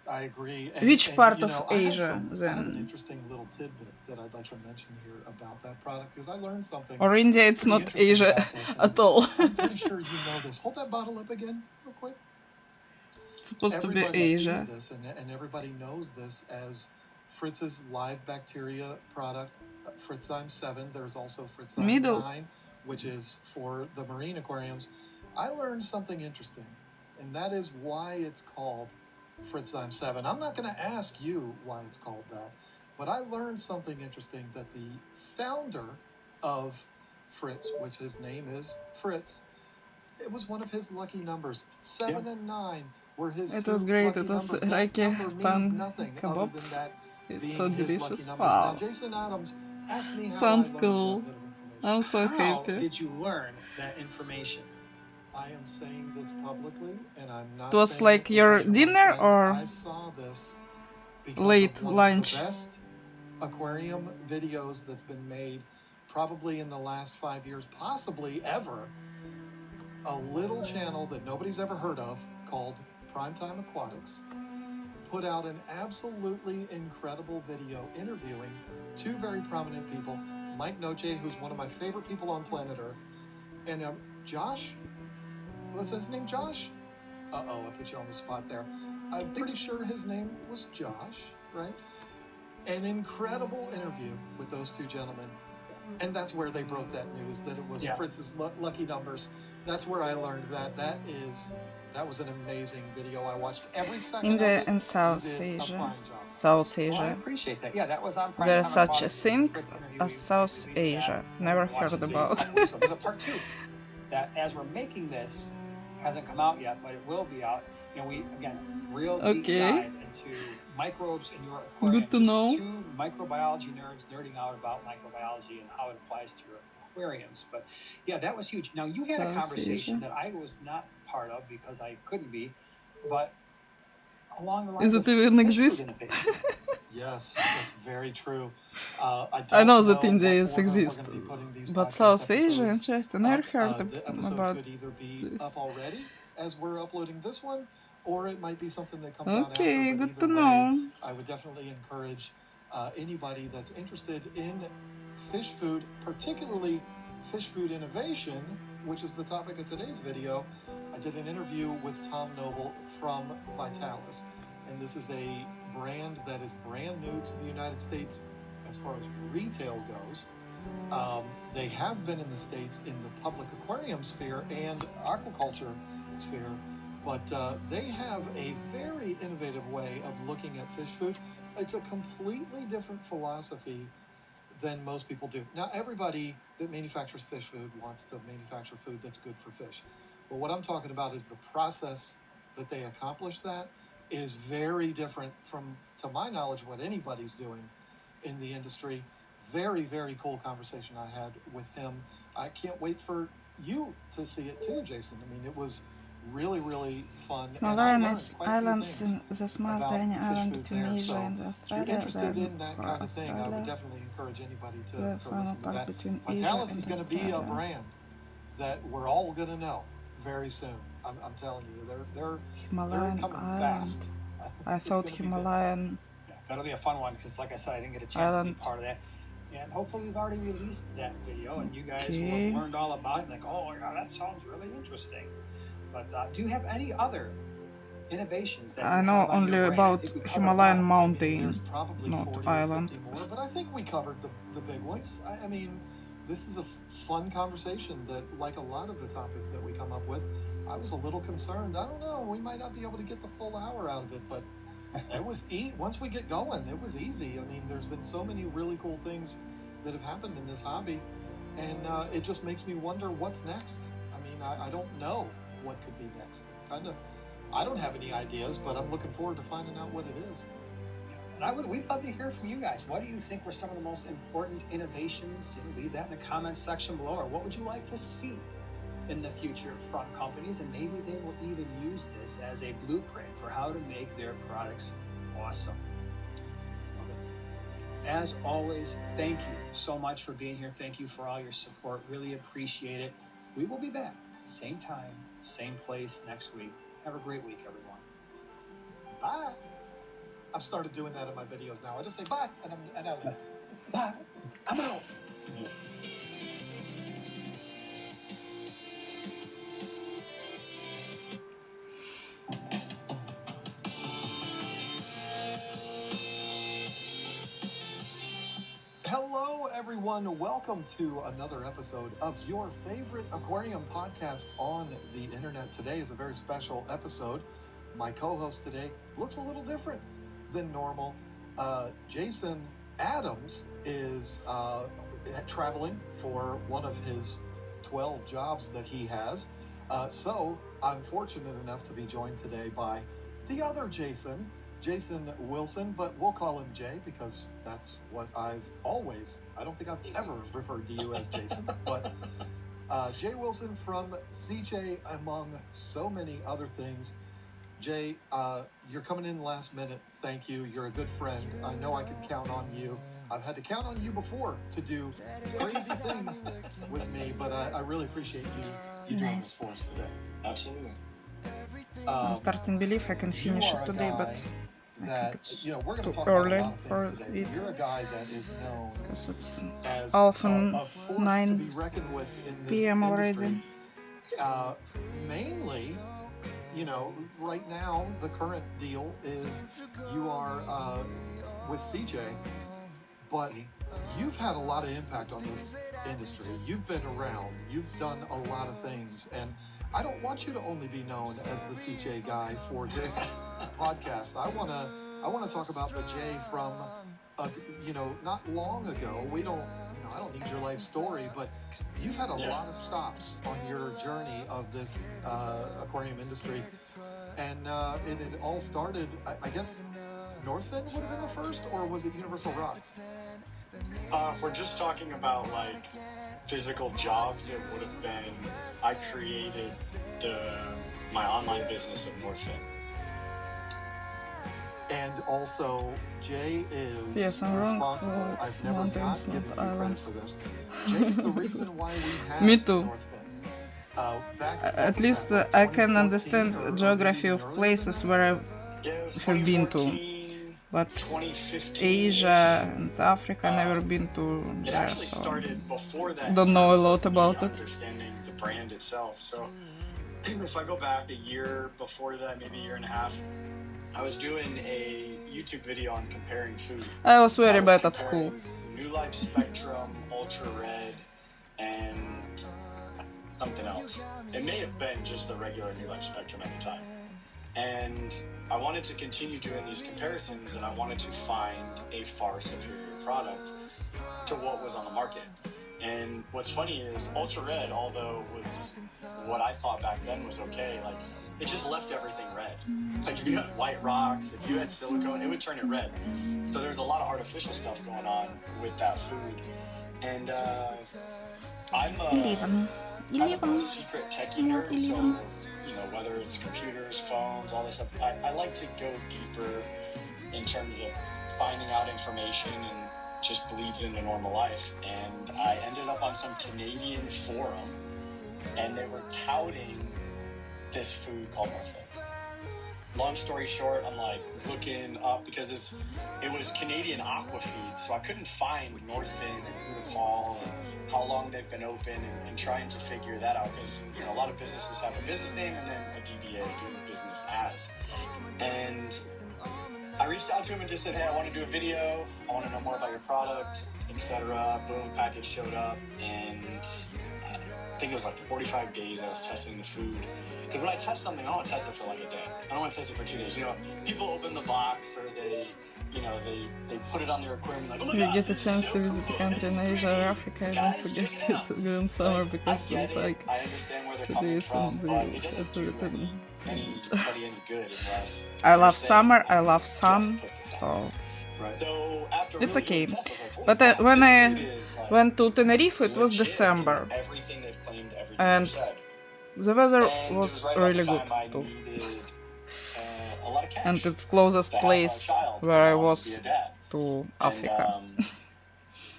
I agree. Which part of Asia then? I have an interesting little tidbit that I'd like to mention here about that product, because I learned something. Or India, it's not Asia at all. I'm pretty sure you know this. Hold that bottle up again, real quick. It's supposed to be Asia. Sees this, and everybody knows this as Fritz's live bacteria product, Fritzzyme 7. There's also Fritzzyme 9, which is for the marine aquariums. I learned something interesting, and that is why it's called Fritzzyme 7. I'm not going to ask you why it's called that, but I learned something interesting, that the founder of Fritz, which his name is Fritz, it was one of his lucky numbers. 7 and 9 were his It was great. It was Reiki pan kebab. It's so delicious. Wow. Now, Jason Adams asked me how sounds cool. I'm so happy. How did you learn that information? I am saying this publicly, and I'm not. It was like your dinner or I saw this late lunch? Of the best aquarium videos that's been made, probably in the last 5 years, possibly ever. A little channel that nobody's ever heard of called Primetime Aquatics put out an absolutely incredible video interviewing two very prominent people, Mike Noche, who's one of my favorite people on planet Earth, and Josh. What's his name, Josh? Uh-oh, I put you on the spot there. I'm pretty sure his name was Josh, right? An incredible interview with those two gentlemen. And that's where they broke that news, that it was Fritz's lucky numbers. That's where I learned that. That was an amazing video. I watched every second India of it. and South Asia. South Asia. Well, I appreciate that. Yeah, that was on Prime There's Time such a thing as South released Asia. Never heard about. So there's a part 2 that, as we're making this, hasn't come out yet, but it will be out. You know, we, again, real deep dive into microbes in your aquarium. Good to know. Two microbiology nerds nerding out about microbiology and how it applies to your aquariums. But yeah, that was huge. Now, you had a conversation that I was not part of because I couldn't be, but along the lines Is it even exist? Yes, that's very true. I know that India exists, but South Asia, interesting. I never heard about could either be up already as we're uploading this one, or it might be something that comes out after. Okay, but good to either way, know. I would definitely encourage anybody that's interested in fish food, particularly fish food innovation, which is the topic of today's video. I did an interview with Tom Noble from Vitalis, and this is a brand that is brand new to the United States as far as retail goes. They have been in the States in the public aquarium sphere and aquaculture sphere But they have a very innovative way of looking at fish food. It's a completely different philosophy than most people do. Now, everybody that manufactures fish food wants to manufacture food that's good for fish. But what I'm talking about is the process that they accomplish that is very different from, to my knowledge, what anybody's doing in the industry. Very, very cool conversation I had with him. I can't wait for you to see it too, Jason. I mean, it was really, really fun. Himalayan islands in the small tiny island between Asia and Australia. If you're interested in that kind of thing, I would definitely encourage anybody to listen to that. Vitalis is going to be a brand that we're all going to know very soon. I'm telling you, they're Himalayan coming island. fast. I thought Himalayan. Yeah, that'll be a fun one because, like I said, I didn't get a chance to be part of that. And hopefully we've already released that video and you guys will have learned all about it. Like, oh, yeah, that sounds really interesting. But do you have any other innovations that I know only about Himalayan mountain, not island. More, but I think we covered the big ones. I mean, this is a fun conversation that, like a lot of the topics that we come up with, I was a little concerned. I don't know, we might not be able to get the full hour out of it, but it was once we get going, it was easy. I mean, there's been so many really cool things that have happened in this hobby, and it just makes me wonder what's next. I mean, I don't know what could be next. I don't have any ideas, but I'm looking forward to finding out what it is. And we'd love to hear from you guys. What do you think were some of the most important innovations? Leave that in the comments section below. Or what would you like to see in the future from companies? And maybe they will even use this as a blueprint for how to make their products awesome. As always, thank you so much for being here. Thank you for all your support. Really appreciate it. We will be back, same time, same place next week. Have a great week, everyone. Bye. I've started doing that in my videos now. I just say bye, and I leave. Bye. I'm out. Hello, everyone. Welcome to another episode of your favorite aquarium podcast on the internet. Today is a very special episode. My co-host today looks a little different than normal. Jason Adams is traveling for one of his 12 jobs that he has. So I'm fortunate enough to be joined today by the other Jason Wilson, but we'll call him Jay because that's what I don't think I've ever referred to you as Jason, but Jay Wilson from CJ, among so many other things. Jay, you're coming in last minute. Thank you. You're a good friend. I know I can count on you. I've had to count on you before to do crazy things with me, but I really appreciate you doing this for us today. Absolutely. I'm starting to believe I can finish it today, but I think it's we're too talk early about a lot of for things today. it You're a guy that is known because it's as often a force 9 to be reckoned with in this PM industry. already. Mainly, right now the current deal is you are with CJ, but you've had a lot of impact on this industry. You've been around. You've done a lot of things, and I don't want you to only be known as the CJ guy for this podcast. I want to talk about the Jay from not long ago. I don't need your life story, but you've had a lot of stops on your journey of this aquarium industry, and it all started, I guess, Northfin would have been the first, or was it Universal Rocks? If we're just talking about like physical jobs, it would have been, I created my online business at Northfin. And also, Jay is I'm wrong. responsible. I've never not Mountains, given not you credit islands. for this. Jay's the reason why we have Me too. Northfin. At least I can understand geography of places where I have been to, but 2015. Asia and Africa never been to It there, actually so started before that. don't in know a terms lot of about me it. Understanding the brand itself. So if I go back a year before that, maybe a year and a half, I was doing a YouTube video on comparing food. I was very bad at comparing school. New Life Spectrum, Ultra Red, and something else. It may have been just the regular New Life Spectrum at the time. And I wanted to continue doing these comparisons, and I wanted to find a far superior product to what was on the market. And what's funny is Ultra Red, although it was what I thought back then was okay, like it just left everything red. Like if you had white rocks, if you had silicone, it would turn it red. So there's a lot of artificial stuff going on with that food. And I'm a secret techie nerd, so whether it's computers, phones, all this stuff, I like to go deeper in terms of finding out information, and just bleeds into normal life. And I ended up on some Canadian forum, and they were touting this food called Northfin. Long story short, I'm like looking up because it was Canadian aqua feed, so I couldn't find Northfin and who to call and how long they've been open, and trying to figure that out, because a lot of businesses have a business name and then a DBA, doing business as. And I reached out to him and just said, hey, I want to do a video, I want to know more about your product, etc. Boom, package showed up, and I think it was like 45 days I was testing the food. Because when I test something, I don't want to test it for like a day. I don't want to test it for 2 days. People open the box, or they put it on their aquarium like, oh my You God, get a chance to visit the country in Asia or Africa, I don't suggest it during summer because I it will take I understand where they're 2 coming days from, and but they it doesn't have to do return. anybody any good unless I love you're saying, summer, I love just sun, put this so on. So after it's really okay. doing tests, I was like, holy But crap, when this I food is, like, went to Tenerife, it was legit in December, everything they've claimed, everything and they've said. the weather And it was right about really the good time I too. needed, a lot of cash And it's closest to have a place child, where I wanted to be was a dad. to And, Africa.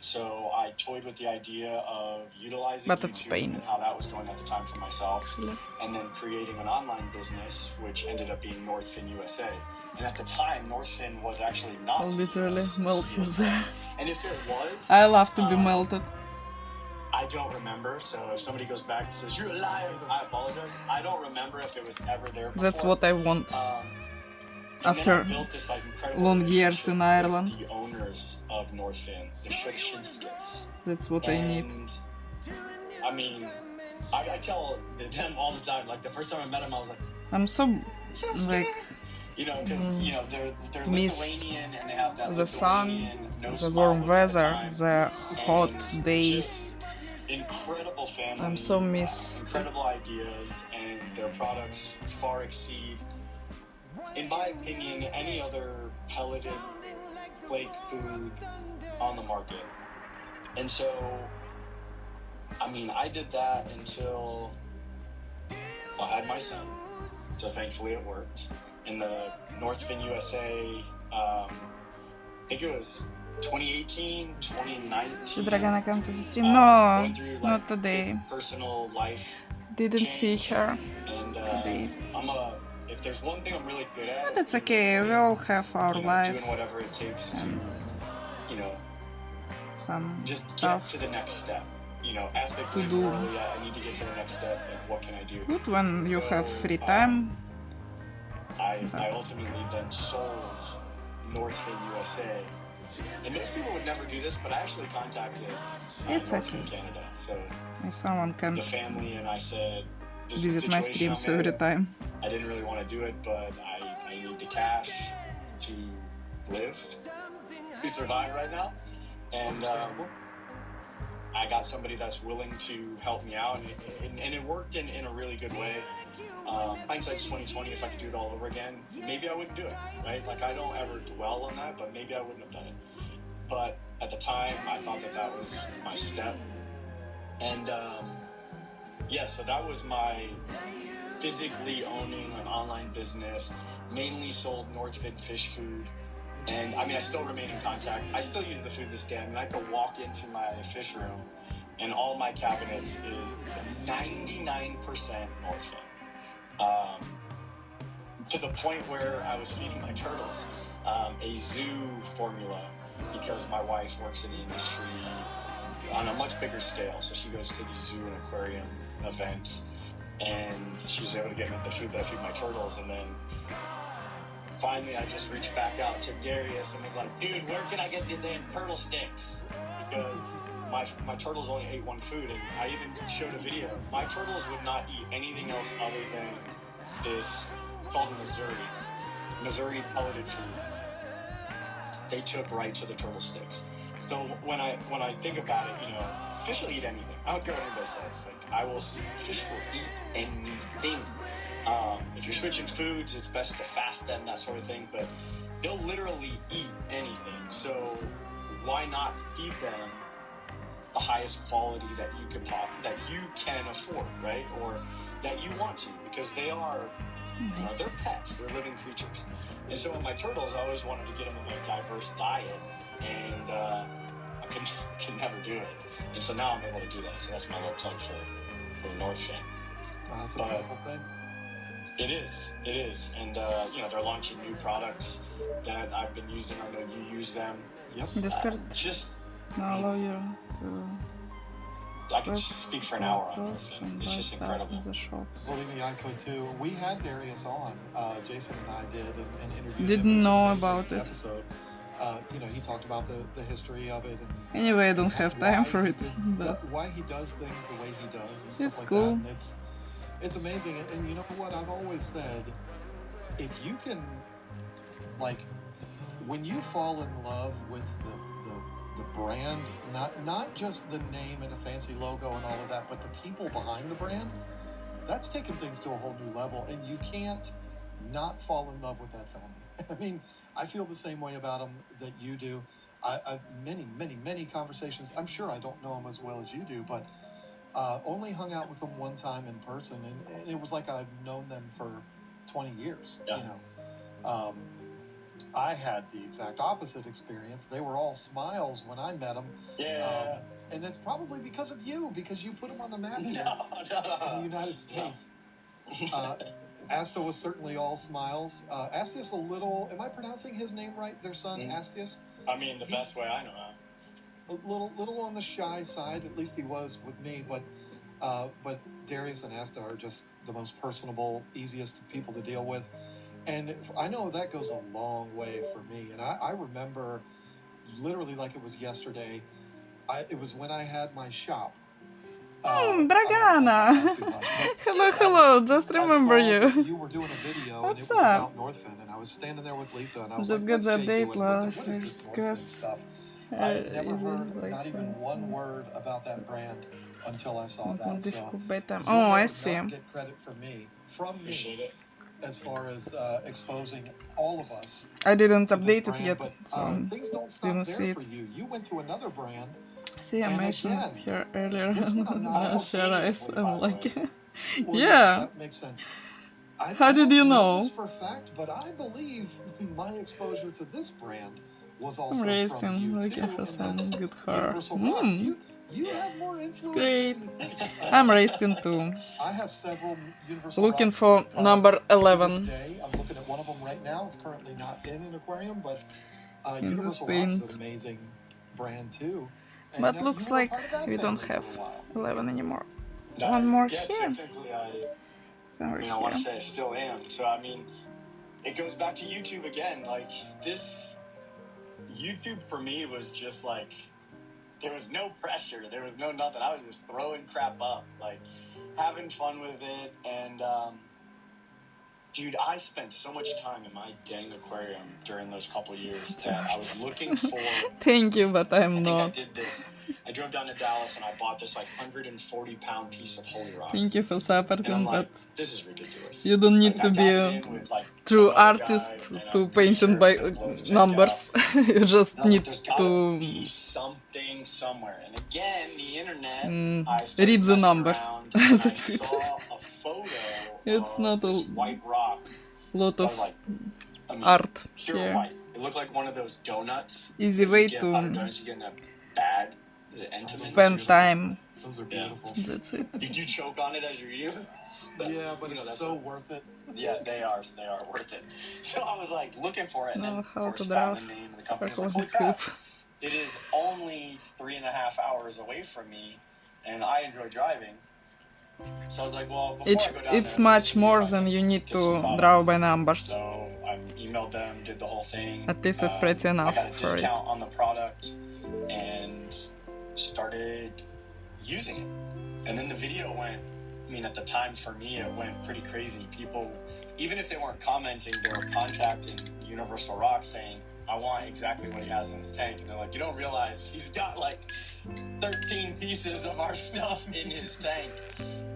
so I toyed with the idea of utilizing But it's YouTube Spain. and how that was going at the time for myself, Actually. and then creating an online business, which ended up being Northfin USA. And at the time, Northfin was actually not I'll literally US, melt you there. And if it was, I love to be melted. I don't remember. So if somebody goes back and says you're a liar, I apologize. I don't remember if it was ever there before. That's what I want. And After then I built this, like, incredible long years relationship in with Ireland. the owners of Northfin, the Shoshinskis. That's what I need. I mean, I tell them all the time. Like the first time I met them, I was like, I'm so like because they're miss Lithuanian, and they have that the sun, Lithuanian no the smile warm look at the weather, time, the hot and days. just incredible family. I'm so miss incredible ideas, and their products far exceed, in my opinion, any other pelleted flake food on the market. And so, I mean, I did that until I had my son. So thankfully it worked. In the Northfin USA, I think it was 2018, 2019. Dragana come to the stream. Going No, through, like, not today. personal life. Didn't see her And today. if there's one thing I'm really good at, But it's okay, we all have our life doing whatever it takes to, and some just get stuff. to the next step. Ethically, To do. morally, I need to get to the next step, and what can I do? Good when you So, have free time. I ultimately then sold Northfin USA. And most people would never do this, but I actually contacted It's Northfin okay. Canada. So If someone can the family and I said, this is the visit my situation streams I'm in. every time. I didn't really want to do it, but I need the cash to live, to survive right now. And I got somebody that's willing to help me out, and it worked in a really good way. Hindsight's 2020. If I could do it all over again, maybe I wouldn't do it, right? Like, I don't ever dwell on that, but maybe I wouldn't have done it. But at the time, I thought that was my step. And so that was my physically owning an online business, mainly sold Northfin fish food. And I mean, I still remain in contact. I still use the food this day. I mean, I could walk into my fish room and all my cabinets is 99% Northfin. To the point where I was feeding my turtles a zoo formula, because my wife works in the industry on a much bigger scale. So she goes to the zoo and aquarium events, and she was able to get me the food that I feed my turtles. And then finally, I just reached back out to Darius and was like, dude, where can I get the damn turtle sticks? Because my turtles only ate one food, and I even showed a video. My turtles would not eat anything else other than this It's called Missouri pelleted food. They took right to the turtle sticks. So when I think about it, fish will eat anything. I don't care what anybody says. Fish will eat anything. If you're switching foods, it's best to fast them, that sort of thing. But they'll literally eat anything. So why not feed them the highest quality that you can afford, right? Or that you want to, because they are, they're pets, they're living creatures. And so with my turtles, I always wanted to get them a diverse diet, and I can never do it. And so now I'm able to do that. So that's my little plug for the North Fin. That's a beautiful thing. It is. And, they're launching new products that I've been using. I know you use them. Yep. Discord. Now allow you to I could speak for an hour on it. It's just incredible. Believe me, I could too. We had Darius on. Jason and I did, and interviewed Didn't him. know about it. Episode. He talked about the history of it. Anyway, I don't have time for it. Why he does things the way he does and stuff It's like cool. that. And it's amazing. And you know what? I've always said, if you can, when you fall in love with the brand, not just the name and a fancy logo and all of that, but the people behind the brand, that's taking things to a whole new level, and you can't not fall in love with that family. I mean, I feel the same way about them that you do. I've many conversations. I'm sure I don't know them as well as you do, but only hung out with them one time in person, and it was like I've known them for 20 years. Yeah. I had the exact opposite experience. They were all smiles when I met them. Yeah. And it's probably because of you, because you put them on the map here in the United States. Asta was certainly all smiles. Astius a little, am I pronouncing his name right, their son, Astius? I mean, the best way I know how. A little on the shy side, at least he was with me, but Darius and Asta are just the most personable, easiest people to deal with. And I know that goes a long way for me. And I remember literally like it was yesterday. It was when I had my shop. Dragana! Hello, just remember you. You were doing a video What's and it was up? about North Fin, and I was standing there with Lisa, and I was Just like, got the "What's Jay update, doing? What is last this North Fin stuff?" I had never heard not even one word about that brand until I saw that. So difficult bedtime. you'll Oh, I never see. not get credit from me, Appreciate it. as far as exposing all of us. I didn't to this update it brand, yet, but, so things don't stop didn't there see for it. you. You went to another brand. See, I And mentioned again, her earlier this one I'm not on Share Ice. I'm like, Well, yeah. that makes sense. How did you don't know? this for a fact, but I believe my exposure to this brand was also I'm raised from you in looking too, for and some that's good horror. Universal Rocks. You have more influence great. than you think. I'm raised in too. I have several Universal Looking Rocks for products number to this 11 day. I'm looking at one of them right now. It's currently not in an aquarium, but in this Universal Rocks is paint. an amazing brand too. And But you looks were a like part of that we don't family have for a while. 11 anymore. One more yeah, here. technically Somewhere I want to here. say I still am. So, I mean, it goes back to YouTube again. Like, this YouTube for me was just like, there was no pressure. There was no nothing. I was just throwing crap up, like, having fun with it. And, dude, I spent so much time in my dang aquarium during those couple years that I was looking for... Thank you, but I'm I not. did this. I drove down to Dallas and I bought this like 140-pound piece of holy rock. Thank you for And supporting, I'm but like, this is ridiculous. you don't need Like, to I be got it a in with, like, true another artist guy, and to I'm pretty paint sure in by it's gonna blow the tank numbers. You just And I was like, need there's gotta be to something somewhere. And again, the internet. Mm, I started read the messing numbers. around, and I That's it. saw a photo It's of not this a white rock. lot I of was like, I mean, art pure here. white. It looked like one of those donuts. Easy that way you get, powdered to donuts you get in a bag. The end to the spend time. Those are Yeah. beautiful. That's it. Did you choke on it as you're eating it? Yeah, but You know, it's that's so what- worth it. Yeah, they are worth it. So I was like looking for it, and then Know of how course to found draw the name of the company. I was sparkle like, holy coop. crap! It is only 3.5 hours away from me, and I enjoy driving. So I was like, well, before I go down It's there, much let me see more if I than can you need get some to product. draw by numbers. So I emailed them, did the whole thing. At least it's pretty enough I got a for it. discount on the product and started using it. And then the video went, I mean, at the time for me, it went pretty crazy. People even if they weren't commenting, they were contacting Universal Rock saying, I want exactly what he has in his tank. And they're like, you don't realize he's got like 13 pieces of our stuff in his tank.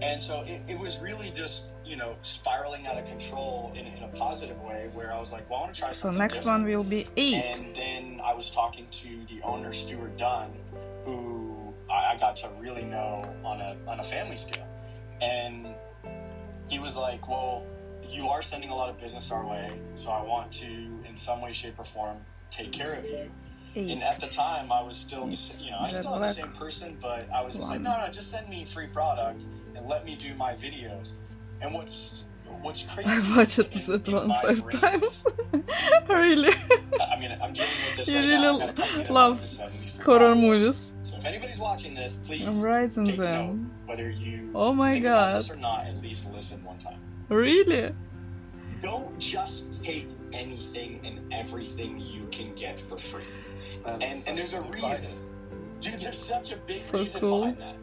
And so it was really just, you know, spiraling out of control in a positive way, where I was like, well, I want to try something So next different. one will be 8. And then I was talking to the owner, Stuart Dunn, who I got to really know on a family scale. And he was like, well, you are sending a lot of business our way, so I want to, in some way, shape, or form, take care of you. 8. And at the time, I was still, I still am the same person, but I was just like, no, just send me free product and let me do my videos. And what's crazy? I watched that one 5 times. Really? I mean, I'm dealing with this You right really now. love horror movies. So if anybody's watching this, please I'm writing take them. note. Whether you Oh my think about god. this or not, at least listen one time. Really? Don't just take anything and everything you can get for free. And there's a reason. Dude, there's such a big reason behind that.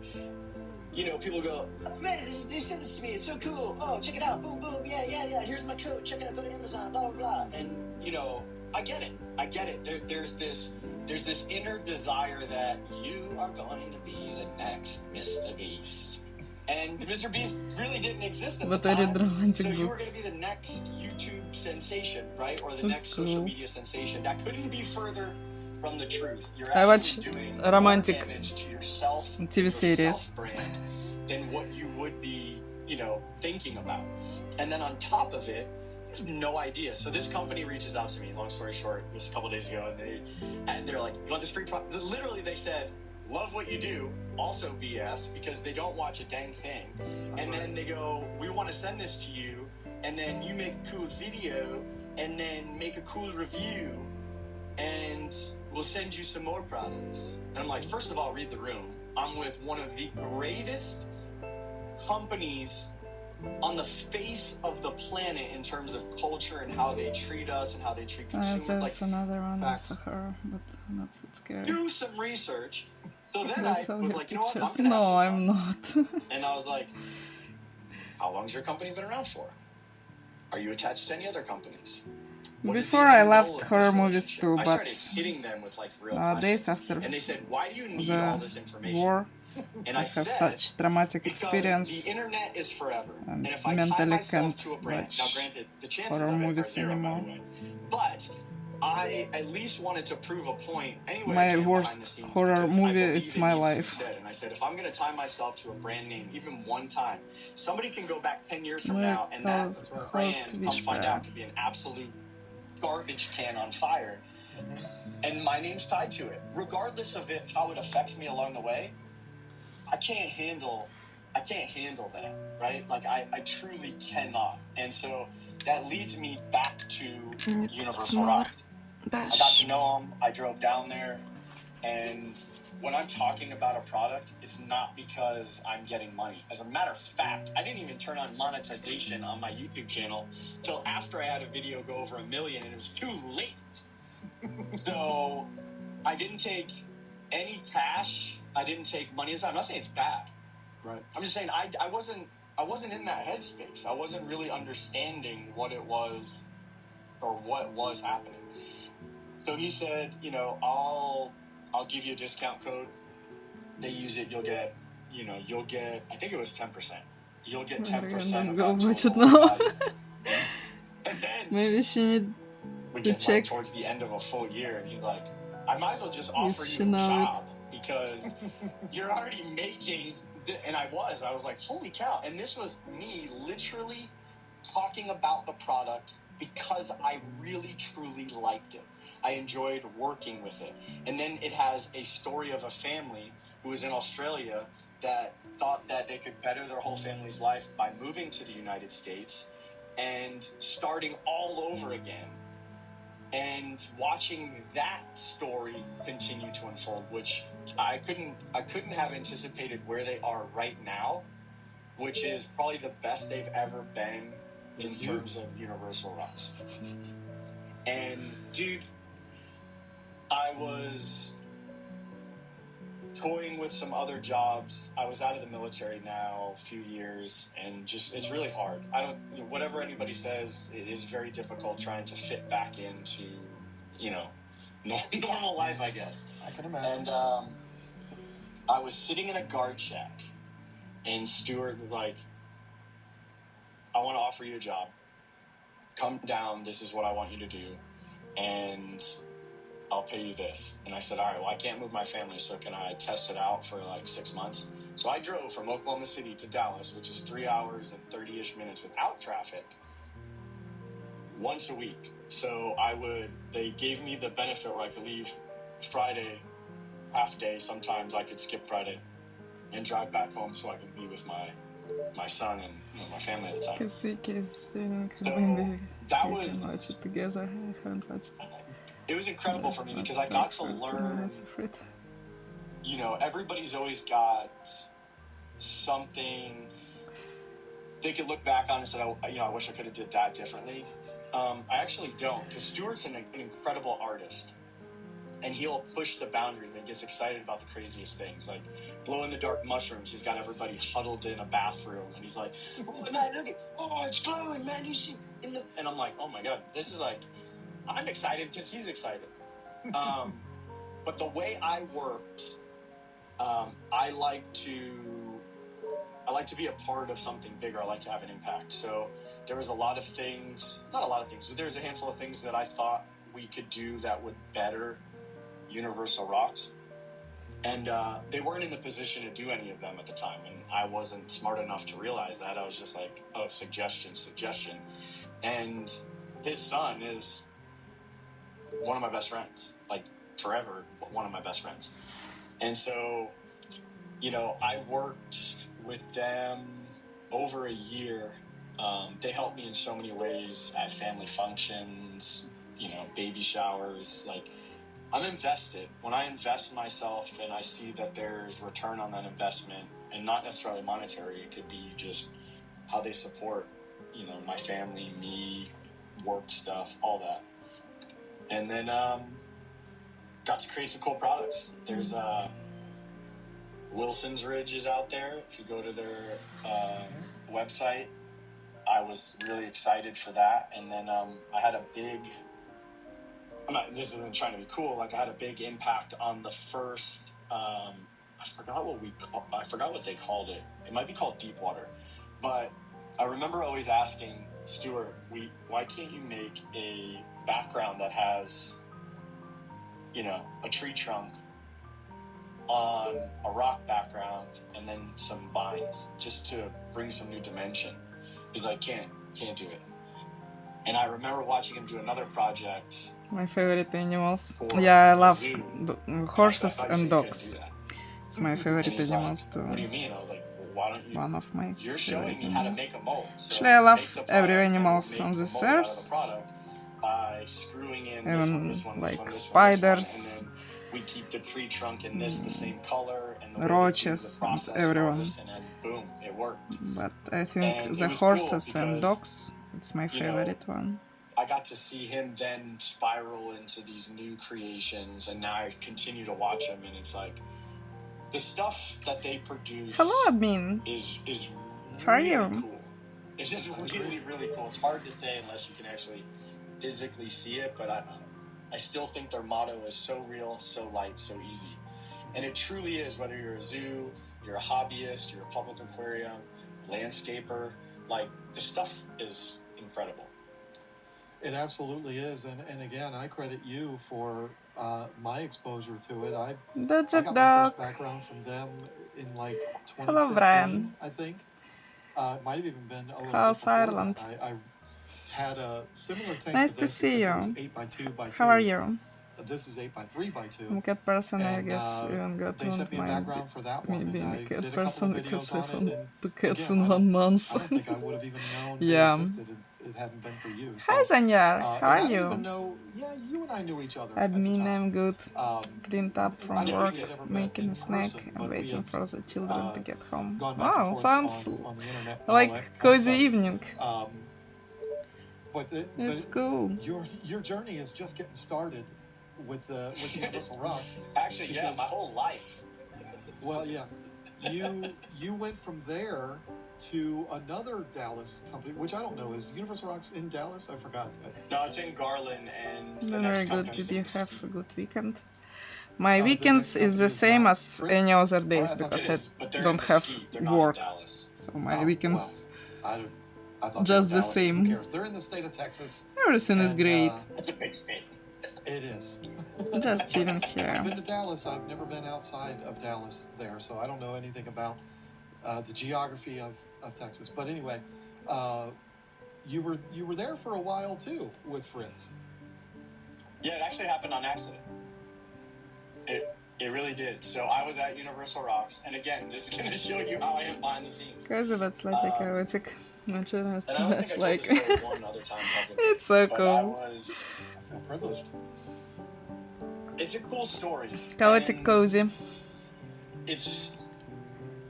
You know, people go, oh man, they sent this to me, it's so cool. Oh, check it out, boom, boom, yeah, here's my code, check it out, go to Amazon, blah, blah, blah. And, you know, I get it. There's this inner desire that you are going to be the next Mr. Beast. And Mr. Beast really didn't exist at the time. So you were going to be the next YouTube sensation, right? Or the next social media sensation. That couldn't be further from the truth. You're I watch doing romantic damage to yourself, TV series brand, than what you would be, you know, thinking about. And then on top of it, I have no idea. So this company reaches out to me, long story short, it was a couple days ago, and they're like, you want this free product? Literally, they said, love what you do, also BS, because they don't watch a dang thing. And then they go, we want to send this to you, and then you make a cool video, and then make a cool review, and we'll send you some more products. And I'm like, first of all, read the room. I'm with one of the greatest companies on the face of the planet in terms of culture and how they treat us and how they treat consumers. There's another one, also her, but not so scary. Do some research. So then I was like, you know what, I'm pictures. gonna No, have I'm some not. fun. And I was like, how long's your company been around for? Are you attached to any other companies? Before I loved horror movies too, I but started hitting them with like real nowadays questions. after And they said, why do you need all this the information? war, And I I have said, such traumatic because experience the internet is forever. and And if I tie mentally myself can't to a brand, watch now granted, the chances horror of it are movies zero, by anymore. the way. But I at least wanted to prove a point. Anyway, My worst horror movie, it's my life. And I said, if I'm going to tie myself to a brand name, even one time, somebody can go back 10 years from My now, and that host brand, come wish find bad. out, could be an absolute garbage can on fire. And my name's tied to it. Regardless of it, how it affects me along the way, I can't handle that, right? Like I truly cannot. And so that leads me back to Universal Rock. I got to know them. I drove down there, and when I'm talking about a product, it's not because I'm getting money. As a matter of fact, I didn't even turn on monetization on my YouTube channel till after I had a video go over 1 million, and it was too late. So I didn't take any cash. I didn't take money. I'm not saying it's bad. Right. I'm just saying I wasn't in that headspace. I wasn't really understanding what it was or what was happening. So he said, you know, I'll give you a discount code. They use it, you'll get, I think it was 10%. You'll get 10% of Go that watch it total now. value. And then Maybe she need we to get check. like towards the end of a full year, and he's like, I might as well just offer she you a know it. job because you're already making. And I was like, holy cow! And this was me literally talking about the product because I really truly liked it. I enjoyed working with it. And then it has a story of a family who was in Australia that thought that they could better their whole family's life by moving to the United States and starting all over again. And watching that story continue to unfold, which I couldn't have anticipated where they are right now, which is probably the best they've ever been in terms of Universal Rocks. And dude, toying with some other jobs. I was out of the military now a few years, and just it's really hard. I don't, whatever anybody says, it is very difficult trying to fit back into, you know, normal life, I guess. I can imagine. And I was sitting in a guard shack, and Stuart was like, I want to offer you a job. Come down, this is what I want you to do, and I'll pay you this. And I said, all right, well, I can't move my family, so can I test it out for like 6 months? So I drove from Oklahoma City to Dallas, which is 3 hours and 30-ish minutes without traffic, once a week. So they gave me the benefit where I could leave Friday, half day. Sometimes I could skip Friday and drive back home so I could be with my son and my family at the time. So that was together. I haven't watched. It was incredible for me because I got to learn, everybody's always got something they could look back on and say, I wish I could have did that differently. I actually don't, because Stuart's an incredible artist, and he'll push the boundary and gets excited about the craziest things, like glow-in-the-dark mushrooms. He's got everybody huddled in a bathroom, and he's like, oh, man, look at, it's glowing, man, you see, and I'm like, oh my God, this is like, I'm excited because he's excited. But the way I worked, I like to be a part of something bigger. I like to have an impact. So there was not a lot of things, but there's a handful of things that I thought we could do that would better Universal Rocks. And they weren't in the position to do any of them at the time. And I wasn't smart enough to realize that. I was just like, oh, suggestion. And his son is one of my best friends, like forever, one of my best friends. And so, I worked with them over a year. They helped me in so many ways at family functions, baby showers. Like, I'm invested. When I invest in myself and I see that there's return on that investment, and not necessarily monetary, it could be just how they support, my family, me, work stuff, all that. And then got to create some cool products. There's Wilson's Ridge is out there. If you go to their website, I was really excited for that. And then I had a big, this isn't trying to be cool, like I had a big impact on the first, I forgot what they called it. It might be called Deepwater. But I remember always asking Stuart, why can't you make a background that has, a tree trunk on a rock background and then some vines, just to bring some new dimension? He's like, can't do it. And I remember watching him do another project. My favorite animals. Yeah, I love horses and dogs. It's my favorite animals too. What do you mean? I was like, well, why don't you? One of my You're showing me how to make a mold. So actually, I love every animals on this earth. By screwing in even this one, like this spiders, one, we keep the tree trunk in the same color, and the roaches, and everyone. And then boom, it worked. But I think And the horses and dogs, it's my favorite one. I got to see him then spiral into these new creations, and now I continue to watch him, and it's like the stuff that they produce. Hello, admin. Is How are really you? cool. It's just really, really cool. It's hard to say unless you can actually physically see it, but I still think their motto is so real, so light, so easy. And it truly is, whether you're a zoo, you're a hobbyist, you're a public aquarium, landscaper, like the stuff is incredible. It absolutely is, and again, I credit you for my exposure to it. I got my first background from them in like 2015, Hello, Brian. I think. It might have even been a little How's bit before Ireland? that. I had a similar tank. Nice to to this, see except you. it was 8x2x2. How are you? This is 8x3x2. I'm a cat person, I And, guess even got They sent me a mind background for that one. me and being I a cat did a person couple of because videos I on found it, and two cats again, in 1 month. I don't think I would have even known Yeah. it existed if it hadn't been for you. So, Hi Zanyar, how and are I didn't you? even know, you and I knew each other at the Admin, time. I'm good. Cleaned up I from don't work, think we had ever met making in a snack person, and but we waiting had, for the children to get home. gone back and Wow, forth sounds on the internet and all like that kind of cozy stuff. evening. It's But cool. your journey is just getting started with Universal Rocks. Actually, yeah, Because- my whole life. Well, yeah. You went from there to another Dallas company, which I don't know, is Universal Rocks in Dallas? I forgot. No, it's in Garland, and the Very next good. company Did you is have a good weekend? My The weekends next is the company is same not as Fritz? any other Or days I thought because It I is, but they're in don't have Mesquite. They're not in work. Dallas. So my Oh, weekends, I thought just they were the Dallas. same. Who cares? They're in the state of Texas. Everything is and, great. That's a big state. It is. Just chilling I've here. been to Dallas. I've never been outside of Dallas there, so I don't know anything about the geography of Texas. But anyway, you were there for a while too with Fritz. Yeah, it actually happened on accident. It really did. So I was at Universal Rocks, and again, this is going to show you how I am behind the scenes. Казывает slightly chaotic. Not sure And I don't much think I like. told this story one other time publicly. It's so but cool. I feel privileged. It's a cool story. Chaotic and cozy.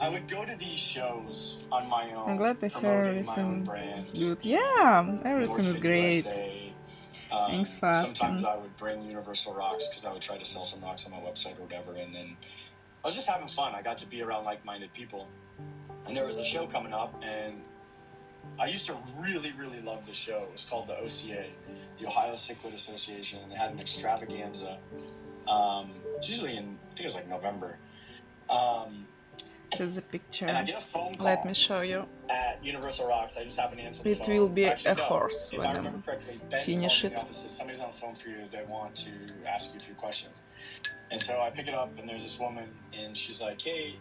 I would go to these shows on my own. I'm glad to hear promoting my own everything brand. is good. Yeah, everything is Northfit great. USA. Thanks for asking. Sometimes I would bring Universal Rocks because I would try to sell some rocks on my website or whatever, and then I was just having fun. I got to be around like-minded people, and there was a show coming up, and I used to really, really love the show. It was called the OCA, the Ohio Cichlid Association, and they had an extravaganza. It's usually in, I think it was like November. Here's a And I picture. did a phone call Let me show you. at Universal Rocks. I just happened to answer the It phone. will be Actually, a no. horse If when I I remember correctly, Ben finish called me in it. the office, said, somebody's on the phone for you. They want to ask you a few questions. And so I pick it up, and there's this woman, and she's like, hey,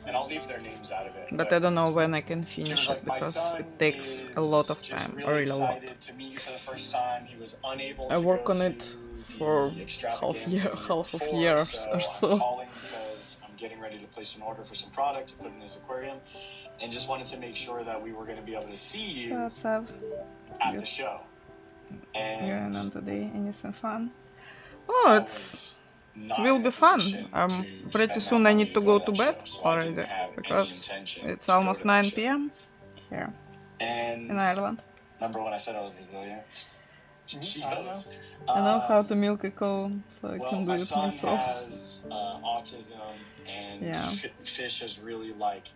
and I'll leave their names out of it. But I don't know when I can she was finish like, it my because son it takes a is lot of just time, really a really lot. excited to meet you for the first time. He was unable I to work go on to it for the half extravaganza year, the half of before, years or I'm so. calling because I'm getting ready to place an order for some product to put in his aquarium, and just wanted to make sure that we were going to be able to see So you what's up? at Good. the show. Going And on today? Anything fun? Oh, I it's was not will in a be fun. position to Pretty spend soon that I money need to to go that to bed show, so I already didn't have any because intention it's to go almost to that 9 show. p.m. here And in Ireland. remember when I said I was Brazilian? She I don't goes, I know how to milk a cow, so I well, can do my it son myself. has autism, and Yeah. Fish has really like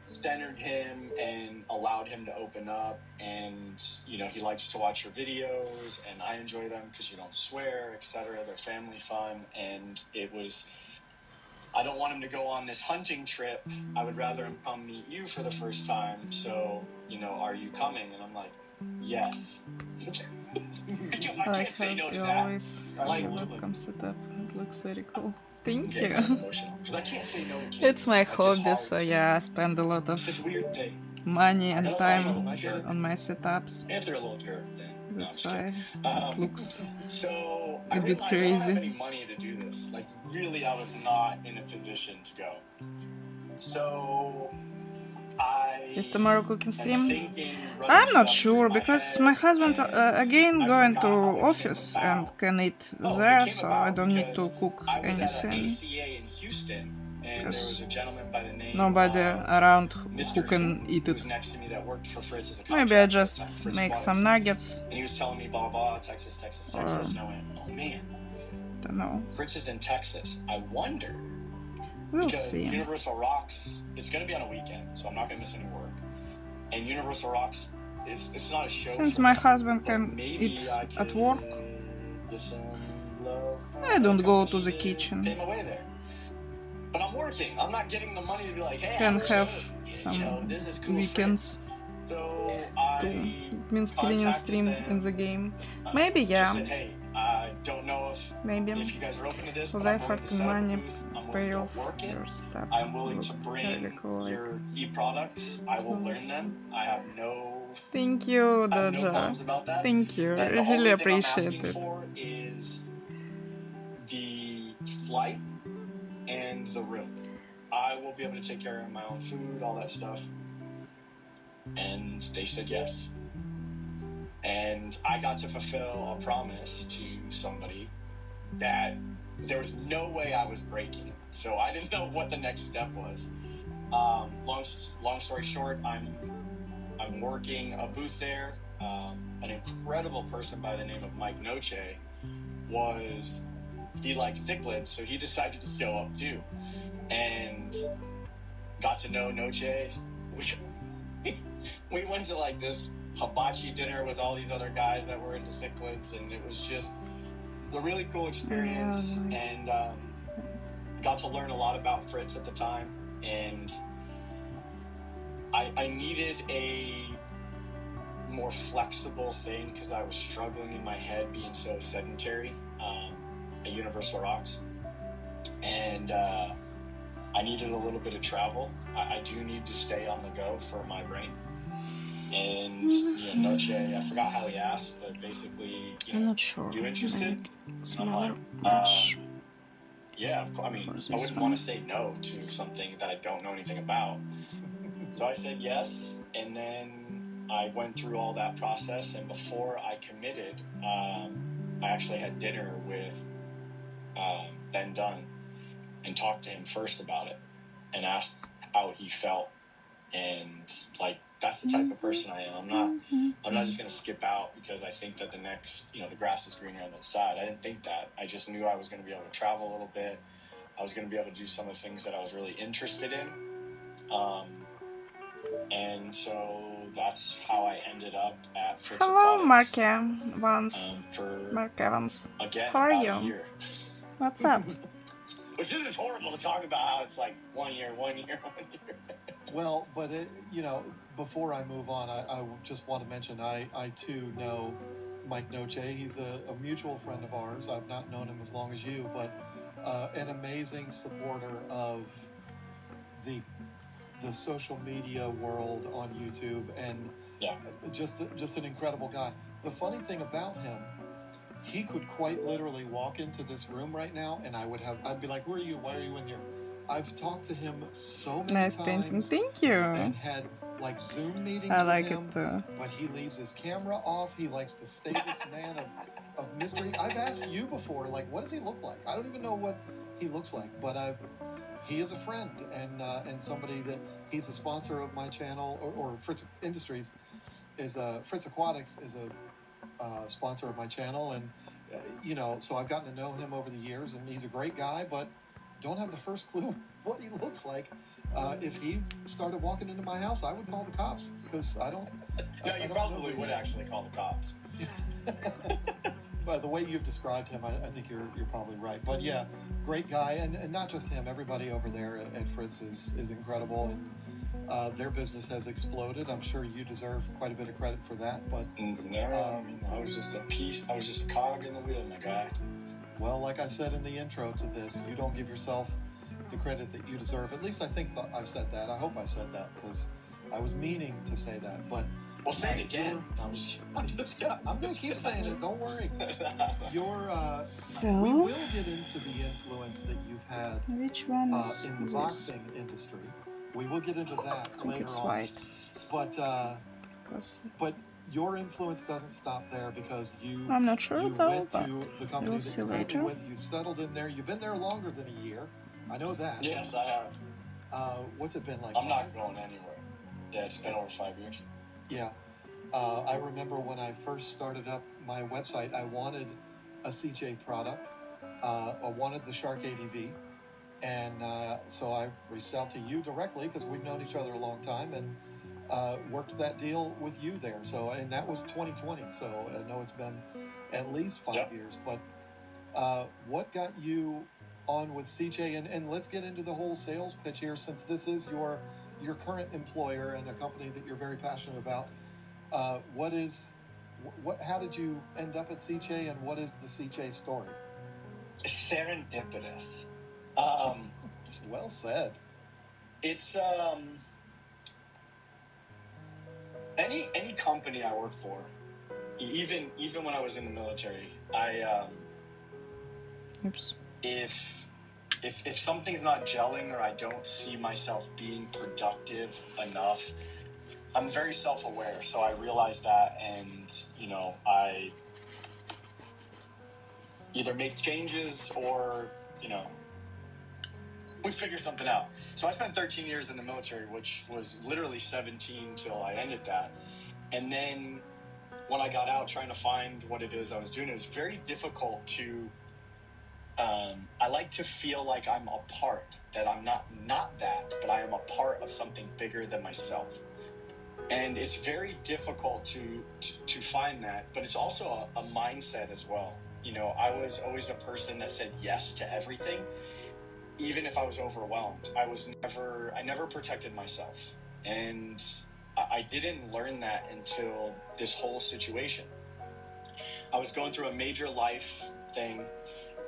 centered him and allowed him to open up, and you know, he likes to watch your videos, and I enjoy them because you don't swear, etc. They're family fun, and it was, I don't want him to go on this hunting trip. I would rather him come meet you for the first time. So, you know, are you coming? And I'm like, yes. Because I I like can't say how no to you that. always have Like, the Absolutely. webcam set up. It looks very cool. Thank get you. kind of emotional because I can't say no to kids. It's my Like, hobby, hard. so yeah, I spend a lot It's this of weird thing. money And and also, I know time I'm a jerk. on my setups. If they're a little jerk, then no, I'm That's just kidding. why it looks So a I bit realized I don't have crazy. any money to do this. Like, really, I was not in a position to go. So I Is tomorrow cooking am stream? thinking, running I'm not stuff through sure my because head, my husband and again I going to forgot how it came office and about. can eat Oh, it there, came so I about don't need to because cook I was at an anything ACA in Houston, and there was because a gentleman by the name nobody of around who Mr. can eat who it. was next to me that worked for Fritz as a Maybe I contractor. just Fritz make bought some it. nuggets And he was telling me, blah, blah, blah, Texas, Texas, or Texas. And I went, oh man, don't know. Fritz is in Texas. I wonder. We'll Because see. Universal Rocks, it's going to be on a weekend, so I'm not going to miss any work. And Universal Rocks, it's not a show. Since for my them, husband but can maybe eat I at could work, get some love from I don't the go to company the to kitchen. pay my way there. But I'm working. I'm not getting the money to be like, hey, Can I'm have you know, some this is cool weekends Fritz. So too. I It means cleaning contacted stream them. in the game. Maybe Just yeah, said, hey, I don't know maybe. if you guys are open to this, So but the I'm willing effort to and set up a money booth. I'm willing pay to off work it. your stuff. I'm willing Look to really bring cool. Like your e-products. I will learn them. I have no thank you, I have no Doja. qualms about that. Thank you. And I the really only thing I'm appreciate asking it. for is the flight and the room. I will be able to take care of my own food, all that stuff. And they said yes. And I got to fulfill a promise to somebody that there was no way I was breaking. So I didn't know what the next step was. Long story short, I'm working a booth there. An incredible person by the name of Mike Noche he liked cichlids, so he decided to show up too. and got to know Noche. We went to like this hibachi dinner with all these other guys that were into cichlids, and it was just a really cool experience. And got to learn a lot about Fritz at the time, and I needed a more flexible thing because I was struggling in my head being so sedentary at Universal Rocks, and I needed a little bit of travel. I do need to stay on the go for my brain. And Noche, I forgot how he asked, but basically, I'm not sure. You interested? Smaller yeah, of course. I mean, I wouldn't want to say no to something that I don't know anything about. So I said yes, and then I went through all that process, and before I committed, I actually had dinner with Ben Dunn and talked to him first about it and asked how he felt. And like, that's the type of person I am. I'm not just going to skip out because I think that the next, the grass is greener on the other side. I didn't think that. I just knew I was going to be able to travel a little bit. I was going to be able to do some of the things that I was really interested in. And so that's how I ended up at Fritz Hello, Mark Aquatics. Mark Evans. Again, How are about you? a year. What's up? Which this is horrible to talk about how it's like 1 year. Well, but before I move on, I just want to mention I too know Mike Noche. He's a mutual friend of ours. I've not known him as long as you, but an amazing supporter of the social media world on YouTube, and just an incredible guy. The funny thing about him, he could quite literally walk into this room right now, and I'd be like, "Who are you? Why are you in here?" I've talked to him so many Nice times. painting, thank you. And had like Zoom meetings I with like him, it too. but he leaves his camera off. He likes to stay this man of mystery. I've asked you before, like, what does he look like? I don't even know what he looks like, but he is a friend and somebody that he's a sponsor of my channel, or Fritz Industries Fritz Aquatics is a sponsor of my channel, and so I've gotten to know him over the years, and he's a great guy, but don't have the first clue what he looks like. If he started walking into my house, I would call the cops because I don't. No, you probably would actually call the cops. By the way you've described him, I think you're probably right. But yeah, great guy, and not just him. Everybody over there at Fritz is incredible, and their business has exploded. I'm sure you deserve quite a bit of credit for that. But I was just a piece. I was just a cog in the wheel, my guy. Well, like I said in the intro to this, you don't give yourself the credit that you deserve. At least I think I said that. I hope I said that because I was meaning to say that. But we'll say it again. I'm going to keep saying it. Don't worry. So we will get into the influence that you've had which one is in the boxing industry. We will get into that I think later it's on. white. But your influence doesn't stop there because I'm not sure you though, went to the company we'll that see you're later. with. You've settled in there. You've been there longer than a year. I know that. Yes, I have. What's it been like? I'm not going anywhere. Yeah, it's been over 5 years. Yeah. I remember when I first started up my website, I wanted a CJ product. I wanted the Shark ADV. And so I reached out to you directly because we've known each other a long time, and worked that deal with you there. So, and that was 2020. So I know it's been at least 5 years. But what got you on with CJ? And let's get into the whole sales pitch here, since this is your current employer and a company that you're very passionate about. How did you end up at CJ, and what is the CJ story? Serendipitous. Well said. It's any company I work for, even when I was in the military, if something's not gelling or I don't see myself being productive enough, I'm very self-aware, so I realize that, and I either make changes or we figure something out. So I spent 13 years in the military, which was literally 17 till I ended that. And then when I got out trying to find what it is I was doing, it was very difficult to I like to feel like I'm a part, that I'm not that, but I am a part of something bigger than myself. And it's very difficult to find that, but it's also a mindset as well. You know, I was always a person that said yes to everything, even if I was overwhelmed. I never protected myself. And I didn't learn that until this whole situation. I was going through a major life thing.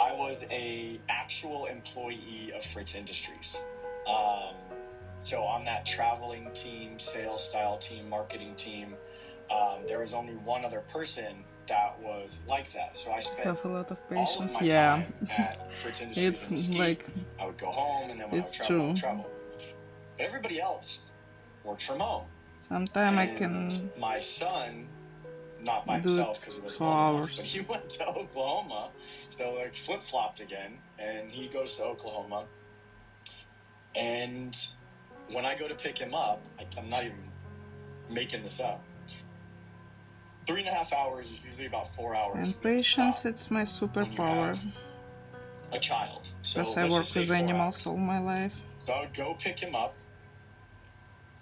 I was a actual employee of Fritz Industries. So on that traveling team, sales style team, marketing team, there was only one other person that was like that. So I spent Have a lot of all of patience. my Yeah, time at Fritz Industries it's in Mesquite. like, I would go home, and then when I would it's travel, I would true. travel. But everybody else worked from home. Sometime I And can my son, not by do himself it because he wasn't for old enough, but hours. he went to Oklahoma. So like flip-flopped again, and he goes to Oklahoma. And when I go to pick him up, I'm not even making this up. 3.5 hours is usually about 4 hours. And patience, it's my superpower. A child. So Because I let's work just say with 4 animals hours. all my life. So I would go pick him up.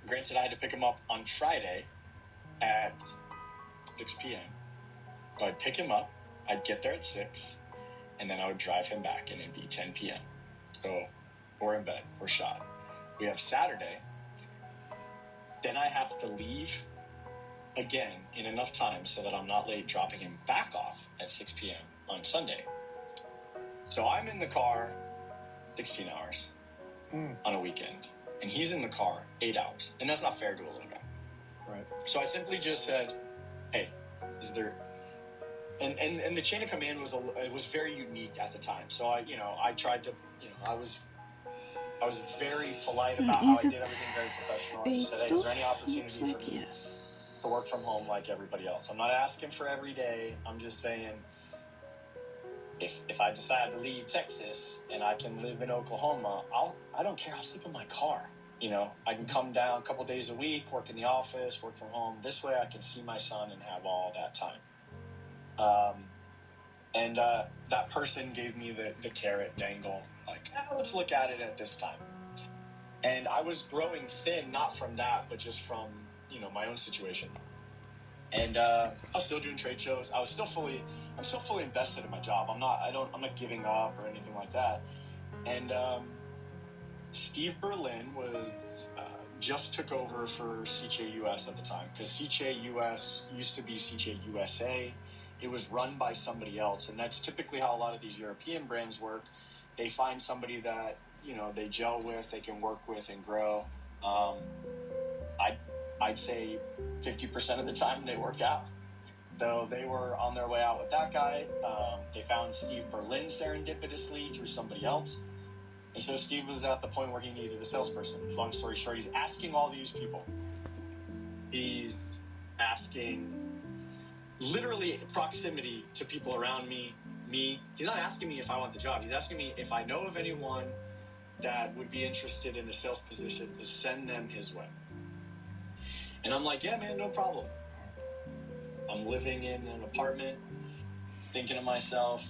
Granted, I had to pick him up on Friday at 6 p.m. So I'd pick him up, I'd get there at 6, and then I would drive him back, and it'd be 10 p.m. So we're in bed, we're shot. We have Saturday. Then I have to leave again in enough time so that I'm not late, dropping him back off at 6 p.m. on Sunday. So I'm in the car 16 hours on a weekend, and he's in the car 8 hours. And that's not fair to a little guy. Right. So I simply just said, hey, is there... And the chain of command was very unique at the time. So I tried to, I was very polite about how I did everything very professional. I just said, hey, is there any opportunity for me to work from home like everybody else? I'm not asking for every day. I'm just saying, if I decide to leave Texas and I can live in Oklahoma, I don't care. I'll sleep in my car. I can come down a couple days a week, work in the office, work from home. This way I can see my son and have all that time. That person gave me the carrot dangle, like, let's look at it at this time. And I was growing thin, not from that, but just from, my own situation. And I was still doing trade shows. I'm still fully invested in my job. I'm not giving up or anything like that. And Steve Berlin was just took over for CJ US at the time, because CJ US used to be CJ USA. It was run by somebody else, and that's typically how a lot of these European brands work. They find somebody that, they gel with, they can work with and grow. I'd say 50% of the time they work out. So they were on their way out with that guy. They found Steve Berlin serendipitously through somebody else. And so Steve was at the point where he needed a salesperson. Long story short, he's asking all these people. He's asking literally proximity to people around me. He's not asking me if I want the job. He's asking me if I know of anyone that would be interested in a sales position to send them his way. And I'm like, yeah, man, no problem. I'm living in an apartment, thinking to myself,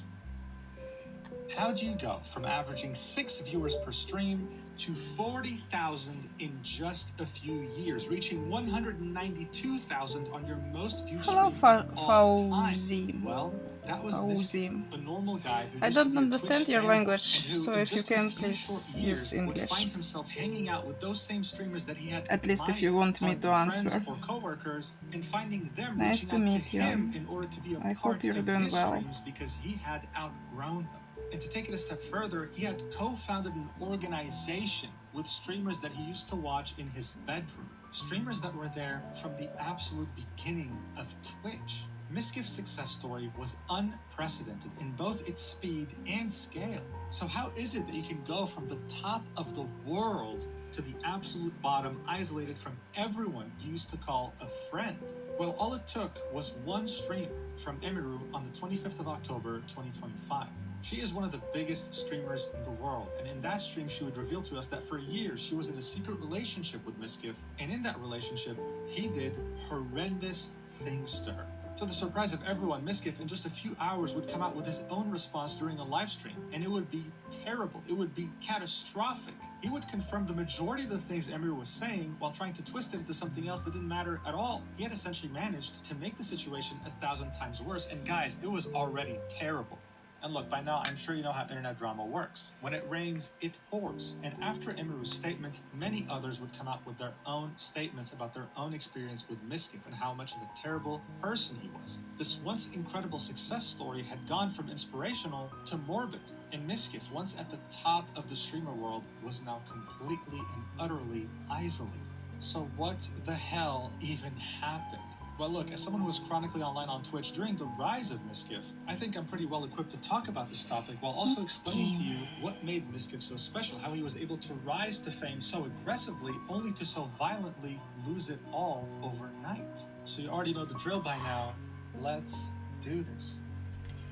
how do you go from averaging 6 viewers per stream to 40,000 in just a few years, reaching 192,000 on your most viewed Hello, stream all time? Fauzi. Well, that was Fauzi. a normal guy who I used to don't be a understand Twitch your fanboy, language, and who, so in if you just a can, few short please years, use English. would find himself hanging out with those same streamers that he had At least if admired, you want me telling to friends answer. or coworkers, and finding them Nice reaching to out meet to you. him in order to be a I part hope you're of doing his well. streams because he had outgrown them. And to take it a step further, he had co-founded an organization with streamers that he used to watch in his bedroom. Streamers that were there from the absolute beginning of Twitch. Miskiff's success story was unprecedented in both its speed and scale. So how is it that you can go from the top of the world to the absolute bottom, isolated from everyone you used to call a friend? Well, all it took was one stream from Emiru on the 25th of October, 2025. She is one of the biggest streamers in the world, and in that stream she would reveal to us that for years she was in a secret relationship with Miskiff, and in that relationship he did horrendous things to her. To the surprise of everyone, Miskiff in just a few hours would come out with his own response during a live stream, and it would be terrible. It would be catastrophic. He would confirm the majority of the things Emir was saying while trying to twist it into something else that didn't matter at all. He had essentially managed to make the situation 1,000 times worse, and guys, it was already terrible. And look, by now, I'm sure you know how internet drama works. When it rains, it pours. And after Emiru's statement, many others would come out with their own statements about their own experience with Miskiff and how much of a terrible person he was. This once incredible success story had gone from inspirational to morbid. And Miskiff, once at the top of the streamer world, was now completely and utterly isolated. So what the hell even happened? Well, look, as someone who was chronically online on Twitch during the rise of Miskiff, I think I'm pretty well equipped to talk about this topic while also explaining to you what made Miskiff so special, how he was able to rise to fame so aggressively, only to so violently lose it all overnight. So you already know the drill by now. Let's do this.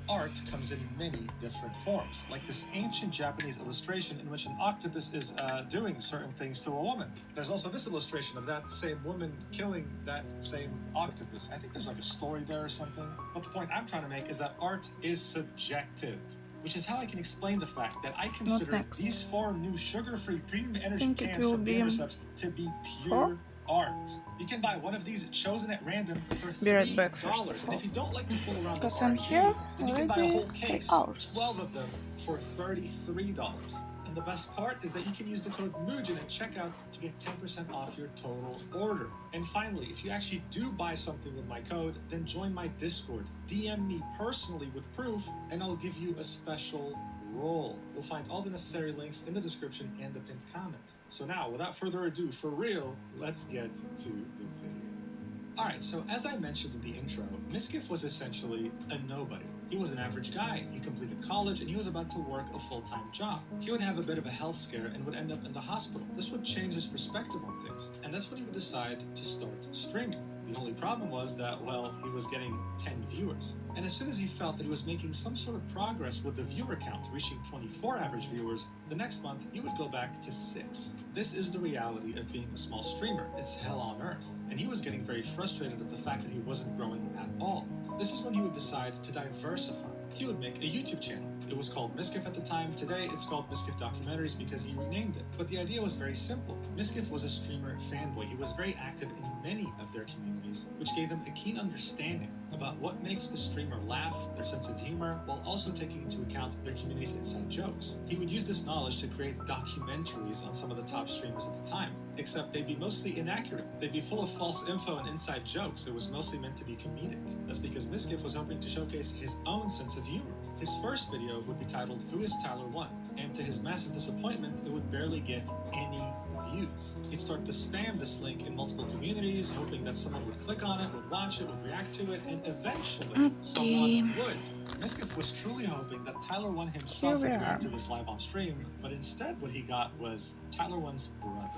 Art comes in many different forms, like this ancient Japanese illustration in which an octopus is doing certain things to a woman. There's also this illustration of that same woman killing that same octopus. I think there's like a story there or something. But the point I'm trying to make is that art is subjective, which is how I can explain the fact that I consider these 4 new sugar-free premium energy cans from Gamersubs to be pure art. You can buy one of these chosen at random for $3, and if you don't like to fool around with RNG, then you can buy a whole case, 12 of them, for $33. And the best part is that you can use the code MUJIN at checkout to get 10% off your total order. And finally, if you actually do buy something with my code, then join my Discord. DM me personally with proof, and I'll give you a special roll. You'll find all the necessary links in the description and the pinned comment. So now, without further ado, for real, let's get to the video. Alright, so as I mentioned in the intro, Miskiff was essentially a nobody. He was an average guy, he completed college, and he was about to work a full-time job. He would have a bit of a health scare and would end up in the hospital. This would change his perspective on things, and that's when he would decide to start streaming. The only problem was that, well, he was getting 10 viewers. And as soon as he felt that he was making some sort of progress with the viewer count, reaching 24 average viewers, the next month he would go back to 6. This is the reality of being a small streamer. It's hell on earth. And he was getting very frustrated at the fact that he wasn't growing at all. This is when he would decide to diversify. He would make a YouTube channel. It was called Miskiff at the time. Today, it's called Miskiff Documentaries because he renamed it. But the idea was very simple. Miskiff was a streamer fanboy. He was very active in many of their communities, which gave him a keen understanding about what makes a streamer laugh, their sense of humor, while also taking into account their community's inside jokes. He would use this knowledge to create documentaries on some of the top streamers at the time, except they'd be mostly inaccurate. They'd be full of false info and inside jokes. It was mostly meant to be comedic. That's because Miskiff was hoping to showcase his own sense of humor. His first video would be titled, Who is Tyler 1? And to his massive disappointment, it would barely get any views. He'd start to spam this link in multiple communities, hoping that someone would click on it, would watch it, would react to it, and eventually someone would. Miskiff was truly hoping that Tyler 1 himself would react to this live on stream, but instead what he got was Tyler 1's brother,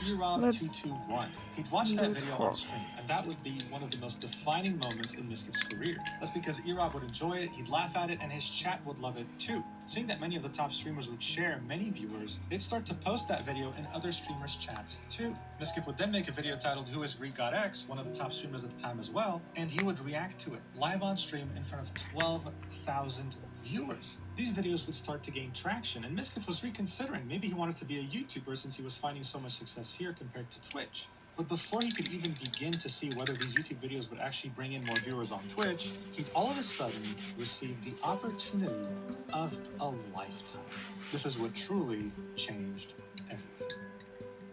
Erob221. He'd watch that video on stream, and that would be one of the most defining moments in Miskiff's career. That's because Erob would enjoy it, he'd laugh at it, and his chat would love it too. Seeing that many of the top streamers would share many viewers, they'd start to post that video in other streamers' chats too. Miskiff would then make a video titled Who is Greek God X, one of the top streamers at the time as well, and he would react to it live on stream in front of 12,000 viewers. These videos would start to gain traction, and Miskiff was reconsidering. Maybe he wanted to be a YouTuber since he was finding so much success here compared to Twitch. But before he could even begin to see whether these YouTube videos would actually bring in more viewers on Twitch, he'd all of a sudden received the opportunity of a lifetime. This is what truly changed everything.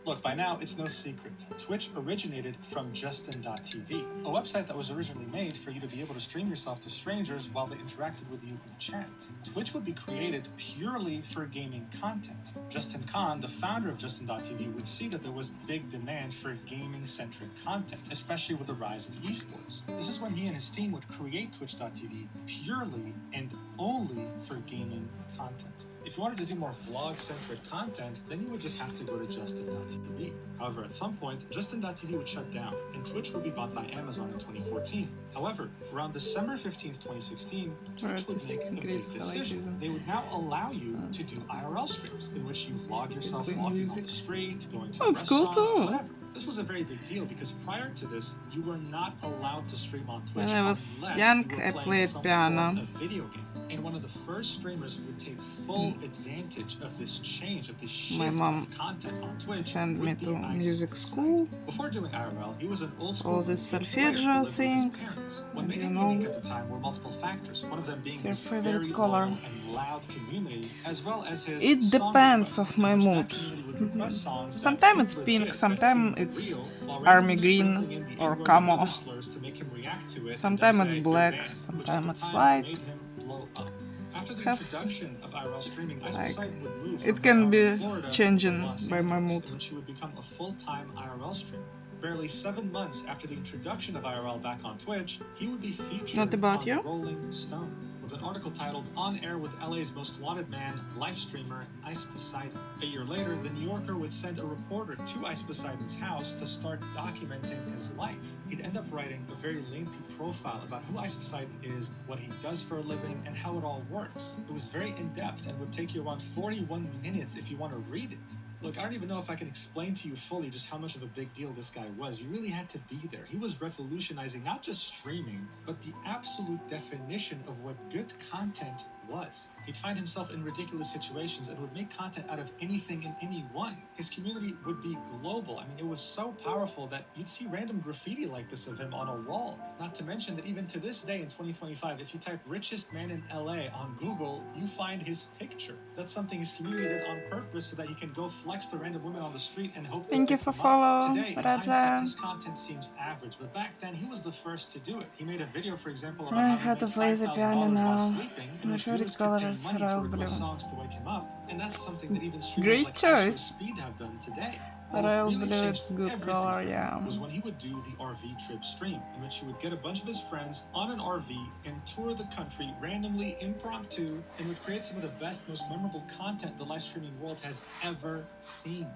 Look, by now, it's no secret. Twitch originated from Justin.tv, a website that was originally made for you to be able to stream yourself to strangers while they interacted with you in chat. Twitch would be created purely for gaming content. Justin Khan, the founder of Justin.tv, would see that there was big demand for gaming-centric content, especially with the rise of esports. This is when he and his team would create Twitch.tv purely and only for gaming content. If you wanted to do more vlog-centric content, then you would just have to go to Justin.tv. However, at some point, Justin.tv would shut down, and Twitch would be bought by Amazon in 2014. However, around December 15th, 2016, Twitch would make a big decision. They would now allow you to do IRL streams, in which you vlog yourself walking on the street, going to a restaurant, whatever. This was a very big deal because prior to this, you were not allowed to stream on Twitch When I was unless young, you were I playing played some piano. form of video game. And one of the first streamers who would take full advantage of this change, of this shift My mom of content on Twitch, sent me would be to Ice music Poseidon. school. Before doing IRL, he was an old school All these player solfeggio who lived with his things, parents. What and made you him know. unique at the time were multiple factors. One of them being It's your his favorite very color. loyal and loud community, as well as his It song depends requests, of my in which that mood. community would request songs that Sometimes seemed it's pink, legit, that sometimes seemed it's real, while army randomly green sprinkling in the or N-word and camo. other slurs to make him react to it, and Sometimes then it's say, black, "You're banned," which at sometimes the it's time white. made him blow up. After the Have- introduction of IRL streaming, Ice like, Poseidon would move it from can his home be in Florida changing to Los by my Angeles, mood. in which he would become a full-time IRL streamer. Barely 7 months after the introduction of IRL back on Twitch, he would be featured Not about on you? Rolling Stone with an article titled "On Air with LA's Most Wanted Man, Live Streamer Ice Poseidon." A year later, the New Yorker would send a reporter to Ice Poseidon's house to start documenting his life. He'd end up writing a very lengthy profile about who Ice Poseidon is, what he does for a living, and how it all works. It was very in-depth and would take you around 41 minutes if you want to read it. Look, I don't even know if I can explain to you fully just how much of a big deal this guy was. You really had to be there. He was revolutionizing not just streaming, but the absolute definition of what good content was. He'd find himself in ridiculous situations and would make content out of anything and anyone. His community would be global. I mean, it was so powerful that you'd see random graffiti like this of him on a wall. Not to mention that even to this day in 2025, if you type richest man in LA on Google, you find his picture. That's something his community did on purpose so that he can go flex the random women on the street and hope Thank to you pick for them up. follow, Today, in Raja. hindsight, his content seems average, but back then he was the first to do it. He made a video, for example, about I how had he to made play the piano $5,000 while now. sleeping, and My his favorite viewers could color pay is money to royal request blue. songs to wake him up, and that's something that even streamers Great like choice. Speed have done today. What Royal really blue, changed it's good everything color, for him yeah. was when he would do the RV trip stream, in which he would get a bunch of his friends on an RV and tour the country randomly, impromptu, and would create some of the best, most memorable content the live streaming world has ever seen.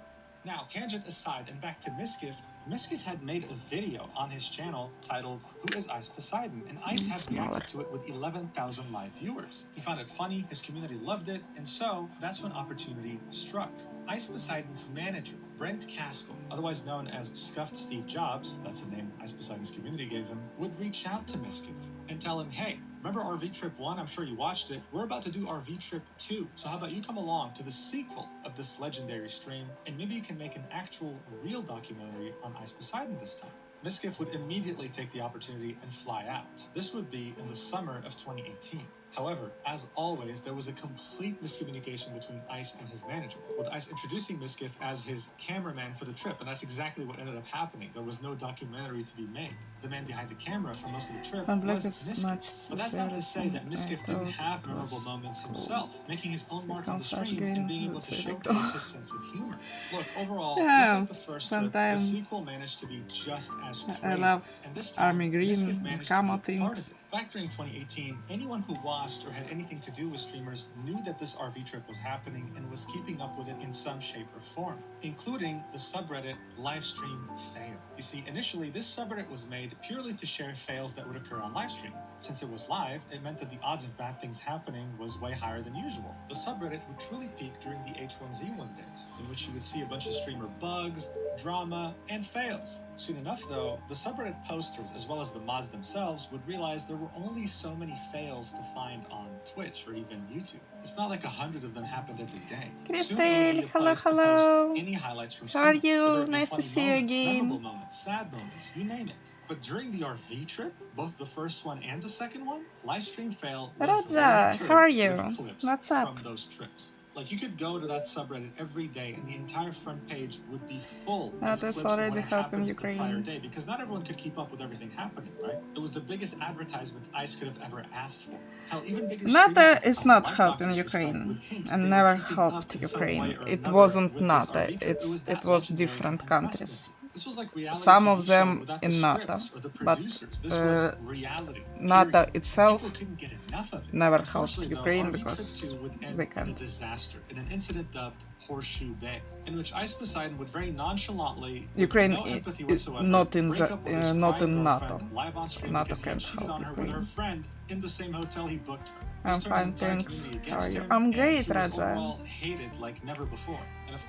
Now, tangent aside, and back to Miskiff, Miskiff had made a video on his channel titled "Who is Ice Poseidon?" and Ice had Smaller. reacted to it with 11,000 live viewers. He found it funny, his community loved it, and so that's when opportunity struck. Ice Poseidon's manager, Brent Caskell, otherwise known as Scuffed Steve Jobs, that's the name Ice Poseidon's community gave him, would reach out to Miskiff and tell him, "Hey, remember RV Trip 1? I'm sure you watched it. We're about to do RV Trip 2. So how about you come along to the sequel of this legendary stream, and maybe you can make an actual, real documentary on Ice Poseidon this time." Miskiff would immediately take the opportunity and fly out. This would be in the summer of 2018. However, as always, there was a complete miscommunication between Ice and his manager, with Ice introducing Miskiff as his cameraman for the trip, and that's exactly what ended up happening. There was no documentary to be made. The man behind the camera for most of the trip My black was is Miskiff. much But that's not to say that I Miskiff didn't thought have it memorable was moments cool. himself, making his own mark on the Flash stream game, and being able that's to really showcase cool. his sense of humor. Look, overall, Yeah, just like the first trip, the sometimes sequel managed to be just as crazy. I love and this time, army green Miskiff and managed camo to be a part of things. it. Back during 2018, anyone who watched or had anything to do with streamers knew that this RV trip was happening and was keeping up with it in some shape or form, including the subreddit Livestream Fail. You see, initially, this subreddit was made purely to share fails that would occur on livestream. Since it was live, it meant that the odds of bad things happening was way higher than usual. The subreddit would truly peak during the H1Z1 days, in which you would see a bunch of streamer bugs, drama, and fails. Soon enough, though, the subreddit posters, as well as the mods themselves, would realize there were only so many fails to find on Twitch or even YouTube. It's not like 100 of them happened every day. Soon it would be a Crystal, place to hello. post any highlights from How are streaming, you? whether it be Nice to funny see you moments, again. memorable moments, sad moments, you name it. But during the RV trip, both the first one and the second one, Livestream Fail was Raja, littered how are you? with clips What's up? from those trips. Like, you could go to that subreddit every day and the entire front page would be full That of is clips already of what helping happened Ukraine. the prior day, because not everyone could keep up with everything happening, right? It was the biggest advertisement ICE could have ever asked for. Hell, even bigger NATO streamers at the is time, not like helping Dr. Ukraine Disrespect, would hint and they never were keeping helped up in some Ukraine. way or It another wasn't with this NATO, RV trip. It was that it was legendary different and countries. precedent. This was like reality Some TV of them show without the in NATO, scripts or the but producers. This was reality. NATO period. itself People couldn't get enough of it. never helped Unfortunately, though, Ukraine RV Trip because 2 would end they in a can't. disaster in an incident dubbed Horseshoe Bay, in which Ice Poseidon would very nonchalantly, with Ukraine no empathy is whatsoever, not in break the up with his not crying in NATO, girlfriend live on so stream NATO because he had can't cheated help on her with her Ukraine. friend in the same hotel he booked her. I'm fine, thanks. How are you? I'm great, Raja.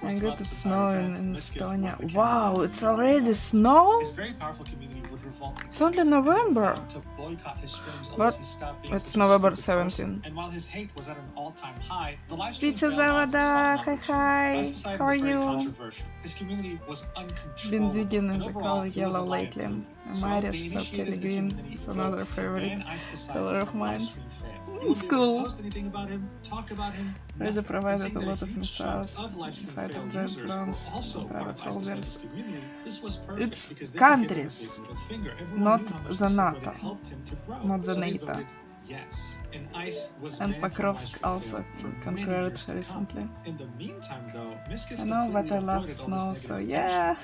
I'm good. It's snowing in Estonia. Wow, it's already snow? It's only November. But it's November 17. Stitcha Zavada, hi. How are you? Been digging in the color yellow lately. I'm Irish, so Kelly Green is another favorite color of mine. It's cool. Ready provided a lot of missiles, fighter jets, drones, private soldiers. It's countries, not the NATO, not the NATO. And Pokrovsk also conquered recently. I know, but I love snow, so yeah.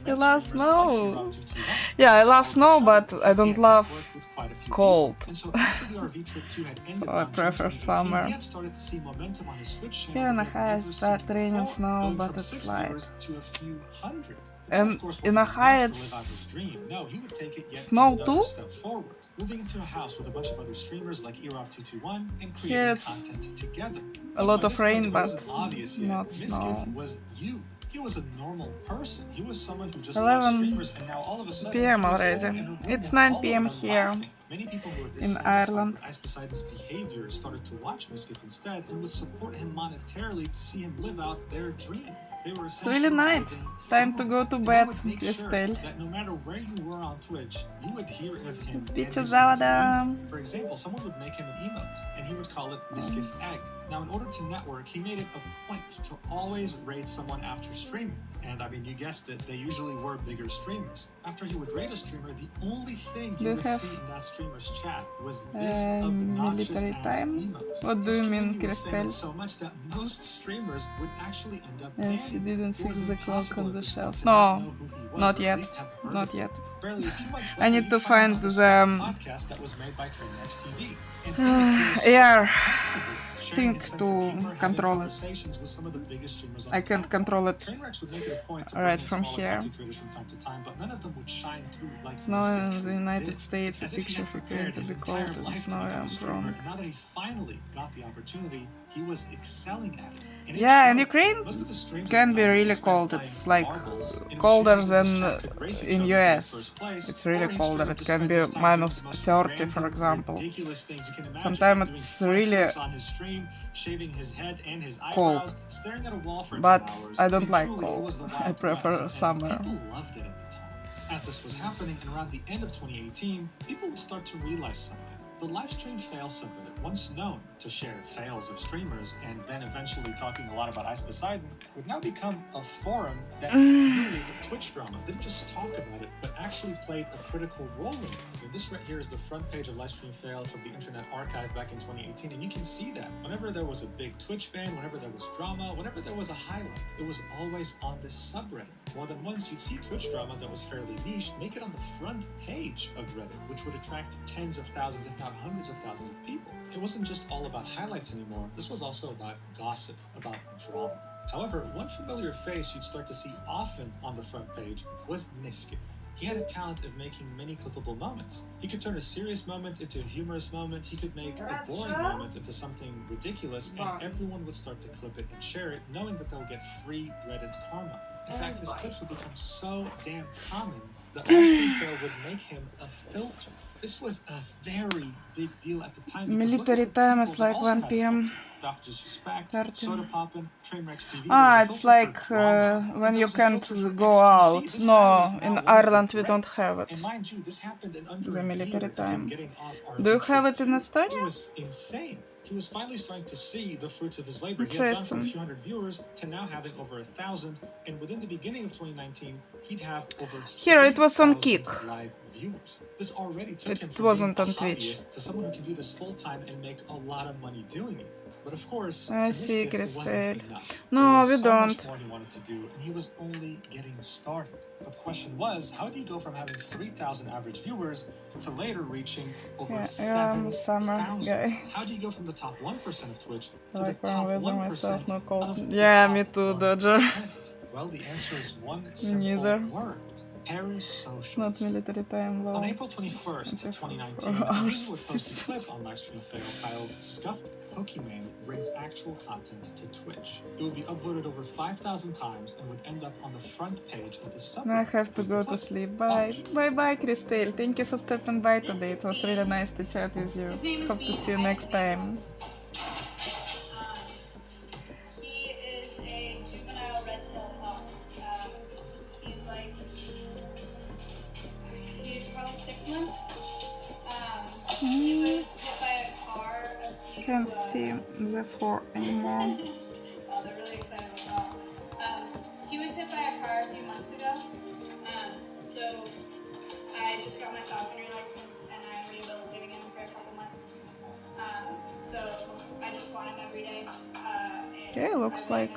You love snow? Yeah, I love snow, but I don't love cold. So I prefer summer. Here in Ohio it starts raining snow, but it's light. And in Ohio it's snow too? Moving into a house with a bunch of other streamers like Erop221 and creating content together. A lot of rain, but not snow. He was a normal person. He was someone who just 11 p.m. already. It's 9 p.m. here in Ireland. Ice Poseidon's behavior started to watch Miskif instead and would support him monetarily to see him live out their dream. It's really night. Time to go to bed, Cristel. No matter where you were on Twitch, you would hear of him. Stitcha Zavada. For example, someone would make him an emote, and he would call it Miskif Egg. Now, in order to network, he made it a point to always raid someone after streaming. And I mean, you guessed it, they usually were bigger streamers. After he would raid a streamer, the only thing you would see in that streamer's chat was this obnoxious ass emote. What do you mean, Cristel? So much that most streamers would actually end up banning. She didn't fix the clock on the shelf. No, not yet. Not yet. I need to find the air thing to control it. I can't control it right from here. Snow in the United States, a picture for creating to be called the snow I'm wrong. Now that he finally got the opportunity, he was excelling at it. Yeah, and Ukraine can be really cold. It's like colder than in US. It's really colder. It can be minus 30, for example. Sometimes it's really cold. But I don't like cold. I prefer summer. As this was happening and around the end of 2018, people would start to realize something. The livestream fail subreddit, once known to share fails of streamers and then eventually talking a lot about Ice Poseidon, would now become a forum that fueled Twitch drama. Didn't just talk about it, but actually played a critical role in it. And this right here is the front page of livestream fail from the Internet Archive back in 2018, and you can see that whenever there was a big Twitch ban, whenever there was drama, whenever there was a highlight, it was always on this subreddit. More than once, you'd see Twitch drama that was fairly niche make it on the front page of Reddit, which would attract tens of thousands, if not hundreds of thousands of people. It wasn't just all about highlights anymore. This was also about gossip, about drama. However, one familiar face you'd start to see often on the front page was Miskif. He had a talent of making many clippable moments. He could turn a serious moment into a humorous moment. He could make a boring moment into something ridiculous, and everyone would start to clip it and share it, knowing that they'll get free Reddit karma. In fact, his clips would become so damn common that livestream fail would make him a filter. This was a very big deal at the time. Military time is like 1 p.m. 30. It's like when you can't go out. No, in Ireland we don't have it. The military time. Do you have it in Estonia? He was finally starting to see the fruits of his labor. He had gone from a few hundred viewers to now having over 1,000, and within the beginning of 2019, he'd have over here it was on Kick. Live viewers. This already took him from being a hobbyist to someone who can do this full time and make a lot of money doing it. But of course, I see, Cristel. No, we don't. Much more he wanted to do, and he was only getting started. But the question was, how do you go from having 3,000 average viewers to later reaching over 7,000? How do you go from the top 1% of Twitch to the top 1% of yeah, me too, Dodger. Well, the answer is one simple word. Parasocials. Not military time law. On April 21st, 2019, a Our user would post a system. clip on Livestream Fail titled Scuffed Pokemon brings actual content to Twitch. It would be upvoted over 5,000 times and would end up on the front page of the subreddit. Now I have to go to sleep. Bye. Bye bye, Christelle. Thank you for stopping by today. It was really nice to chat with you. Hope to see you next time. He is a juvenile red-tailed hawk. He's probably 6 months. He was hit by a car. Can't see the 4 anymore. Oh, they're really excited about that. He was hit by a car a few months ago. So I just got my falconry license and I'm rehabilitating him for a couple months. So I just want him every day. Okay, looks like.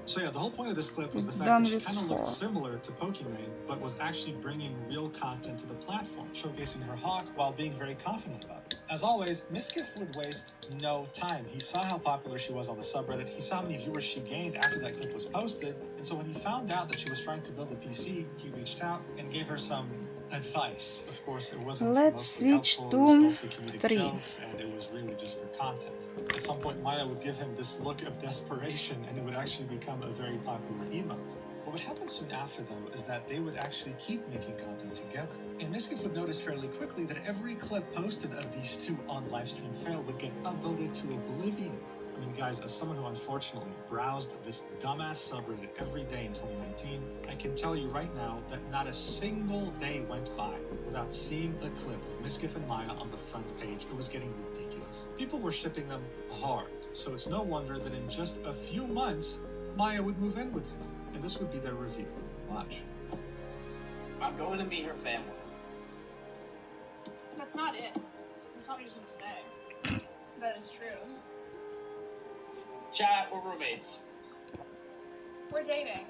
So yeah, the whole point of this clip was the It's fact done that she with kind of looked 4. similar to Pokemon, but was actually bringing real content to the platform, showcasing her hawk while being very confident about it. As always, Miskiff would waste no time. He saw how popular she was on the subreddit, he saw how many viewers she gained after that clip was posted, and so when he found out that she was trying to build a PC, he reached out and gave her some advice. Of course, it wasn't Let's mostly switch helpful, to it was mostly comedic 3. jokes, and it was really just for content. At some point, Maya would give him this look of desperation, and it would actually become a very popular emote. What would happen soon after, though, is that they would actually keep making content together. And Miskiff would notice fairly quickly that every clip posted of these two on Livestream Fail would get upvoted to oblivion. I mean, guys, as someone who unfortunately browsed this dumbass subreddit every day in 2019, I can tell you right now that not a single day went by without seeing a clip of Miskiff and Maya on the front page. It was getting ridiculous. People were shipping them hard, so it's no wonder that in just a few months, Maya would move in with him, and this would be their reveal. Watch. I'm going to meet her family. That's not it. That's not what you're going to say. That is true. Chat, we're roommates. We're dating.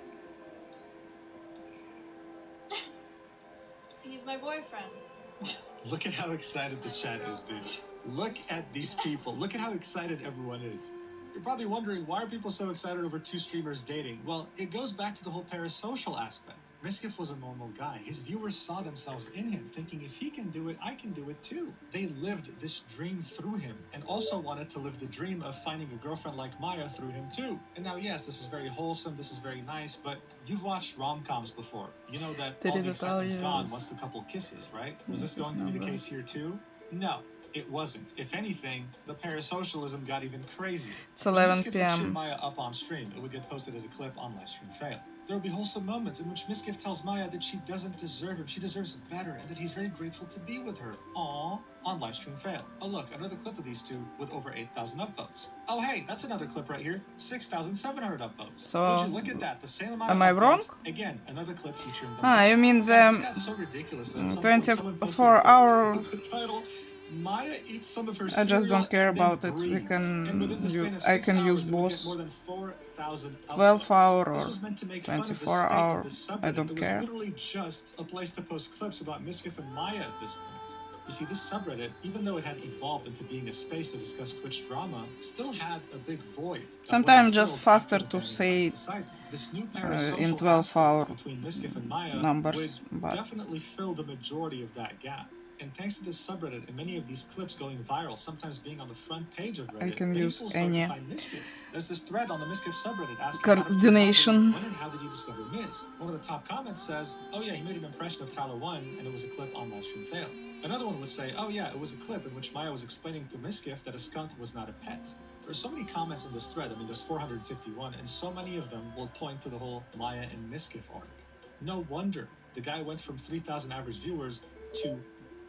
He's my boyfriend. Look at how excited the chat is, dude. Look at these people. Look at how excited everyone is. You're probably wondering, why are people so excited over two streamers dating? Well, it goes back to the whole parasocial aspect. Miskiff was a normal guy. His viewers saw themselves in him, thinking if he can do it, I can do it too. They lived this dream through him, and also wanted to live the dream of finding a girlfriend like Maya through him too. And now, yes, this is very wholesome, this is very nice, but you've watched rom-coms before. You know that all the excitement's gone once the couple kisses, right? Was this going to be the case here too? No. It wasn't. If anything, the parasocialism got even crazier. It's 11 Miskiff would cheer p.m. Maya up on stream. It would get posted as a clip on Livestream Fail. There would be wholesome moments in which Miskiff tells Maya that she doesn't deserve him, she deserves better, and that he's very grateful to be with her. Aww. On Livestream Fail. Oh look, another clip of these two with over 8,000 upvotes. Oh hey, that's another clip right here. 6,700 upvotes. So, would you look at that? The same amount am of I upvotes. wrong? Again, another clip featuring them. Ah, you mean This the got so ridiculous that at some point someone posted 24-hour... the title, Maya eats some of her I just don't care cereal about and it. We breathes. can And within the span of I 6 can hours, use it would get both more than 4,000 12 hour This or was meant to make fun of the 24 state of hour. the subreddit. I don't It care. was literally just a place to post clips about Miskiff and Maya at this point. You see, this subreddit, even though it had evolved into being a space to discuss Twitch drama, still had a big void. that Sometimes wasn't just filled faster after the to banding say Lives Beside Me. This new in parasocial 12-hour aspect between Miskiff and Maya numbers, would but definitely fill the majority of that gap. And thanks to this subreddit and many of these clips going viral, sometimes being on the front page of Reddit, I can many use people start any to find Miskiff. There's this thread on the Miskiff subreddit asking coordination. when and how did you discover Miz? One of the top comments says, oh yeah, he made an impression of Tyler 1 and it was a clip on Livestream Fail. Another one would say, oh yeah, it was a clip in which Maya was explaining to Miskiff that a skunk was not a pet. There's so many comments in this thread, I mean there's 451, and so many of them will point to the whole Maya and Miskiff arc. No wonder the guy went from 3,000 average viewers to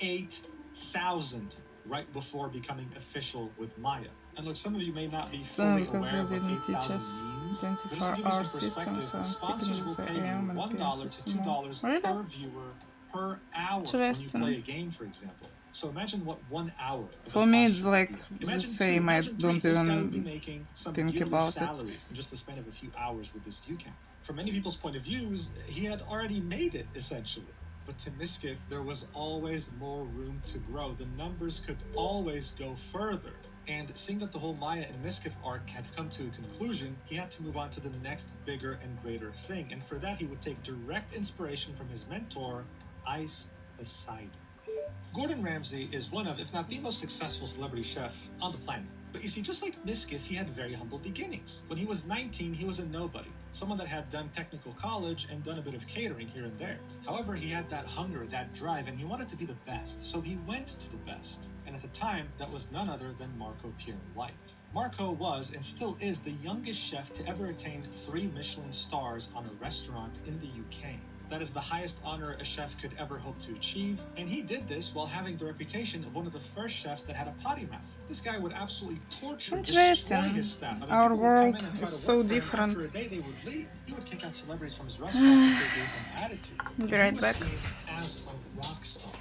8,000 right before becoming official with Maya. And look, some of you may not be fully because aware they of what didn't teach 8,000 us means. But just to give you 24-hour some system, perspective, so I'm sponsors sticking will with the pay you AM and PM $1 to system more. $2 Really? per viewer per hour when you Interesting. play a game, for example. So imagine what 1 hour of a For me it's sponsorship like would be. the Imagine same, two, I imagine don't three. This guy would be even making some think yearly about it. salaries in just the span of a few hours with this view count. From many people's point of views, he had already made it, essentially. But to Miskiff, there was always more room to grow. The numbers could always go further. And seeing that the whole Maya and Miskiff arc had come to a conclusion, he had to move on to the next bigger and greater thing. And for that, he would take direct inspiration from his mentor, Ice Poseidon. Gordon Ramsay is one of, if not the most successful celebrity chef on the planet. But you see, just like Miskiff, he had very humble beginnings. When he was 19, he was a nobody, someone that had done technical college and done a bit of catering here and there. However, he had that hunger, that drive, and he wanted to be the best, so he went to the best. And at the time, that was none other than Marco Pierre White. Marco was, and still is, the youngest chef to ever attain 3 Michelin stars on a restaurant in the UK. That is the highest honor a chef could ever hope to achieve, and he did this while having the reputation of one of the first chefs that had a potty mouth. This guy would absolutely torture, destroy his staff. Our world is so different. After a day, they would leave. He would kick out celebrities from his restaurant if they gave him attitude. Be right he was back. seen as a rock star.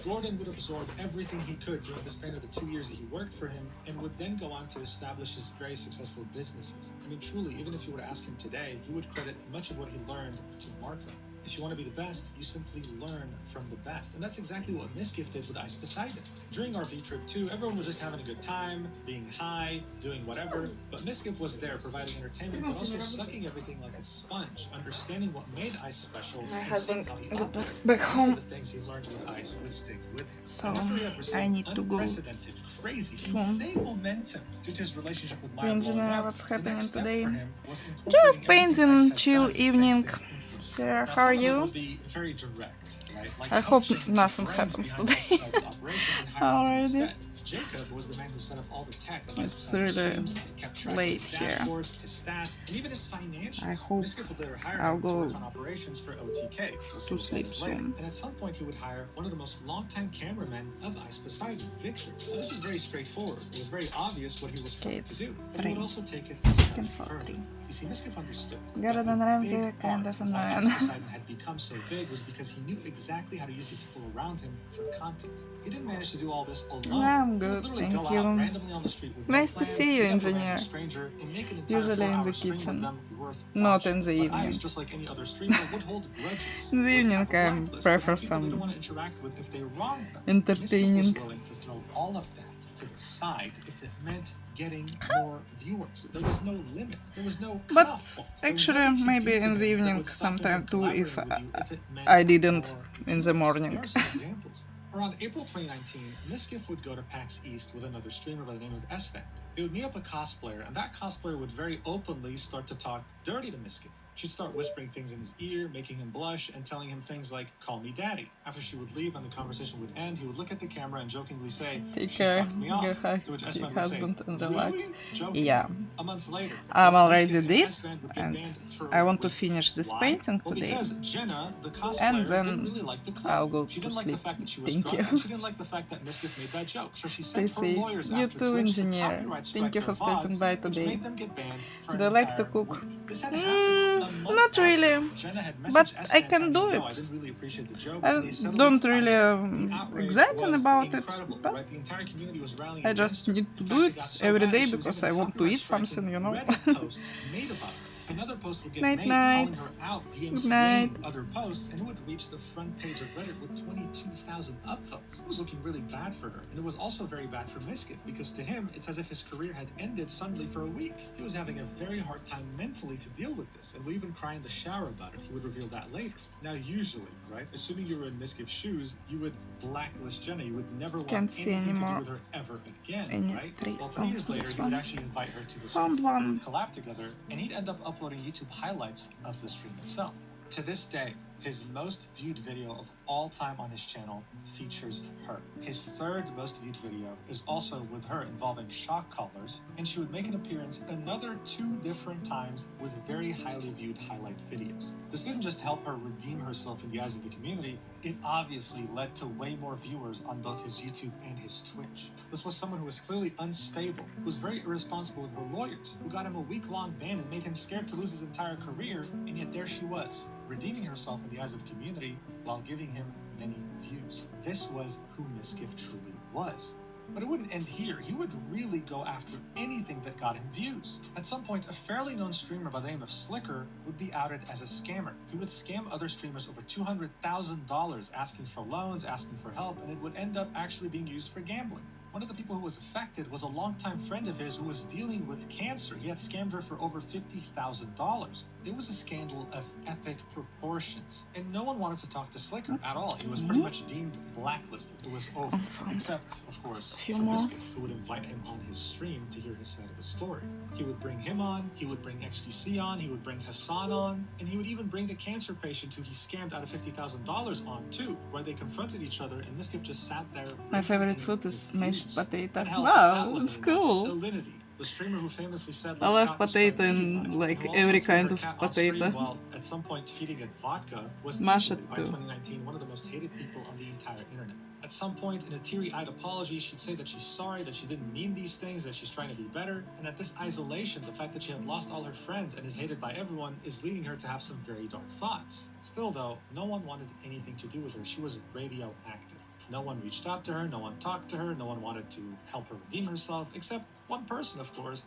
Gordon would absorb everything he could during the span of the 2 years that he worked for him, and would then go on to establish his very successful businesses. I mean, truly, even if you were to ask him today, he would credit much of what he learned to Marco. If you want to be the best, you simply learn from the best. And that's exactly what Miskiff did with Ice Poseidon. During our V-trip too, everyone was just having a good time, being high, doing whatever. But Miskiff was there providing entertainment, but also sucking everything like a sponge, understanding what made Ice special, My and husband seeing how he got operated. back All home, the things he learned with Ice would stick with him. so And after he had received I need to go unprecedented, crazy, soon. insane momentum due to his relationship with to Maya engineer blowing up, what's the happening next step today. for him was Just incorporating everything painting, Ice had chill done evening. against his influence. Here, Now, how are some of it you? will be very direct, right? Like I hope coaching nothing the brains happens behind today. Ice Poseidon's operation and hiring him Already. instead. Jacob was the man who set up all the tech of Ice It's Poseidon's really streams, kept track late of his here. dashboards, his stats, and even his financials. I hope Miskiff would later hire I'll him to go work on operations for OTK. We'll see to what that sleep is later. soon. And at some point, he would hire one of the most longtime cameramen of Ice Poseidon, Victor. Now, this was very straightforward. It was very obvious what he was Okay, trying it's to do. But he would 3. also take it a step Second for further. 3. You see, Miskiff understood. Gordon that the Ramsay, big kind part of why annoying. Ice Poseidon had become so big was because he knew exactly how to use the people around him for content. He didn't manage to do all this alone. I'm He would good, literally thank go you. out randomly on the street with no Nice to plans, see you, meet up a engineer. random stranger, and make an entire Usually in the 4-hour stream with kitchen, them worth not watching. in the But evening. Ice, just like any other streamer, would hold grudges. In the would evening, have a I blacklist, would prefer have people they don't some want to interact with if they wronged them. entertaining. Miskiff was willing to throw all of that to the side if it meant getting more viewers. There was no limit. There was no But cutoff point. There was actually, nothing you could maybe do to in the them that evening would stop them sometime from too, if collaborating with you if it meant I didn't more in the views. morning. Here are some examples. Around April 2019, Miskiff would go to PAX East with another streamer by the name of Esfand. They would meet up a cosplayer, and that cosplayer would very openly start to talk dirty to Miskiff. She'd start whispering things in his ear, making him blush, and telling him things like, "Call me daddy." After she would leave and the conversation would end, he would look at the camera and jokingly say, Take "She care, sucked me off." your To which Esfand would say, husband, and relax. "Really?" Joking. Yeah, A month later, I'm both already Miskiff and did, Esfand would get and banned for I a want to week. finish this Why? painting Well, today, because Jenna, the cosplayer, and then didn't really like the clip. I'll go She to didn't like sleep. the fact that she was Thank drunk, you. and she didn't like the fact that Miskiff made that joke. So she Stay sent her safe. lawyers You after too, Twitch to engineer. copyright Thank strike you their for stopping VODs, by which today. made them get banned for an Do you like to entire cook? week. This had happened a month Not after really, Jenna had but messaged I Esfand can telling do him, it. "No, I didn't really appreciate the joke," I and they settled don't it really amicably. The outrage exciting was about it, incredible, but right? The entire community was rallying I against just her. need to In do fact, it got so every bad day that she was because even I want to copyright eat something, striking you know. Reddit posts made about her. Another post would get Night, made night. calling her out, night. DMCAing other posts, and it would reach the front page of Reddit with 22,000 upvotes. It was looking really bad for her, and it was also very bad for Miskiff, because to him, it's as if his career had ended suddenly for a week. He was having a very hard time mentally to deal with this, and would even cry in the shower about it. He would reveal that later. Now, usually, right, assuming you were in Miskiff's shoes, you would blacklist Jenna. You would never want Can't see anything to do anymore. with her ever again, Any right? trees. Well, 3 years Oh, later, this he would one. actually invite her to the Found stream. They one. would collab together, and he'd end up uploading YouTube highlights of the stream itself. To this day, his most viewed video of all time on his channel features her. His third most viewed video is also with her involving shock collars, and she would make an appearance another 2 different times with very highly viewed highlight videos. This didn't just help her redeem herself in the eyes of the community, it obviously led to way more viewers on both his YouTube and his Twitch. This was someone who was clearly unstable, who was very irresponsible with her lawyers, who got him a week-long ban and made him scared to lose his entire career, and yet there she was, redeeming herself in the eyes of the community while giving him many views. This was who Miskiff truly was. But it wouldn't end here. He would really go after anything that got him views. At some point, a fairly known streamer by the name of Slicker would be outed as a scammer. He would scam other streamers over $200,000, asking for loans, asking for help, and it would end up actually being used for gambling. One of the people who was affected was a longtime friend of his who was dealing with cancer. He had scammed her for over $50,000. It was a scandal of epic proportions, and no one wanted to talk to Slicker at all. He was pretty much deemed blacklisted. It was over. Except, of course, for Miskiff, who would invite him on his stream to hear his side of the story. He would bring him on, he would bring XQC on, he would bring Hassan on, and he would even bring the cancer patient who he scammed out of $50,000 on too, where they confronted each other, and Miskiff just sat there. My favorite food is mashed potato. Hell, Wow, that's cool. Alinity, the streamer who famously said, I love potato and like every kind of potato. While at some point feeding it vodka, was Mash easily, it by too. 2019, one of the most hated people on the entire internet. At some point, in a teary-eyed apology, she'd say that she's sorry, that she didn't mean these things, that she's trying to be better, and that this isolation, the fact that she had lost all her friends and is hated by everyone, is leading her to have some very dark thoughts. Still though, no one wanted anything to do with her. She was radioactive. No one reached out to her, no one talked to her, no one wanted to help her redeem herself, except one person, of course,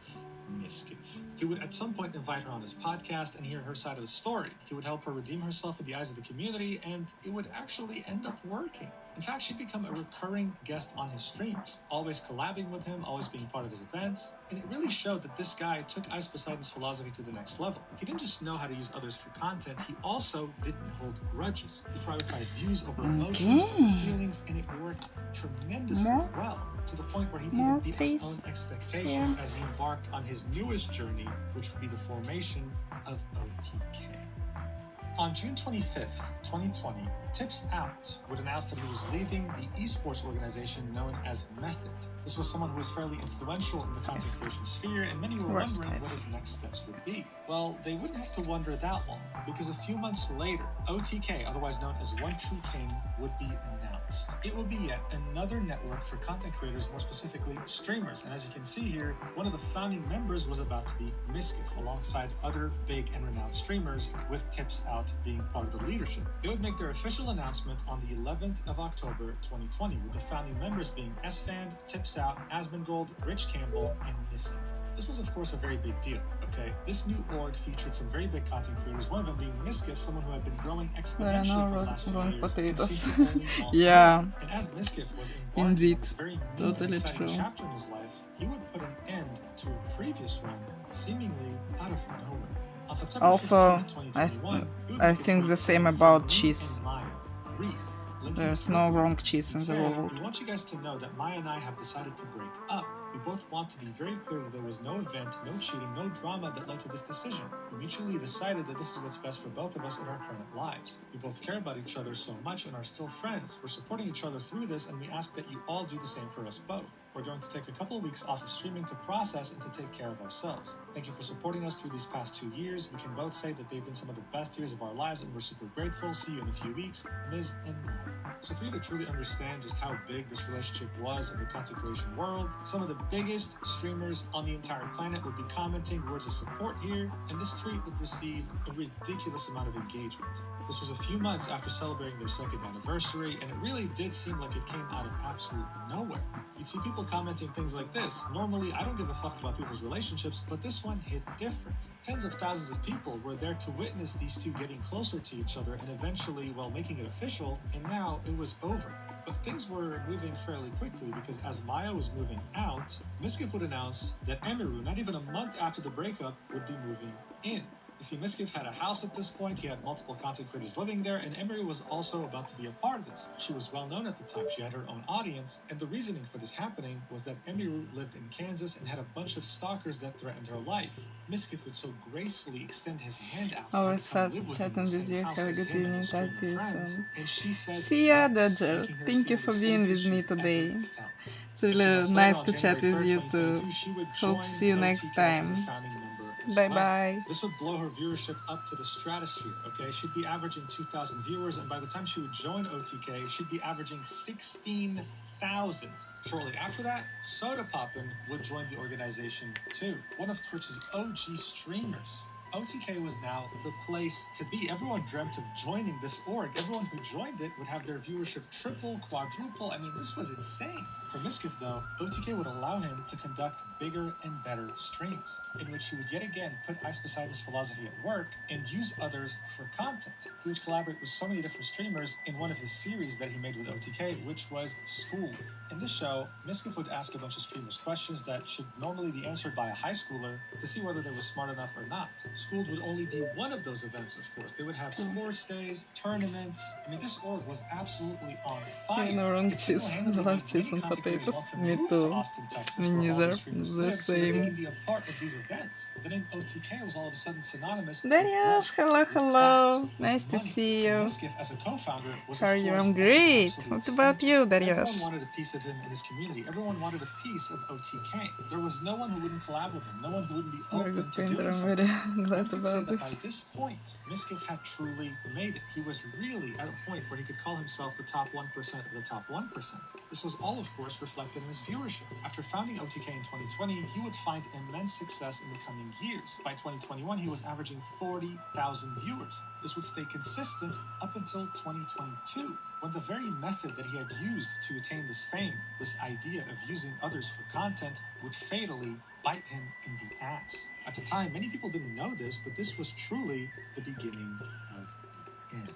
Miskiff. He would at some point invite her on his podcast and hear her side of the story. He would help her redeem herself in the eyes of the community, and it would actually end up working. In fact, she'd become a recurring guest on his streams, always collabing with him, always being part of his events, and it really showed that this guy took Ice Poseidon's philosophy to the next level. He didn't just know how to use others for content, he also didn't hold grudges. He prioritized views over emotions, over feelings, and it worked tremendously well, to the point where he even beat his own expectations as he embarked on his newest journey, which would be the formation of OTK. On June 25th, 2020, Tips Out would announce that he was leaving the esports organization known as Method. This was someone who was fairly influential in the content creation sphere, and many were wondering what his next steps would be. Well, they wouldn't have to wonder that long, because a few months later, OTK, otherwise known as One True King, would be announced. It would be yet another network for content creators, more specifically streamers, and as you can see here, one of the founding members was about to be Miskiff, alongside other big and renowned streamers, with Tips Out being part of the leadership. They would make their official announcement on the 11th of October 2020, with the founding members being S-Fand, Tips Out, Asmongold, Rich Campbell, and Miskiff. This was of course a very big deal, okay? This new org featured some very big content creators, one of them being Miskiff, someone who had been growing exponentially for the last few years, potatoes. and only Yeah. And as Miskiff was embarking Indeed. on this very new and Totally exciting true. chapter in his life, he would put an end to a previous one, seemingly out of nowhere. On September Also, 15th, 2021, he would I make a think tweet the same from about me cheese. and Maya. Read. Link in There's the no footnote. wrong cheese in It the said, world. "We want you guys to know that Maya and I have decided to break up. We both want to be very clear that there was no event, no cheating, no drama that led to this decision. We mutually decided that this is what's best for both of us in our current lives. We both care about each other so much and are still friends. We're supporting each other through this, and we ask that you all do the same for us both. We're going to take a couple of weeks off of streaming to process and to take care of ourselves. Thank you for supporting us through these past 2 years. We can both say that they've been some of the best years of our lives, and we're super grateful. See you in a few weeks, Ms. and Maya." So for you to truly understand just how big this relationship was in the content creation world, some of the biggest streamers on the entire planet would be commenting words of support here, and this tweet would receive a ridiculous amount of engagement. This was a few months after celebrating their 2nd anniversary, and it really did seem like it came out of absolute nowhere. You'd see people commenting things like this. Normally, I don't give a fuck about people's relationships, but this one hit different. Tens of thousands of people were there to witness these two getting closer to each other and eventually, well, making it official, and now it was over. But things were moving fairly quickly because as Maya was moving out, Miskiff would announce that Emiru, not even a month after the breakup, would be moving in. You see, Miskiff had a house at this point, he had multiple content creators living there, and Emery was also about to be a part of this. She was well known at the time, she had her own audience, and the reasoning for this happening was that Emery lived in Kansas and had a bunch of stalkers that threatened her life. Miskiff would so gracefully extend his hand out. Always fast chatting with you. Have a good evening. Talk to you soon. See ya, Dodger. Thank you for being with me today. It's really nice to chat with you too. Hope to see you next time. Bye bye. This would blow her viewership up to the stratosphere, okay? She'd be averaging 2,000 viewers, and by the time she would join OTK, she'd be averaging 16,000. Shortly after that, Soda Poppin' would join the organization too, one of Twitch's OG streamers. OTK was now the place to be. Everyone dreamt of joining this org. Everyone who joined it would have their viewership triple, quadruple. I mean, this was insane. For Miskiff, though, OTK would allow him to conduct bigger and better streams, in which he would yet again put Ice Poseidon's philosophy at work and use others for content. He would collaborate with so many different streamers in one of his series that he made with OTK, which was Schooled. In this show, Miskiff would ask a bunch of streamers questions that should normally be answered by a high schooler to see whether they were smart enough or not. Schooled would only be one of those events, of course. They would have sports days, tournaments. I mean, this org was absolutely on fire. Love cheese and potatoes. Me too. Neither. The same. The name OTK was all of a sudden synonymous with Darius, hello. Nice to see you. As a co-founder was, how are you? I'm great. What about you, Darius? Everyone wanted a piece of him in his community. Everyone wanted a piece of OTK. There was no one who wouldn't collab with him. No one who wouldn't be open to doing something. I'm very glad about this. By this point, Miskiff had truly made it. He was really at a point where he could call himself the top 1% of the top 1%. This was all, of course, reflected in his viewership. After founding OTK in 2020, he would find immense success in the coming years. By 2021, he was averaging 40,000 viewers. This would stay consistent up until 2022, when the very method that he had used to attain this fame, this idea of using others for content, would fatally bite him in the ass. At the time, many people didn't know this, but this was truly the beginning of the end.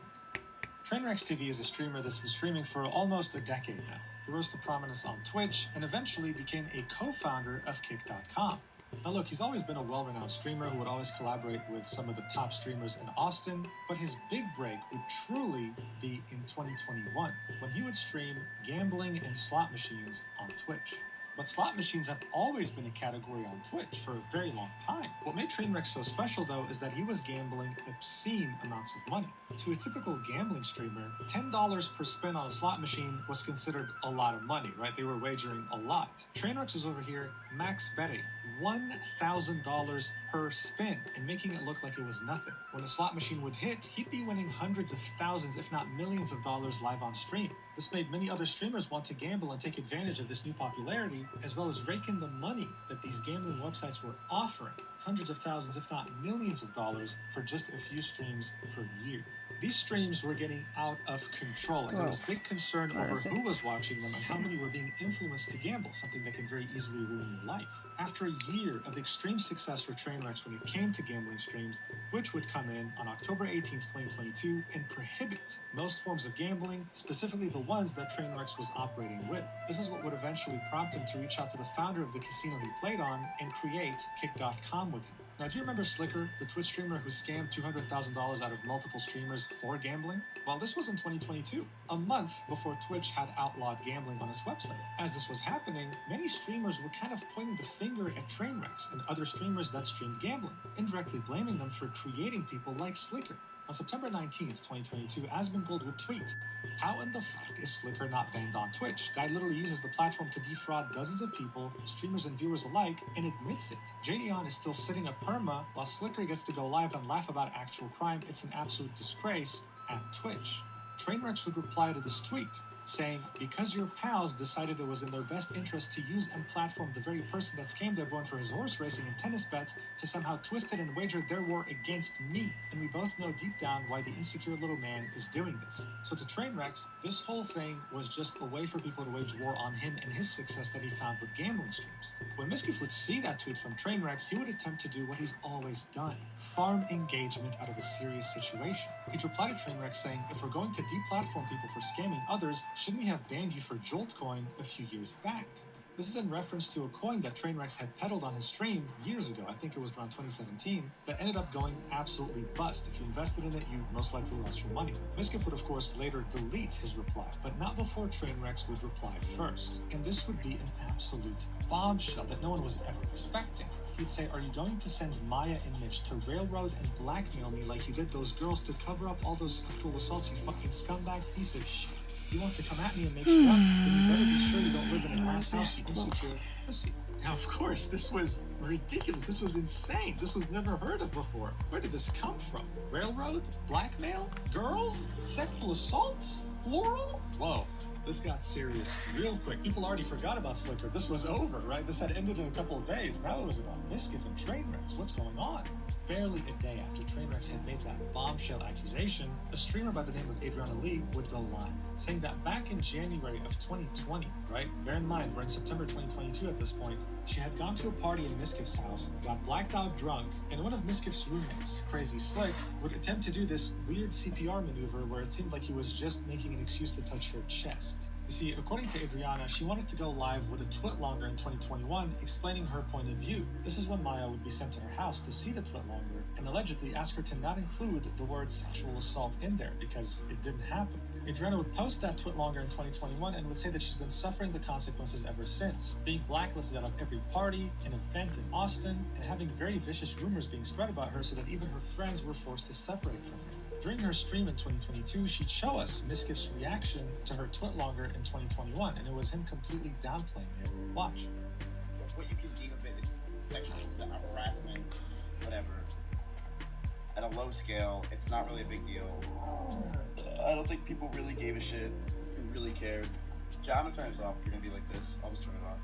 Trainwreck's TV is a streamer that's been streaming for almost a decade now. He rose to prominence on Twitch and eventually became a co-founder of Kick.com. Now look, he's always been a well-renowned streamer who would always collaborate with some of the top streamers in Austin, but his big break would truly be in 2021, when he would stream gambling and slot machines on Twitch. But slot machines have always been a category on Twitch for a very long time. What made Trainwreck so special, though, is that he was gambling obscene amounts of money. To a typical gambling streamer, $10 per spin on a slot machine was considered a lot of money, right? They were wagering a lot. Trainwreck was over here max betting $1,000 per spin and making it look like it was nothing. When a slot machine would hit, he'd be winning hundreds of thousands, if not millions of dollars live on stream. This made many other streamers want to gamble and take advantage of this new popularity, as well as rake in the money that these gambling websites were offering. Hundreds of thousands, if not millions of dollars for just a few streams per year. These streams were getting out of control, and there was big concern over who was watching them and how many were being influenced to gamble, something that can very easily ruin your life. After a year of extreme success for Trainwrecks when it came to gambling streams, Twitch would come in on October 18th, 2022 and prohibit most forms of gambling, specifically the ones that Trainwrecks was operating with. This is what would eventually prompt him to reach out to the founder of the casino he played on and create Kick.com with him. Now, do you remember Slicker, the Twitch streamer who scammed $200,000 out of multiple streamers for gambling? Well, this was in 2022, a month before Twitch had outlawed gambling on its website. As this was happening, many streamers were kind of pointing the finger at Trainwrecks and other streamers that streamed gambling, indirectly blaming them for creating people like Slicker. On September 19th, 2022, Asmongold would tweet, "How in the fuck is Slicker not banned on Twitch? Guy literally uses the platform to defraud dozens of people, streamers and viewers alike, and admits it. JDon is still sitting a perma, while Slicker gets to go live and laugh about actual crime. It's an absolute disgrace at Twitch." Trainwrecks would reply to this tweet, saying, "Because your pals decided it was in their best interest to use and platform the very person that scammed everyone for his horse racing and tennis bets to somehow twist it and wager their war against me. And we both know deep down why the insecure little man is doing this." So to Trainwrecks, this whole thing was just a way for people to wage war on him and his success that he found with gambling streams. When Miskiff would see that tweet from Trainwrecks, he would attempt to do what he's always done: farm engagement out of a serious situation. He'd reply to Trainwrecks saying, "If we're going to deplatform people for scamming others, shouldn't we have banned you for Joltcoin a few years back?" This is in reference to a coin that Trainwrecks had peddled on his stream years ago, I think it was around 2017, that ended up going absolutely bust. If you invested in it, you most likely lost your money. Miskiff would, of course, later delete his reply, but not before Trainwrecks would reply first. And this would be an absolute bombshell that no one was ever expecting. He'd say, "Are you going to send Maya and Mitch to railroad and blackmail me like you did those girls to cover up all those sexual assaults, you fucking scumbag piece of shit? You want to come at me and make shit up? Then you better be sure you don't live in an ass house, you insecure pussy." Now, of course, this was ridiculous. This was insane. This was never heard of before. Where did this come from? Railroad? Blackmail? Girls? Sexual assaults? Plural? Whoa. This got serious real quick. People already forgot about Slicker. This was over, right? This had ended in a couple of days. Now it was about Miskiff and Trainwrecks. What's going on? Barely a day after Trainwrecks Trainwrecks had made that bombshell accusation, a streamer by the name of Adriana Lee would go live, saying that back in January of 2020, right? Bear in mind, we're in September 2022 at this point. She had gone to a party in Miskiff's house, got blacked out drunk, and one of Miskiff's roommates, Crazy Slick, would attempt to do this weird CPR maneuver where it seemed like he was just making an excuse to touch her chest. You see, according to Adriana, she wanted to go live with a twitlonger in 2021, explaining her point of view. This is when Maya would be sent to her house to see the twitlonger and allegedly ask her to not include the word sexual assault in there because it didn't happen. Adriana would post that twitlonger in 2021 and would say that she's been suffering the consequences ever since, being blacklisted out of every party, an event in Austin, and having very vicious rumors being spread about her so that even her friends were forced to separate from her. During her stream in 2022, she'd show us Miskiff's reaction to her twitlonger in 2021, and it was him completely downplaying it. Watch. What you can deem of it is sexual harassment, whatever. At a low scale, it's not really a big deal. I don't think people really gave a shit and really cared. John, I'm gonna turn this off if you're gonna be like this. I'll just turn it off.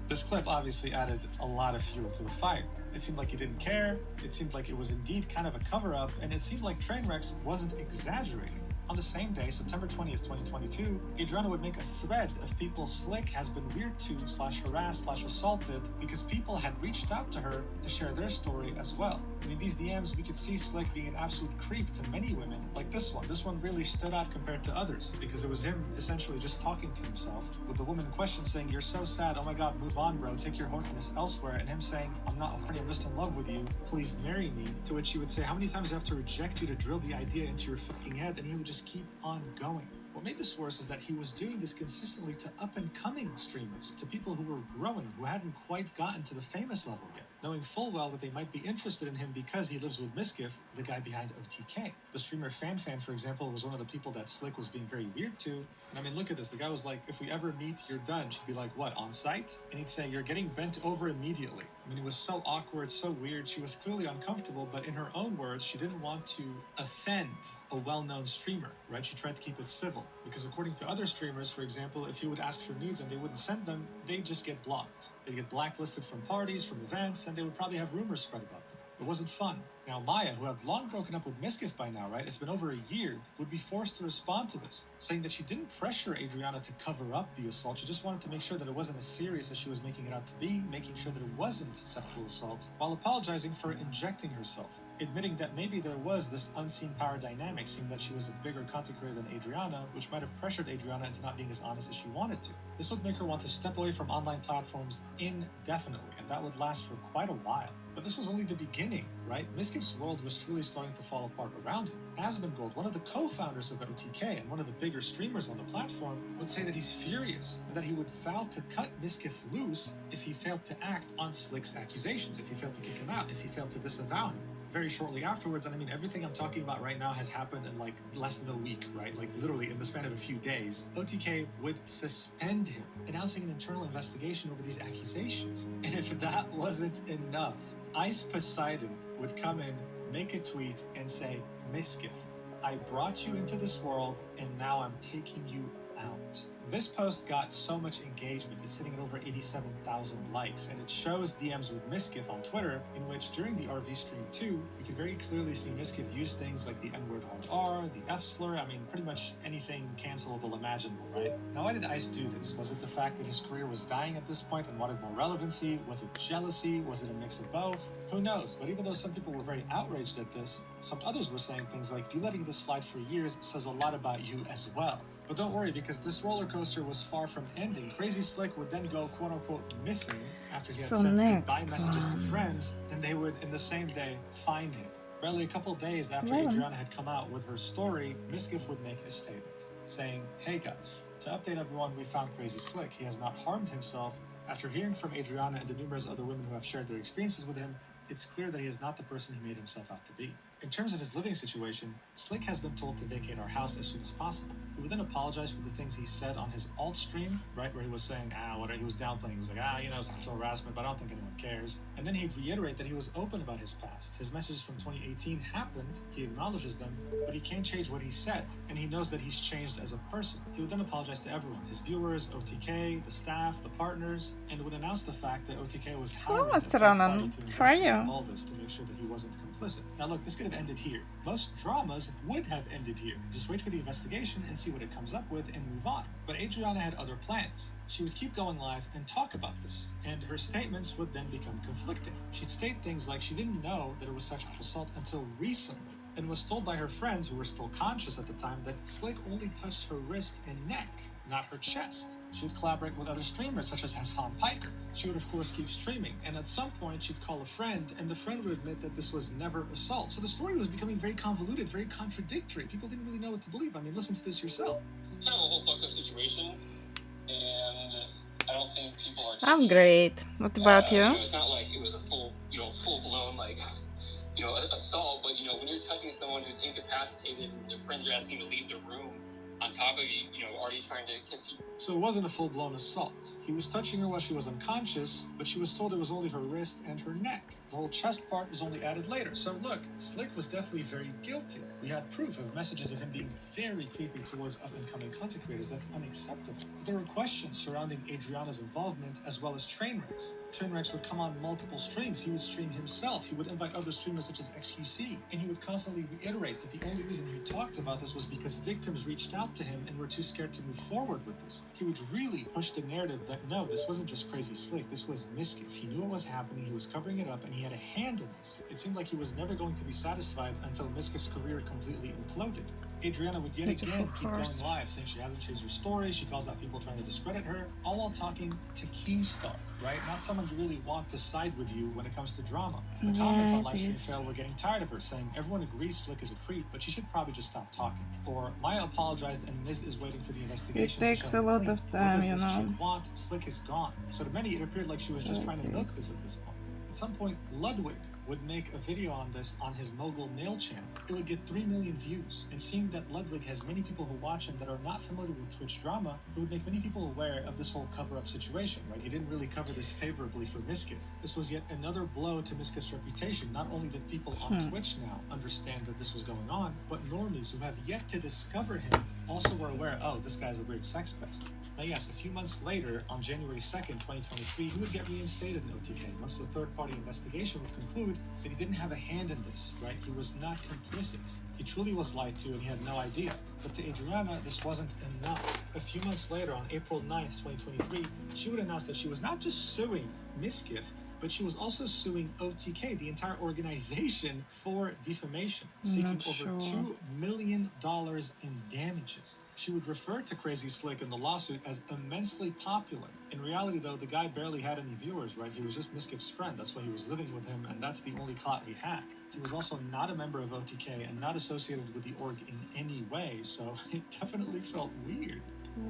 This clip obviously added a lot of fuel to the fire. It seemed like he didn't care, it seemed like it was indeed kind of a cover-up, and it seemed like Trainwrecks wasn't exaggerating. On the same day, September 20th, 2022, Adriana would make a thread of people Slick has been weird to /harassed/assaulted because people had reached out to her to share their story as well. And in these DMs, we could see Slick being an absolute creep to many women, like this one. This one really stood out compared to others because it was him essentially just talking to himself, with the woman in question saying, "You're so sad, oh my god, move on bro, take your horniness elsewhere," and him saying, "I'm not horny, I'm just in love with you, please marry me," to which she would say, "How many times do I have to reject you to drill the idea into your fucking head?" And he would just keep on going. What made this worse is that he was doing this consistently to up-and-coming streamers, to people who were growing, who hadn't quite gotten to the famous level yet, knowing full well that they might be interested in him because he lives with Miskiff, the guy behind OTK. The streamer FanFan, for example, was one of the people that Slick was being very weird to. And I mean, look at this. The guy was like, "If we ever meet, you're done." She'd be like, "What, on site?" And he'd say, "You're getting bent over immediately." I mean, it was so awkward, so weird. She was clearly uncomfortable, but in her own words, she didn't want to offend a well-known streamer, right? She tried to keep it civil. Because according to other streamers, for example, if you would ask for nudes and they wouldn't send them, they'd just get blocked. They'd get blacklisted from parties, from events, and they would probably have rumors spread about them. It wasn't fun. Now Maya, who had long broken up with Miskiff by now, right? It's been over a year, would be forced to respond to this, saying that she didn't pressure Adriana to cover up the assault. She just wanted to make sure that it wasn't as serious as she was making it out to be, making sure that it wasn't sexual assault, while apologizing for injecting herself, admitting that maybe there was this unseen power dynamic, seeing that she was a bigger content creator than Adriana, which might have pressured Adriana into not being as honest as she wanted to. This would make her want to step away from online platforms indefinitely, and that would last for quite a while. But this was only the beginning, right? Miskiff's world was truly starting to fall apart around him. Asmongold, one of the co-founders of OTK and one of the bigger streamers on the platform, would say that he's furious and that he would vow to cut Miskiff loose if he failed to act on Slick's accusations, if he failed to kick him out, if he failed to disavow him. Very shortly afterwards, and I mean, everything I'm talking about right now has happened in like less than a week, right? Like literally in the span of a few days, OTK would suspend him, announcing an internal investigation over these accusations. And if that wasn't enough, Ice Poseidon would come in, make a tweet, and say, "Miskiff, I brought you into this world, and now I'm taking you out." This post got so much engagement, it's sitting at over 87,000 likes, and it shows DMs with Miskiff on Twitter, in which during the RV stream 2, you can very clearly see Miskiff use things like the N-word hard R, the F-slur, I mean pretty much anything cancelable imaginable, right? Now why did Ice do this? Was it the fact that his career was dying at this point and wanted more relevancy? Was it jealousy? Was it a mix of both? Who knows? But even though some people were very outraged at this, some others were saying things like, "You letting this slide for years says a lot about you as well." But don't worry, because this roller coaster was far from ending. Crazy Slick would then go quote-unquote missing after he had sent goodbye messages to friends, and they would, in the same day, find him. Barely a couple days after Adriana had come out with her story, Miskiff would make a statement, saying, "Hey guys, to update everyone, we found Crazy Slick. He has not harmed himself. After hearing from Adriana and the numerous other women who have shared their experiences with him, it's clear that he is not the person he made himself out to be. In terms of his living situation, Slick has been told to vacate our house as soon as possible. He would then apologize for the things he said on his alt stream, right, where he was saying, whatever, he was downplaying. He was like, sexual harassment, but I don't think anyone cares, and then he'd reiterate that he was open about his past. His messages from 2018 happened, he acknowledges them, but he can't change what he said, and he knows that he's changed as a person. He would then apologize to everyone, his viewers, OTK, the staff, the partners, and would announce the fact that OTK was hiring a third party to How are investigate you? all this to make sure that he wasn't complicit. Now look, this could have ended here. Most dramas would have ended here. Just wait for the investigation and see what it comes up with and move on. But Adriana had other plans. She would keep going live and talk about this, and her statements would then become conflicting. She'd state things like she didn't know that it was sexual assault until recently, and was told by her friends, who were still conscious at the time, that Slick only touched her wrist and neck, not her chest. She would collaborate with other streamers such as Hassan Piker. She would of course keep streaming, and at some point she'd call a friend, and the friend would admit that this was never assault. So the story was becoming very convoluted, very contradictory. People didn't really know what to believe. I mean, listen to this yourself. It's kind of a whole fucked up situation, and I don't think people are. I'm great. What about you? It's not like it was a full blown assault, but when you're touching someone who's incapacitated and their friends are asking to leave the room, on top of you, already trying to kiss you. So it wasn't a full-blown assault. He was touching her while she was unconscious, but she was told it was only her wrist and her neck. The whole chest part was only added later. So look, Slick was definitely very guilty. We had proof of messages of him being very creepy towards up-and-coming content creators. That's unacceptable. There were questions surrounding Adriana's involvement, as well as Trainwrecks. Trainwrecks would come on multiple streams. He would stream himself. He would invite other streamers such as XQC, and he would constantly reiterate that the only reason he talked about this was because victims reached out to him and were too scared to move forward with this. He would really push the narrative that no, this wasn't just crazy Slick, this was Miskiff. He knew what was happening, he was covering it up, and he had a hand in this. It seemed like he was never going to be satisfied until Miskiff's career completely imploded. Adriana would yet again keep going live, saying she hasn't changed her story, she calls out people trying to discredit her, all while talking to Keemstar, right? Not someone you really want to side with you when it comes to drama. The comments on Livestream Fail were getting tired of her, saying everyone agrees Slick is a creep, but she should probably just stop talking. Or Maya apologized and Miz is waiting for the investigation. It takes a lot of time, What does this chick want? Slick is gone. So to many, it appeared like she was just trying to milk this at this point. At some point, Ludwig would make a video on this on his Mogul Mail channel. It would get 3 million views, and seeing that Ludwig has many people who watch him that are not familiar with Twitch drama, it would make many people aware of this whole cover-up situation, right? He didn't really cover this favorably for Miskiff. This was yet another blow to Miskiff's reputation. Not only did people on Twitch now understand that this was going on, but normies who have yet to discover him also were aware, oh, this guy's a weird sex pest. Now yes, a few months later, on January 2nd, 2023, he would get reinstated in OTK once the third-party investigation would conclude that he didn't have a hand in this, right? He was not complicit. He truly was lied to and he had no idea. But to Adriana, this wasn't enough. A few months later, on April 9th, 2023, she would announce that she was not just suing Miskiff, but she was also suing OTK, the entire organization, for defamation, seeking over $2 million in damages. She would refer to Crazy Slick in the lawsuit as immensely popular. In reality, though, the guy barely had any viewers, right? He was just Miskiff's friend. That's why he was living with him, and that's the only clout he had. He was also not a member of OTK and not associated with the org in any way, so it definitely felt weird.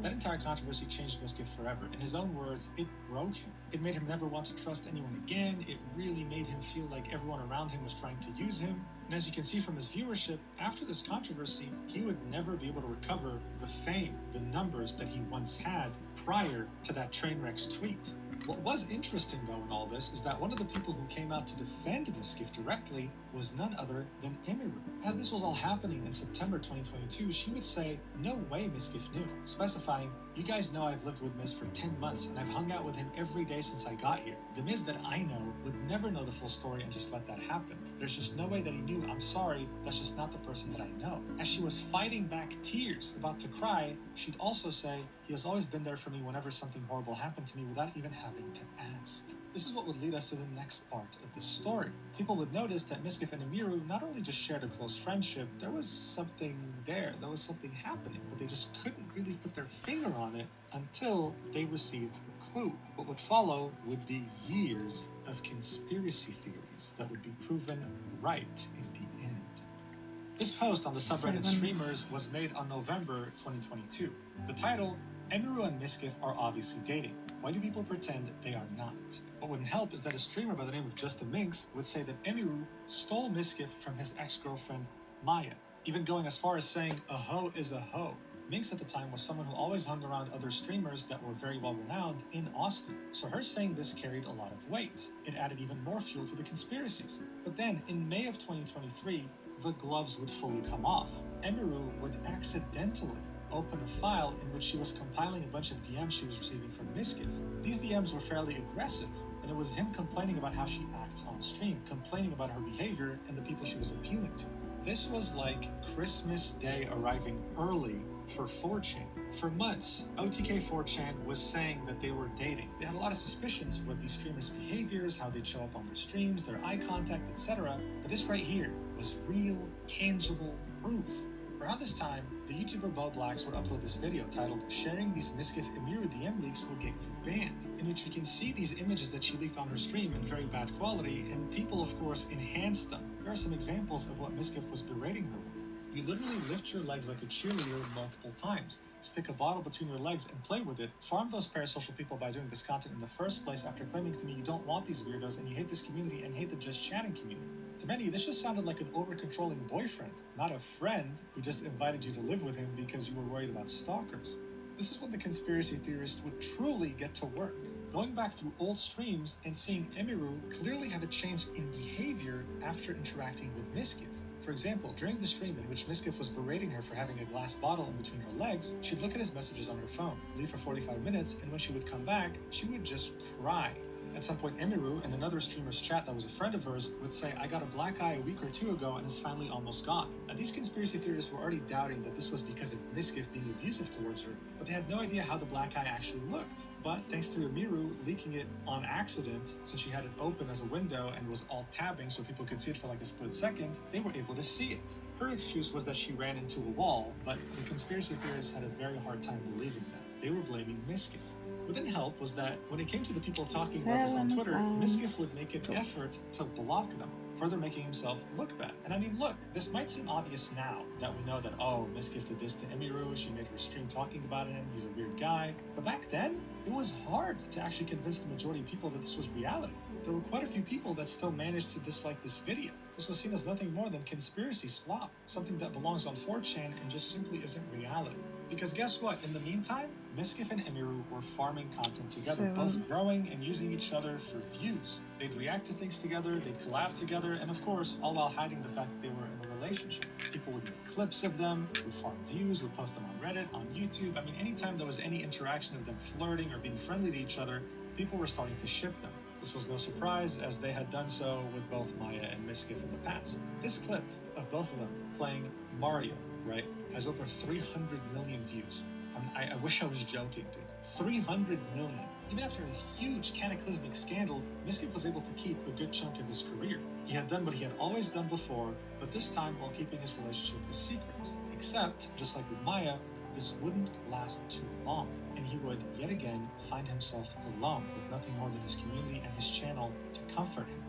That entire controversy changed Miskiff forever. In his own words, it broke him. It made him never want to trust anyone again. It really made him feel like everyone around him was trying to use him. And as you can see from his viewership, after this controversy, he would never be able to recover the fame, the numbers that he once had prior to that Trainwreck's tweet. What was interesting, though, in all this is that one of the people who came out to defend Miskiff directly was none other than Emiru. As this was all happening in September 2022, she would say, no way Miskiff knew, specifying, you guys know I've lived with Miz for 10 months and I've hung out with him every day since I got here. The Miz that I know would never know the full story and just let that happen. There's just no way that he knew. I'm sorry, that's just not the person that I know. As she was fighting back tears, about to cry, she'd also say, he has always been there for me whenever something horrible happened to me without even having to ask. This is what would lead us to the next part of the story. People would notice that Miskiff and Emiru not only just shared a close friendship, there was something there, there was something happening, but they just couldn't really put their finger on it until they received a clue. What would follow would be years of conspiracy theories that would be proven right in the end. This post on the subreddit Streamers was made on November 2022. The title, Emiru and Miskiff are obviously dating. Why do people pretend they are not? What wouldn't help is that a streamer by the name of Just a Minx would say that Emiru stole Miskiff from his ex-girlfriend, Maya, even going as far as saying a hoe is a hoe. Minx at the time was someone who always hung around other streamers that were very well renowned in Austin, so her saying this carried a lot of weight. It added even more fuel to the conspiracies. But then, in May of 2023, the gloves would fully come off. Emiru would accidentally open a file in which she was compiling a bunch of DMs she was receiving from Miskiff. These DMs were fairly aggressive, and it was him complaining about how she acts on stream, complaining about her behavior and the people she was appealing to. This was like Christmas Day arriving early for 4chan. For months, OTK 4chan was saying that they were dating. They had a lot of suspicions with these streamers' behaviors, how they'd show up on their streams, their eye contact, etc. But this right here was real, tangible proof. Around this time, the YouTuber Bo Blacks would upload this video titled "Sharing These Miskiff Emiru DM Leaks Will Get You Banned," in which we can see these images that she leaked on her stream in very bad quality, and people of course enhanced them. Here are some examples of what Miskiff was berating her with. You literally lift your legs like a cheerleader multiple times, stick a bottle between your legs and play with it, farm those parasocial people by doing this content in the first place after claiming to me you don't want these weirdos and you hate this community and hate the just chatting community. To many, this just sounded like an over-controlling boyfriend, not a friend who just invited you to live with him because you were worried about stalkers. This is when the conspiracy theorists would truly get to work, going back through old streams and seeing Emiru clearly have a change in behavior after interacting with Miskiff. For example, during the stream in which Miskiff was berating her for having a glass bottle in between her legs, she'd look at his messages on her phone, leave for 45 minutes, and when she would come back, she would just cry. At some point, Emiru, in another streamer's chat that was a friend of hers, would say, "I got a black eye a week or two ago and it's finally almost gone." Now, these conspiracy theorists were already doubting that this was because of Miskiff being abusive towards her, but they had no idea how the black eye actually looked. But thanks to Emiru leaking it on accident, since she had it open as a window and was all tabbing so people could see it for like a split second, they were able to see it. Her excuse was that she ran into a wall, but the conspiracy theorists had a very hard time believing that. They were blaming Miskiff. What didn't help was that when it came to the people talking about this on Twitter, Miskiff would make an effort to block them, further making himself look bad. And I mean, look, this might seem obvious now that we know that, oh, Miskiff did this to Emiru, she made her stream talking about him, he's a weird guy. But back then, it was hard to actually convince the majority of people that this was reality. There were quite a few people that still managed to dislike this video. This was seen as nothing more than conspiracy slop, something that belongs on 4chan and just simply isn't reality. Because guess what? In the meantime, Miskiff and Emiru were farming content together, both growing and using each other for views. They'd react to things together, they'd collab together, and of course, all while hiding the fact that they were in a relationship. People would make clips of them, would farm views, would post them on Reddit, on YouTube. I mean, anytime there was any interaction of them flirting or being friendly to each other, people were starting to ship them. This was no surprise, as they had done so with both Maya and Miskiff in the past. This clip of both of them playing Mario, right, has over 300 million views. I wish I was joking, dude. 300 million. Even after a huge cataclysmic scandal, Miskiff was able to keep a good chunk of his career. He had done what he had always done before, but this time while keeping his relationship a secret. Except, just like with Maya, this wouldn't last too long, and he would yet again find himself alone with nothing more than his community and his channel to comfort him.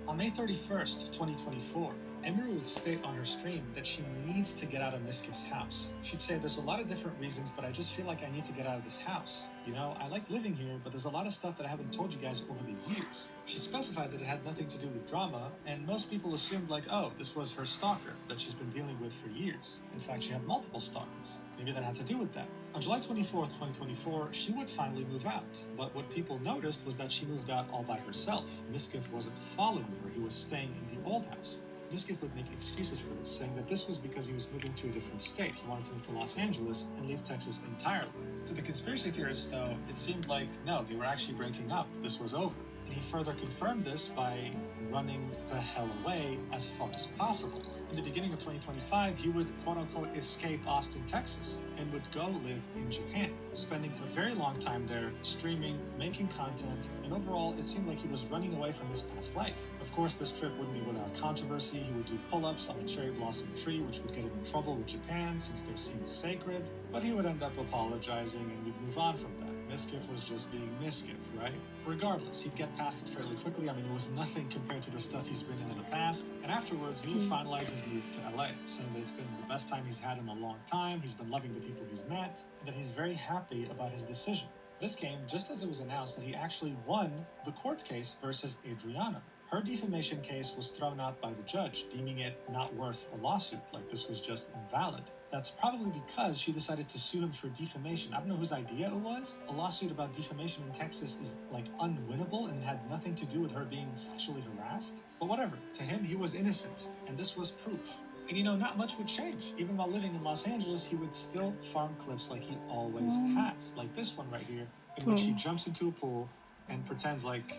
On May 31st, 2024, Emiru would state on her stream that she needs to get out of Miskiff's house. She'd say, "There's a lot of different reasons, but I just feel like I need to get out of this house. You know, I like living here, but there's a lot of stuff that I haven't told you guys over the years." She'd specified that it had nothing to do with drama, and most people assumed like, oh, this was her stalker that she's been dealing with for years. In fact, she had multiple stalkers. Maybe that had to do with that. On July 24th, 2024, she would finally move out. But what people noticed was that she moved out all by herself. Miskiff wasn't following her, he was staying in the old house. Miskiff would make excuses for this, saying that this was because he was moving to a different state. He wanted to move to Los Angeles and leave Texas entirely. To the conspiracy theorists, though, it seemed like, no, they were actually breaking up. This was over. And he further confirmed this by running the hell away as far as possible. In the beginning of 2025, he would quote-unquote escape Austin, Texas, and would go live in Japan, spending a very long time there, streaming, making content, and overall, it seemed like he was running away from his past life. Of course, this trip wouldn't be without controversy. He would do pull-ups on a cherry blossom tree, which would get him in trouble with Japan since their scene is sacred, but he would end up apologizing and we'd move on from that. Miskiff was just being Miskiff, right? Regardless, he'd get past it fairly quickly. I mean, it was nothing compared to the stuff he's been in the past. And afterwards, he would finalize his move to LA, saying that it's been the best time he's had in a long time, he's been loving the people he's met, and that he's very happy about his decision. This came just as it was announced that he actually won the court case versus Adriana. Her defamation case was thrown out by the judge, deeming it not worth a lawsuit, like this was just invalid. That's probably because she decided to sue him for defamation. I don't know whose idea it was. A lawsuit about defamation in Texas is like unwinnable and had nothing to do with her being sexually harassed. But whatever, to him he was innocent, and this was proof. And you know, not much would change. Even while living in Los Angeles, he would still farm clips like he always has. Like this one right here, in which he jumps into a pool and pretends like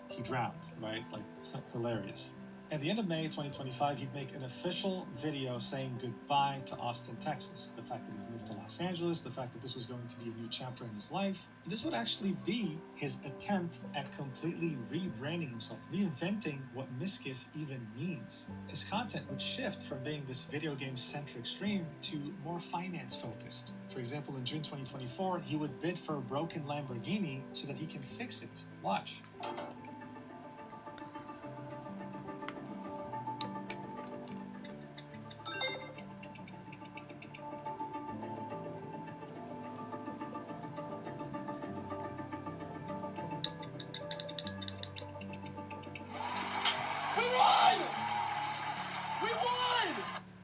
he drowned, right? Like, hilarious. At the end of May 2025, he'd make an official video saying goodbye to Austin, Texas. The fact that he's moved to Los Angeles, the fact that this was going to be a new chapter in his life. And this would actually be his attempt at completely rebranding himself, reinventing what Mischief even means. His content would shift from being this video game-centric stream to more finance-focused. For example, in June 2024, he would bid for a broken Lamborghini so that he can fix it. Watch.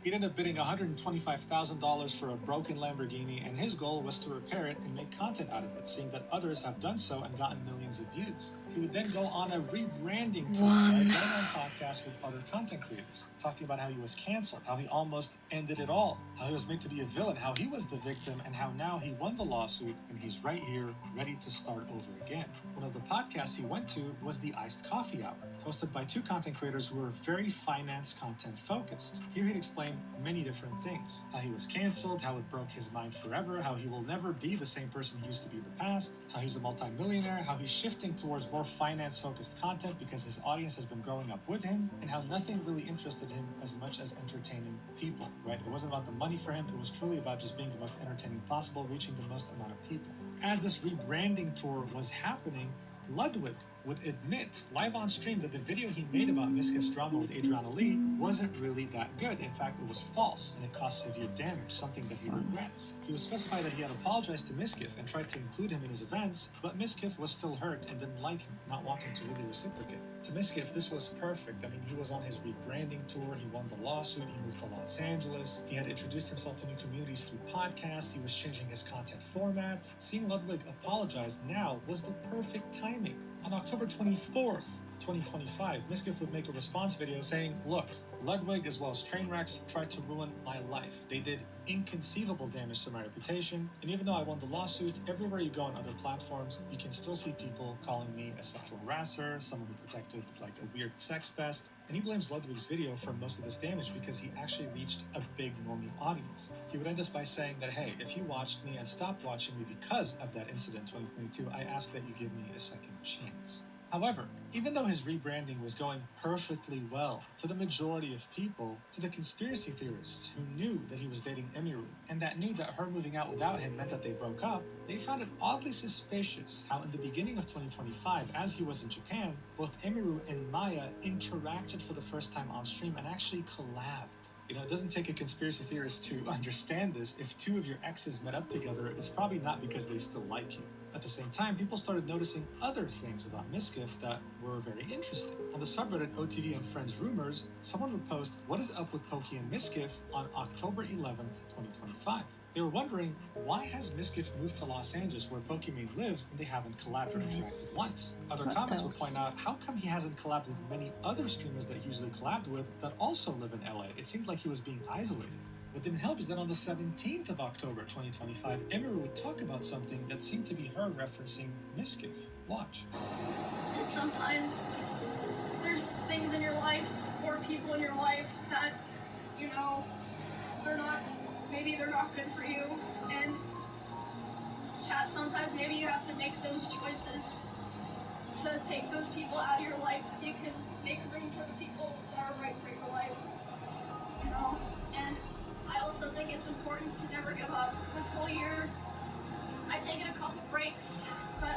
He ended up bidding $125,000 for a broken Lamborghini, and his goal was to repair it and make content out of it, seeing that others have done so and gotten millions of views. He would then go on a rebranding tour, right, going on podcasts with other content creators, talking about how he was canceled, how he almost ended it all, how he was made to be a villain, how he was the victim, and how now he won the lawsuit and he's right here, ready to start over again. One of the podcasts he went to was the Iced Coffee Hour, hosted by two content creators who were very finance content focused. Here he'd explain many different things. How he was canceled, how it broke his mind forever, how he will never be the same person he used to be in the past, how he's a multimillionaire, how he's shifting towards more finance-focused content because his audience has been growing up with him, and how nothing really interested him as much as entertaining people, right? It wasn't about the money for him, it was truly about just being the most entertaining possible, reaching the most amount of people. As this rebranding tour was happening, Ludwig would admit live on stream that the video he made about Mischief's drama with Adriana Lee wasn't really that good. In fact, it was false and it caused severe damage, something that he regrets. He would specify that he had apologized to Mischief and tried to include him in his events, but Mischief was still hurt and didn't like him, not wanting to really reciprocate. To Mischief, this was perfect. I mean, he was on his rebranding tour, he won the lawsuit, he moved to Los Angeles, he had introduced himself to new communities through podcasts, he was changing his content format. Seeing Ludwig apologize now was the perfect timing. On October 24th, 2025, Mischief would make a response video saying, "Look, Ludwig as well as Trainwrecks tried to ruin my life. They did inconceivable damage to my reputation, and even though I won the lawsuit, everywhere you go on other platforms, you can still see people calling me a sexual harasser, someone who protected like a weird sex pest." And he blames Ludwig's video for most of this damage because he actually reached a big normie audience. He would end this by saying that, "Hey, if you watched me and stopped watching me because of that incident in 2022, I ask that you give me a second chance." However, even though his rebranding was going perfectly well to the majority of people, to the conspiracy theorists who knew that he was dating Emiru and that knew that her moving out without him meant that they broke up, they found it oddly suspicious how in the beginning of 2025, as he was in Japan, both Emiru and Maya interacted for the first time on stream and actually collabed. You know, it doesn't take a conspiracy theorist to understand this. If two of your exes met up together, it's probably not because they still like you. At the same time, people started noticing other things about Mischief that were very interesting. On the subreddit OTV and Friends Rumors, someone would post, "What is up with Pokey and Mischief?" on October 11th, 2025. They were wondering, why has Mischief moved to Los Angeles where Pokimane lives and they haven't collabed or interacted once? Other comments would point out, how come he hasn't collabed with many other streamers that he usually collabed with that also live in LA? It seemed like he was being isolated. What didn't help is that on the 17th of October 2025, Emiru would talk about something that seemed to be her referencing Mischief. Watch. And sometimes there's things in your life or people in your life that, you know, maybe they're not good for you. And chat, sometimes maybe you have to make those choices to take those people out of your life so you can make room for the people that are right for your life. You know? And I also think it's important to never give up. This whole year, I've taken a couple breaks, but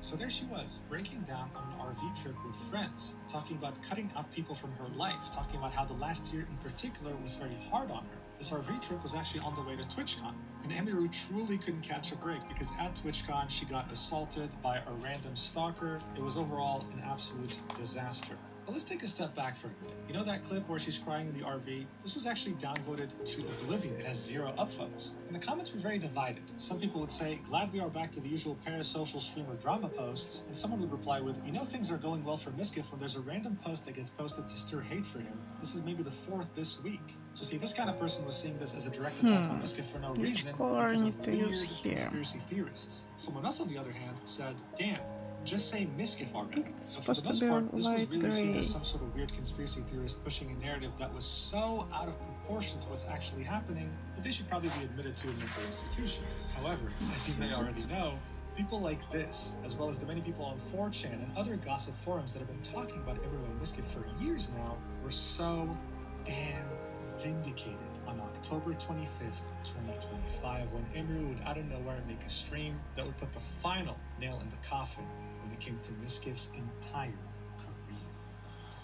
So there she was, breaking down on an RV trip with friends, talking about cutting out people from her life, talking about how the last year in particular was very hard on her. This RV trip was actually on the way to TwitchCon, and Emiru truly couldn't catch a break because at TwitchCon she got assaulted by a random stalker. It was overall an absolute disaster. But let's take a step back for a minute. You know that clip where she's crying in the RV? This was actually downvoted to oblivion. It has 0 upvotes. And the comments were very divided. Some people would say, glad we are back to the usual parasocial streamer drama posts. And someone would reply with, you know things are going well for Miskiff when there's a random post that gets posted to stir hate for him. This is maybe the 4th this week. So see, this kind of person was seeing this as a direct attack on Miskiff for no reason because of weird conspiracy theorists. Someone else, on the other hand, said, damn, just say Miskiff already. But for the most part, this was really seen as some sort of weird conspiracy theorist pushing a narrative that was so out of proportion to what's actually happening that they should probably be admitted to a mental institution. However, as you may already know, people like this, as well as the many people on 4chan and other gossip forums that have been talking about Emiru and Miskiff for years now, were so damn vindicated on October 25th, 2025, when Emiru would out of nowhere make a stream that would put the final nail in the coffin when it came to Miskiff's entire career.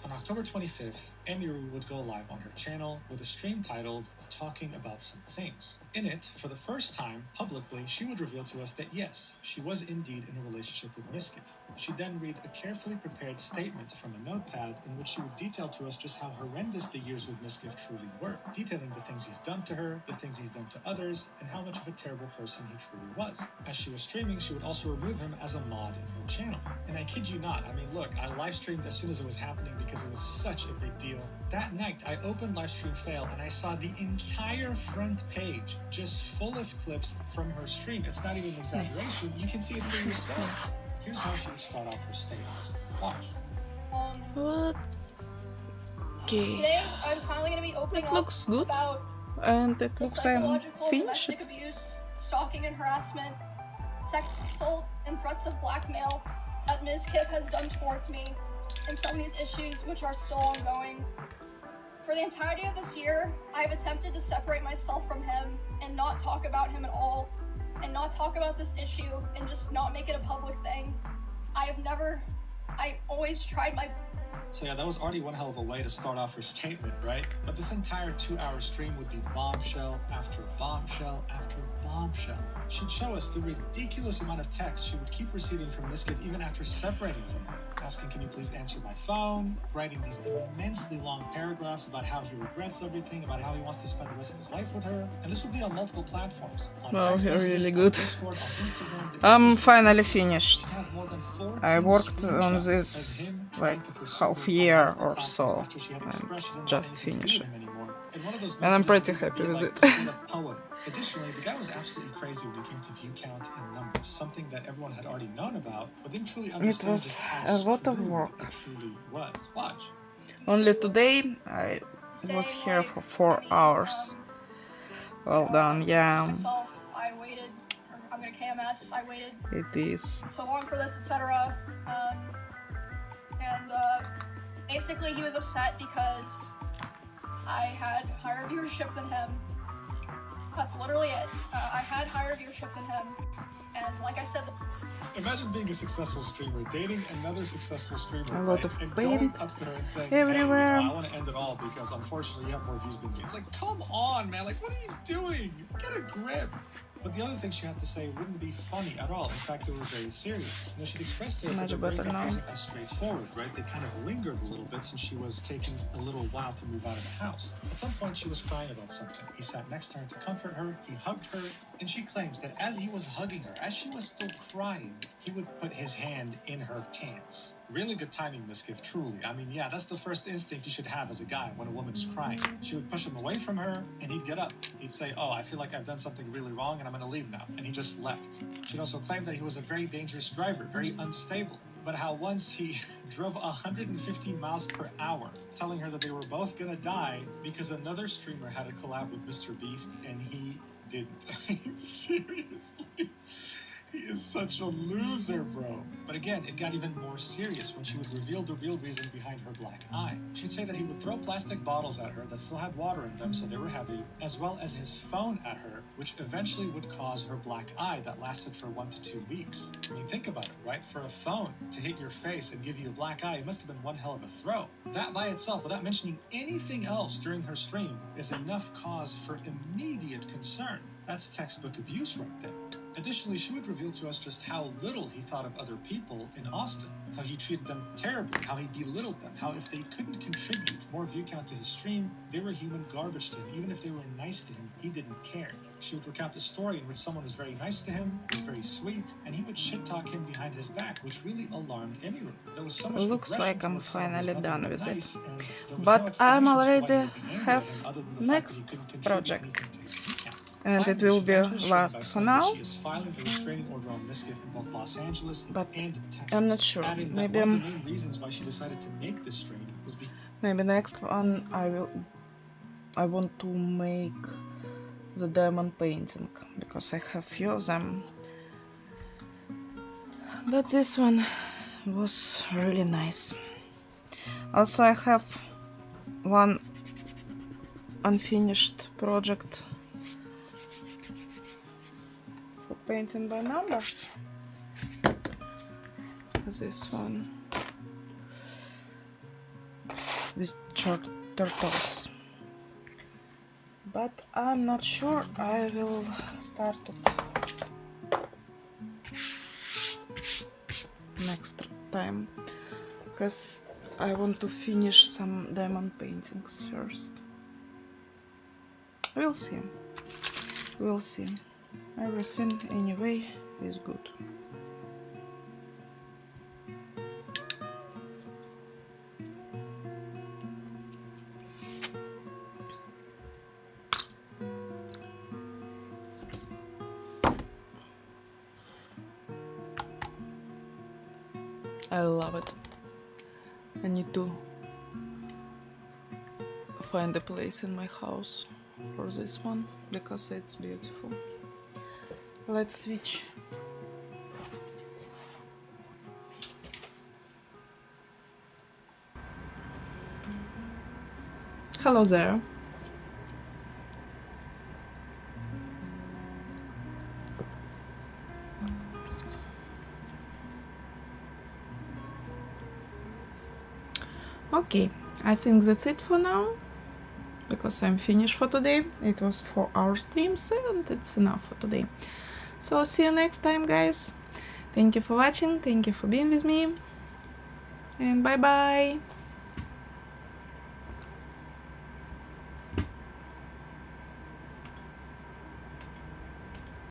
On October 25th, Emiru would go live on her channel with a stream titled Talking About Some Things. In it, for the first time, publicly, she would reveal to us that yes, she was indeed in a relationship with Miskiff. She'd then read a carefully prepared statement from a notepad in which she would detail to us just how horrendous the years with Miskiff truly were, detailing the things he's done to her, the things he's done to others, and how much of a terrible person he truly was. As she was streaming, she would also remove him as a mod in her channel. And I kid you not, I mean look, I live streamed as soon as it was happening because it was such a big deal. That night, I opened Livestream Fail and I saw the entire front page just full of clips from her stream. It's not even an exaggeration, you can see it for yourself. Here's how she would start off her statement. Watch. What? Okay. Today, I'm finally going to be opening It looks good, about and it looks I'm psychological, finished. domestic abuse, stalking and harassment, sexual and threats of blackmail that Ms. Kip has done towards me, and some of these issues which are still ongoing. For the entirety of this year, I've attempted to separate myself from him and not talk about him at all, and not talk about this issue and just not make it a public thing. I always tried my... So yeah, that was already one hell of a way to start off her statement, right? But this entire 2-hour stream would be bombshell after bombshell after bombshell. She'd show us the ridiculous amount of text she would keep receiving from Miskiff even after separating from her, asking, can you please answer my phone, writing these immensely long paragraphs about how he regrets everything, about how he wants to spend the rest of his life with her, and this would be on multiple platforms. Wow, you're really good. I'm finally finished. I worked on this like half year or so, and just finished. And I'm pretty happy with it. Additionally, the guy was absolutely crazy when it came to view count and numbers, something that everyone had already known about, but didn't truly understand. It was a lot of work. It truly was. Watch. Only today I was here for 4 hours. Well done, yeah. Myself, I waited, I'm gonna KMS, I waited It is. so long for this, etc. Basically he was upset because I had higher viewership than him. That's literally it. I had higher viewership than him, and like I said... Imagine being a successful streamer, dating another successful streamer, a lot of and paint going up to her and saying, everywhere. hey, I want to end it all because unfortunately you have more views than me. It's like, come on, man, like what are you doing? Get a grip. But the other thing she had to say wouldn't be funny at all. In fact, it was very serious. You know, she'd expressed to us that the breakup wasn't as straightforward, right? They kind of lingered a little bit since she was taking a little while to move out of the house. At some point, she was crying about something. He sat next to her to comfort her, he hugged her, and she claims that as he was hugging her, as she was still crying, he would put his hand in her pants. Really good timing, Miskiff, truly. I mean, yeah, that's the first instinct you should have as a guy when a woman's crying. She would push him away from her, and he'd get up. He'd say, oh, I feel like I've done something really wrong, and I'm gonna leave now. And he just left. She'd also claimed that he was a very dangerous driver, very unstable. But how once he drove 150 miles per hour, telling her that they were both gonna die because another streamer had a collab with Mr. Beast, and he didn't. I mean, seriously. He is such a loser, bro. But again, it got even more serious when she would reveal the real reason behind her black eye. She'd say that he would throw plastic bottles at her that still had water in them, so they were heavy, as well as his phone at her, which eventually would cause her black eye that lasted for 1 to 2 weeks. I mean, think about it, right? For a phone to hit your face and give you a black eye, it must have been one hell of a throw. That by itself, without mentioning anything else during her stream, is enough cause for immediate concern. That's textbook abuse right there. Additionally, she would reveal to us just how little he thought of other people in Austin, how he treated them terribly, how he belittled them, how if they couldn't contribute more view count to his stream, they were human garbage to him. Even if they were nice to him, he didn't care. She would recount a story in which someone was very nice to him, was very sweet, and he would shit-talk him behind his back, which really alarmed Emiru. There was so much Looks like I'm towards someone finally who's done other with than it. nice, and there was But no I'm explanation as to why already he would be angry have at him other than the fact that next he couldn't contribute project. anything to his view count. And it Finally, will she be ends her stream last by for saying that now. she is filing a restraining order on Miskiff in both Los Angeles But and Texas. I'm not sure. Adding that Maybe one of the main reasons why she decided to make this stream was because Maybe next one I want to make the diamond painting because I have few of them. But this one was really nice. Also, I have one unfinished project for painting by numbers. This one with short turtles. But I'm not sure I will start it next time because I want to finish some diamond paintings first. We'll see. We'll see. Everything anyway is good. I love it. I need to find a place in my house for this one because it's beautiful. Let's switch. Hello there. Okay, I think that's it for now, because I'm finished for today. It was 4-hour streams and it's enough for today. So see you next time, guys. Thank you for watching, thank you for being with me, and bye bye.